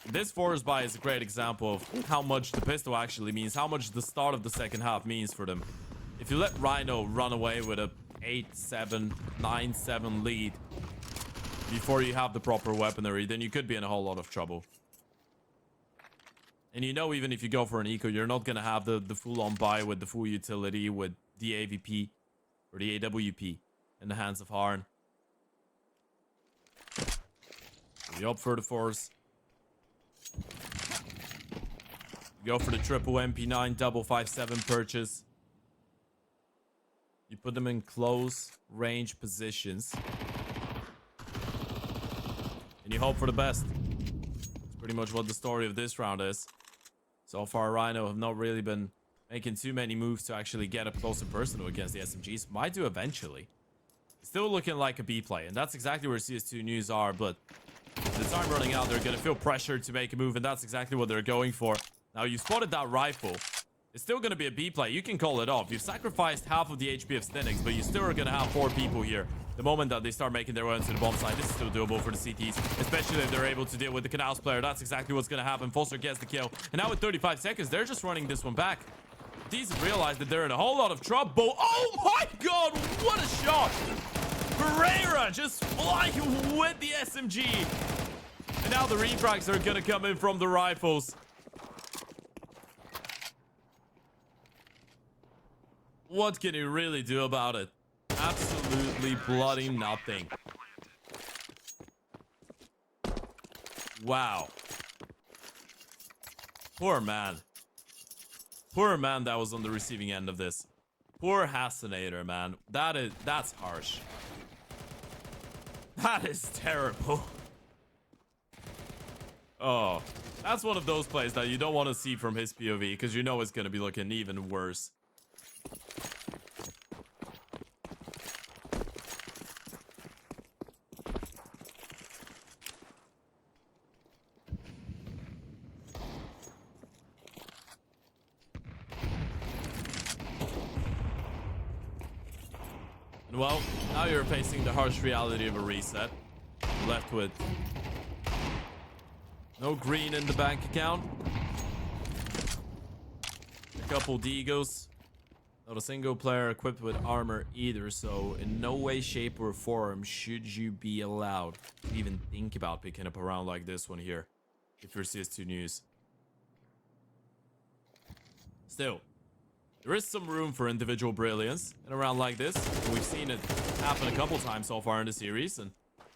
This forest buy is a great example of how much the pistol actually means. How much the start of the second half means for them. If you let RHYNO run away with a 8-7, 9-7 lead before you have the proper weaponry, then you could be in a whole lot of trouble. And you know, even if you go for an eco, you're not gonna have the full-on buy with the full utility with the AVP or the AWP in the hands of Harn. You opt for the force. You go for the triple MP9 double 5.7 purchase. You put them in close range positions. And you hope for the best. That's pretty much what the story of this round is. So far, RHYNO have not really been making too many moves to actually get up close and personal against the SMGs. Might do eventually. Still looking like a B play. And that's exactly where CS2NEWS are. But with the time running out, they're going to feel pressured to make a move. And that's exactly what they're going for. Now, you spotted that rifle. It's still going to be a B play. You can call it off. You've sacrificed half of the HP of c2NEWS, but you still are going to have 4 people here. The moment that they start making their way into the bomb site, this is still doable for the CTs, especially if they're able to deal with the canals player. That's exactly what's going to happen. Foster gets the kill. And now with 35 seconds, they're just running this one back. These have realized that they're in a whole lot of trouble. Oh my god, what a shot! Pereira just flying with the SMG. And now the refrags are going to come in from the rifles. What can you really do about it? Absolutely bloody nothing. Wow. Poor man. Poor man that was on the receiving end of this. Poor Hasanator, man. That's harsh. That is terrible. Oh, that's one of those plays that you don't want to see from his POV because you know it's going to be looking even worse. And well, now you're facing the harsh reality of a reset. You're left with no green in the bank account. A couple Degos. Not a single player equipped with armor either. So in no way, shape, or form should you be allowed to even think about picking up a round like this one here. If you're CS2NEWS. Still, there is some room for individual brilliance in a round like this. And we've seen it happen a couple times so far in the series. And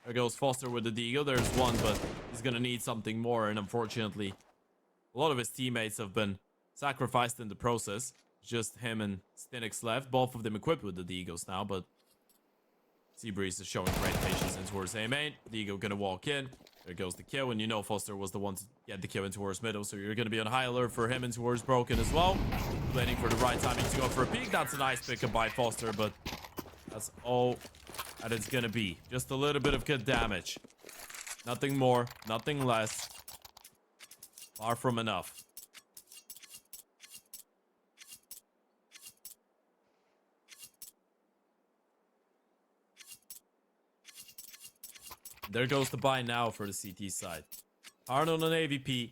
there goes Foster with the Dego. There's one, but he's going to need something more. And unfortunately, a lot of his teammates have been sacrificed in the process. Just him and C2NEWS left. Both of them equipped with the Degos now, but Seabreeze is showing great patience in towards A main. Dego going to walk in. There goes the kill, and you know Foster was the one to get the kill in towards middle, so you're going to be on high alert for him in towards Broken as well. Waiting for the right timing to go for a peek. That's a nice pickup by Foster, but that's all that it's going to be. Just a little bit of good damage. Nothing more, nothing less. Far from enough. There goes the buy now for the CT side. Hard on an AVP.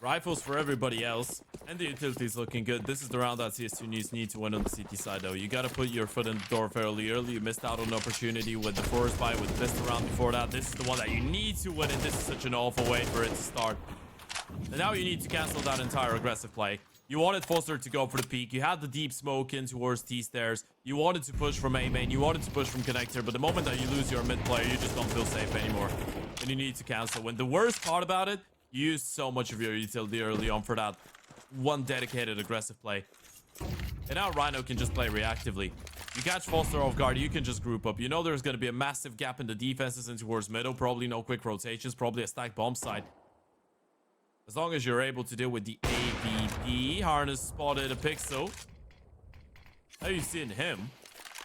Rifles for everybody else. And the utility's looking good. This is the round that CS2NEWS need to win on the CT side, though. You got to put your foot in the door fairly early. You missed out on an opportunity with the forest buy, with this round before that. This is the one that you need to win, and this is such an awful way for it to start. And now you need to cancel that entire aggressive play. You wanted Foster to go for the peak. You had the deep smoke in towards T-stairs. You wanted to push from A main. You wanted to push from connector. But the moment that you lose your mid player, you just don't feel safe anymore. And you need to cancel. And the worst part about it, you used so much of your utility early on for that one dedicated aggressive play. And now RHYNO can just play reactively. You catch Foster off guard, you can just group up. You know there's going to be a massive gap in the defenses in towards middle. Probably no quick rotations. Probably a stacked bomb site. As long as you're able to deal with the AVP. Harness spotted a pixel. Now you've seen him.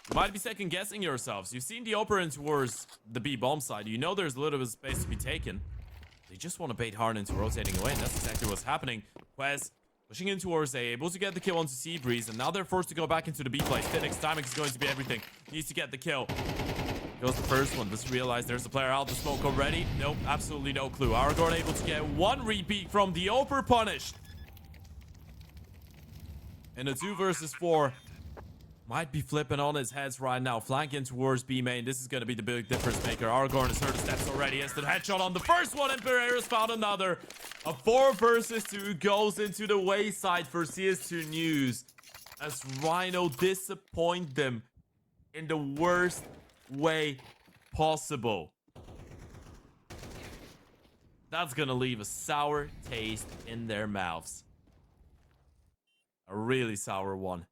You might be second guessing yourselves. You've seen the upper in towards the B bomb side. You know there's a little bit of space to be taken. They just want to bait Harn into rotating away, and that's exactly what's happening. Quez pushing in towards A, able to get the kill onto Seabreeze, and now they're forced to go back into the B play. C2NEWS timing is going to be everything. Needs to get the kill. Goes the first one. Doesn't realize there's a player out the smoke already. Nope, absolutely no clue. Aragorn able to get one repeat from the Oper, punished. And a 2 versus 4 might be flipping on his heads right now. Flanking towards B main. This is going to be the big difference maker. Aragorn has heard the steps already. Instant headshot on the first one, and Pereira's found another. A 4 versus 2 goes into the wayside for CS2NEWS as RHYNO disappoint them in the worst way possible. That's gonna leave a sour taste in their mouths. A really sour one.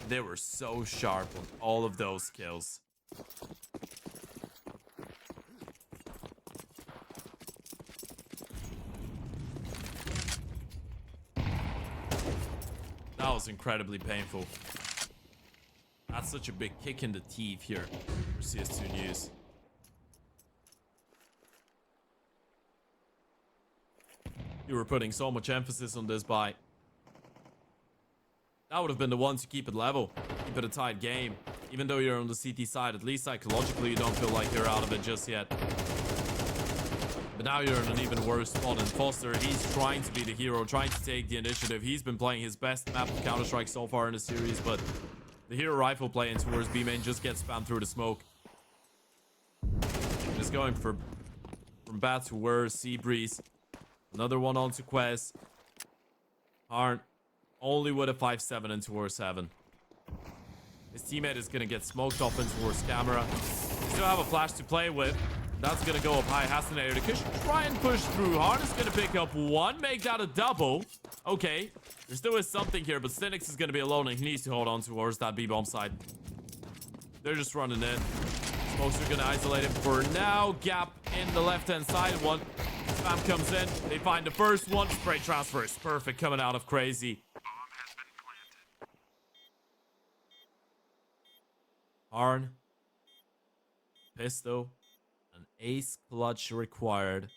They were so sharp on all of those kills. That was incredibly painful. That's such a big kick in the teeth here for CS2NEWS. You were putting so much emphasis on this buy. That would have been the one to keep it level. Keep it a tight game. Even though you're on the CT side, at least psychologically you don't feel like you're out of it just yet. But now you're in an even worse spot. And Foster, he's trying to be the hero, trying to take the initiative. He's been playing his best map of Counter-Strike so far in the series, but the hero rifle play in towards B main just gets spammed through the smoke. Just going from bad to worse. Seabreeze. Another one onto Quez. Harn only with a 5-7 in towards 7. His teammate is going to get smoked off in towards camera. Still have a flash to play with. That's going to go up high. Hasinator to try and push through. Harn is going to pick up one. Make that a double. Okay. There still is something here, but C2NEWS is going to be alone and he needs to hold on towards that B-bomb side. They're just running in. Smokes are gonna isolate him for now. Gap in the left-hand side. One spam comes in. They find the first one. Spray transfer is perfect coming out of Crazy. Arn. Pisto. An ace clutch required.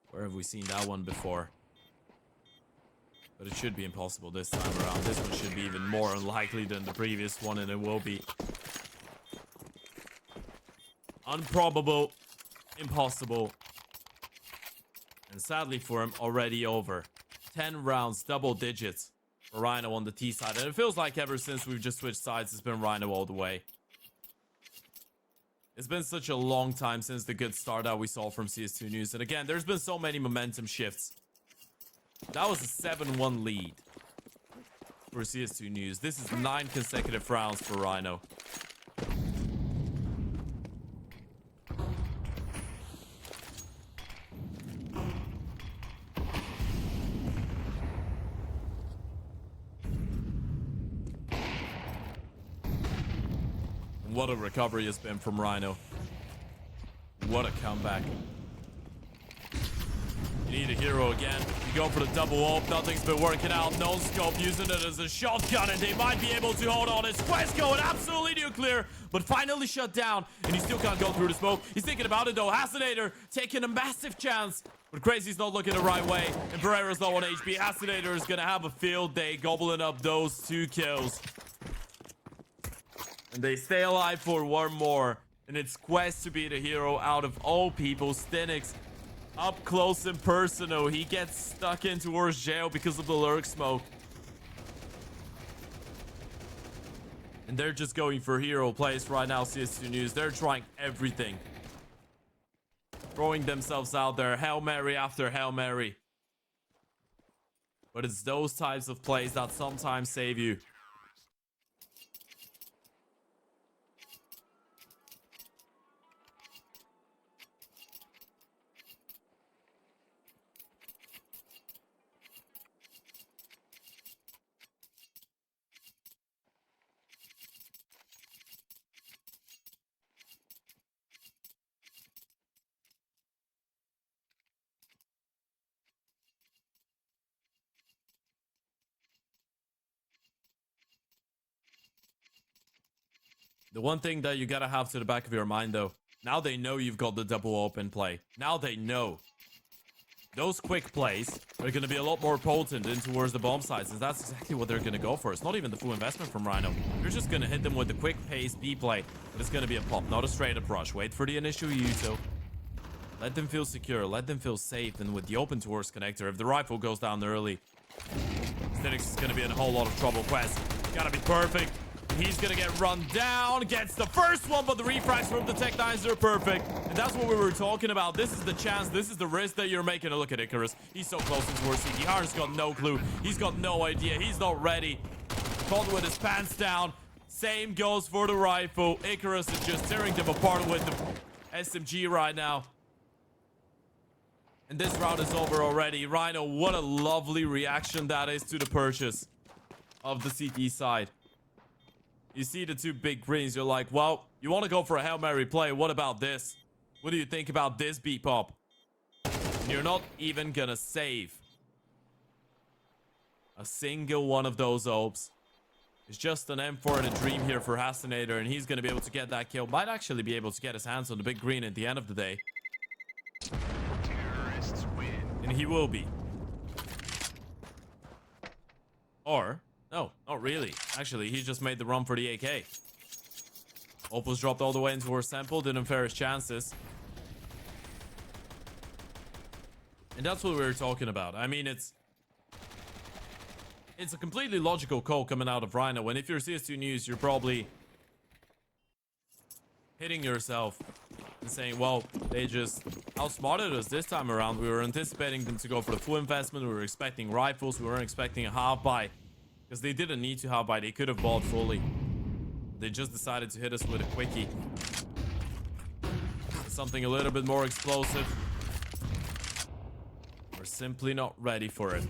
Where have we seen that one before? But it should be impossible this time around. This one should be even more unlikely than the previous one, and it will be. Improbable. Impossible. And sadly for him, already over. 10 rounds, double digits for RHYNO on the T side. And it feels like ever since we've just switched sides, it's been RHYNO all the way. It's been such a long time since the good start that we saw from CS2NEWS. And again, there's been so many momentum shifts. That was a 7-1 lead for CS2NEWS. This is 9 consecutive rounds for RHYNO. What a recovery it's been from RHYNO. What a comeback. You need a hero again. You go for the double ult. Nothing's been working out. No scope, using it as a shotgun, and they might be able to hold on. It's Quest going absolutely nuclear, but finally shut down, and he still can't go through the smoke. He's thinking about it though. Hasinator taking a massive chance, but Crazy's not looking the right way, and Pereira's low on HP. Hasinator is gonna have a field day gobbling up those 2 kills. And they stay alive for one more. And it's Quest to be the hero out of all people. C2NEWS up close and personal. He gets stuck in towards jail because of the lurk smoke. And they're just going for hero plays right now, CS2NEWS. They're trying everything. Throwing themselves out there. Hail Mary after Hail Mary. But it's those types of plays that sometimes save you. The one thing that you gotta have to the back of your mind though, now they know you've got the double open play. Now they know. Those quick plays are gonna be a lot more potent in towards the bomb sites, and that's exactly what they're gonna go for. It's not even the full investment from RHYNO. You're just gonna hit them with the quick pace B play, but it's gonna be a pop, not a straight up rush. Wait for the initial Yuto. Let them feel secure, let them feel safe, and with the open towards connector, if the rifle goes down early, C2NEWS is gonna be in a whole lot of trouble. Quest gotta be perfect. He's gonna get run down, gets the first one, but the refrags from the Tech9s are perfect. And that's what we were talking about. This is the chance, this is the risk that you're making. A look at Icarus. He's so close towards CT. Harn's got no clue. He's got no idea. He's not ready. Caught with his pants down. Same goes for the rifle. Icarus is just tearing them apart with the SMG right now. And this round is over already. RHYNO, what a lovely reaction that is to the purchase of the CT side. You see the 2 big greens, you're like, well, you want to go for a Hail Mary play. What about this? What do you think about this beat pop? And you're not even gonna save a single one of those opes. It's just an M4 and a dream here for Hasinator, and he's gonna be able to get that kill. Might actually be able to get his hands on the big green at the end of the day. Terrorists win. And he will be. Or... no, not really. Actually, he just made the run for the AK. Opus dropped all the way into our sample, didn't fair his chances. And that's what we were talking about. I mean, it's a completely logical call coming out of RHYNO. And if you're CS2NEWS, you're probably hitting yourself and saying, well, they just outsmarted us this time around. We were anticipating them to go for the full investment. We were expecting rifles. We weren't expecting a half buy. Because they didn't need to half buy. They could have bought fully. They just decided to hit us with a quickie. Something a little bit more explosive. We're simply not ready for it.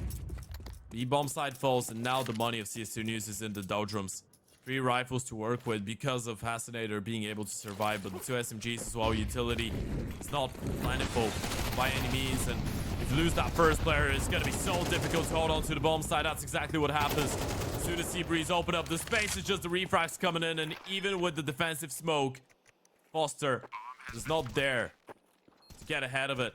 The bomb side falls, and now the money of CS2NEWS is in the doldrums. 3 rifles to work with because of Fascinator being able to survive, but the 2 SMGs as well. Utility is not plentiful by any means, and if you lose that first player, it's going to be so difficult to hold on to the bomb side. That's exactly what happens. As soon as Seabreeze open up the space, it's just the refrags coming in, and even with the defensive smoke, Foster is not there to get ahead of it.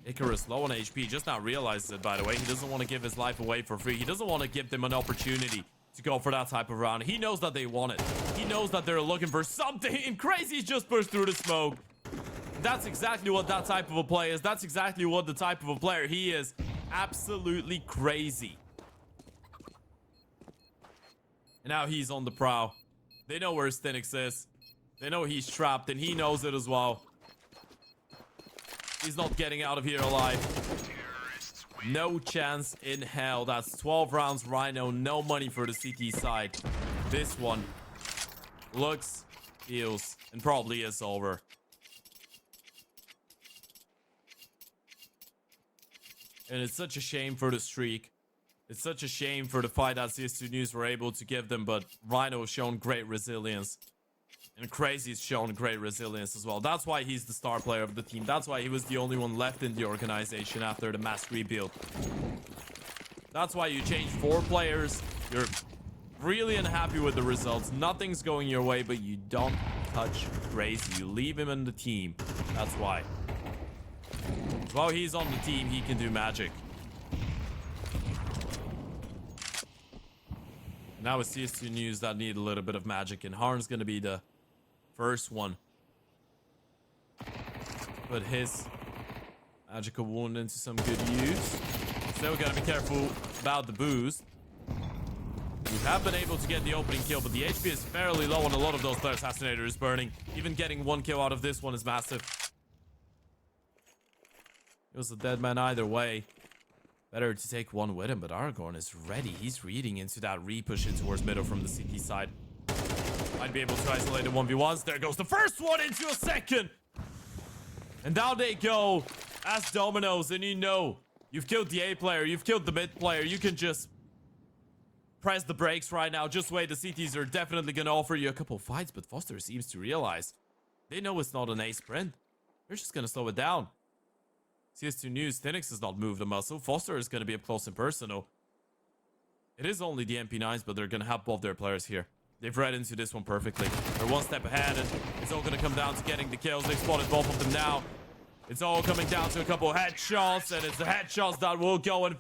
Icarus low on HP, just now realizes it, by the way. He doesn't want to give his life away for free. He doesn't want to give them an opportunity to go for that type of round. He knows that they want it. He knows that they're looking for something, and Crazy's just pushed through the smoke. That's exactly what that type of a play is. That's exactly what the type of a player he is. Absolutely crazy. And now he's on the prowl. They know where C2NEWS is. They know he's trapped, and he knows it as well. He's not getting out of here alive. No chance in hell. That's 12 rounds RHYNO. No money for the CT side. This one looks, feels, and probably is over. And it's such a shame for the streak. It's such a shame for the fight that C2NEWS were able to give them, but RHYNO has shown great resilience. And Crazy's shown great resilience as well. That's why he's the star player of the team. That's why he was the only one left in the organization after the mass rebuild. That's why you change 4 players. You're really unhappy with the results. Nothing's going your way, but you don't touch Crazy. You leave him in the team. That's why. While he's on the team, he can do magic. Now it's C2NEWS that need a little bit of magic, and Harn's going to be the first one. Put his magical wound into some good use. Still got to be careful about the boost. We have been able to get the opening kill, but the HP is fairly low on a lot of those players. Assassinator is burning. Even getting 1 kill out of this one is massive. It was a dead man either way. Better to take one with him, but Aragorn is ready. He's reading into that re-push in towards middle from the CT side. Might be able to isolate the 1v1s. There goes the first one into a second. And down they go as dominoes. And you know, you've killed the A player. You've killed the mid player. You can just press the brakes right now. Just wait. The CTs are definitely going to offer you a couple fights. But Foster seems to realize they know it's not an A sprint. They're just going to slow it down. C2NEWS, C2NEWS has not moved a muscle. Foster is going to be up close and personal. It is only the MP9s, but they're going to have both their players here. They've read into this one perfectly. They're one step ahead, and it's all going to come down to getting the kills. They've spotted both of them now. It's all coming down to a couple of headshots, and it's the headshots that will go and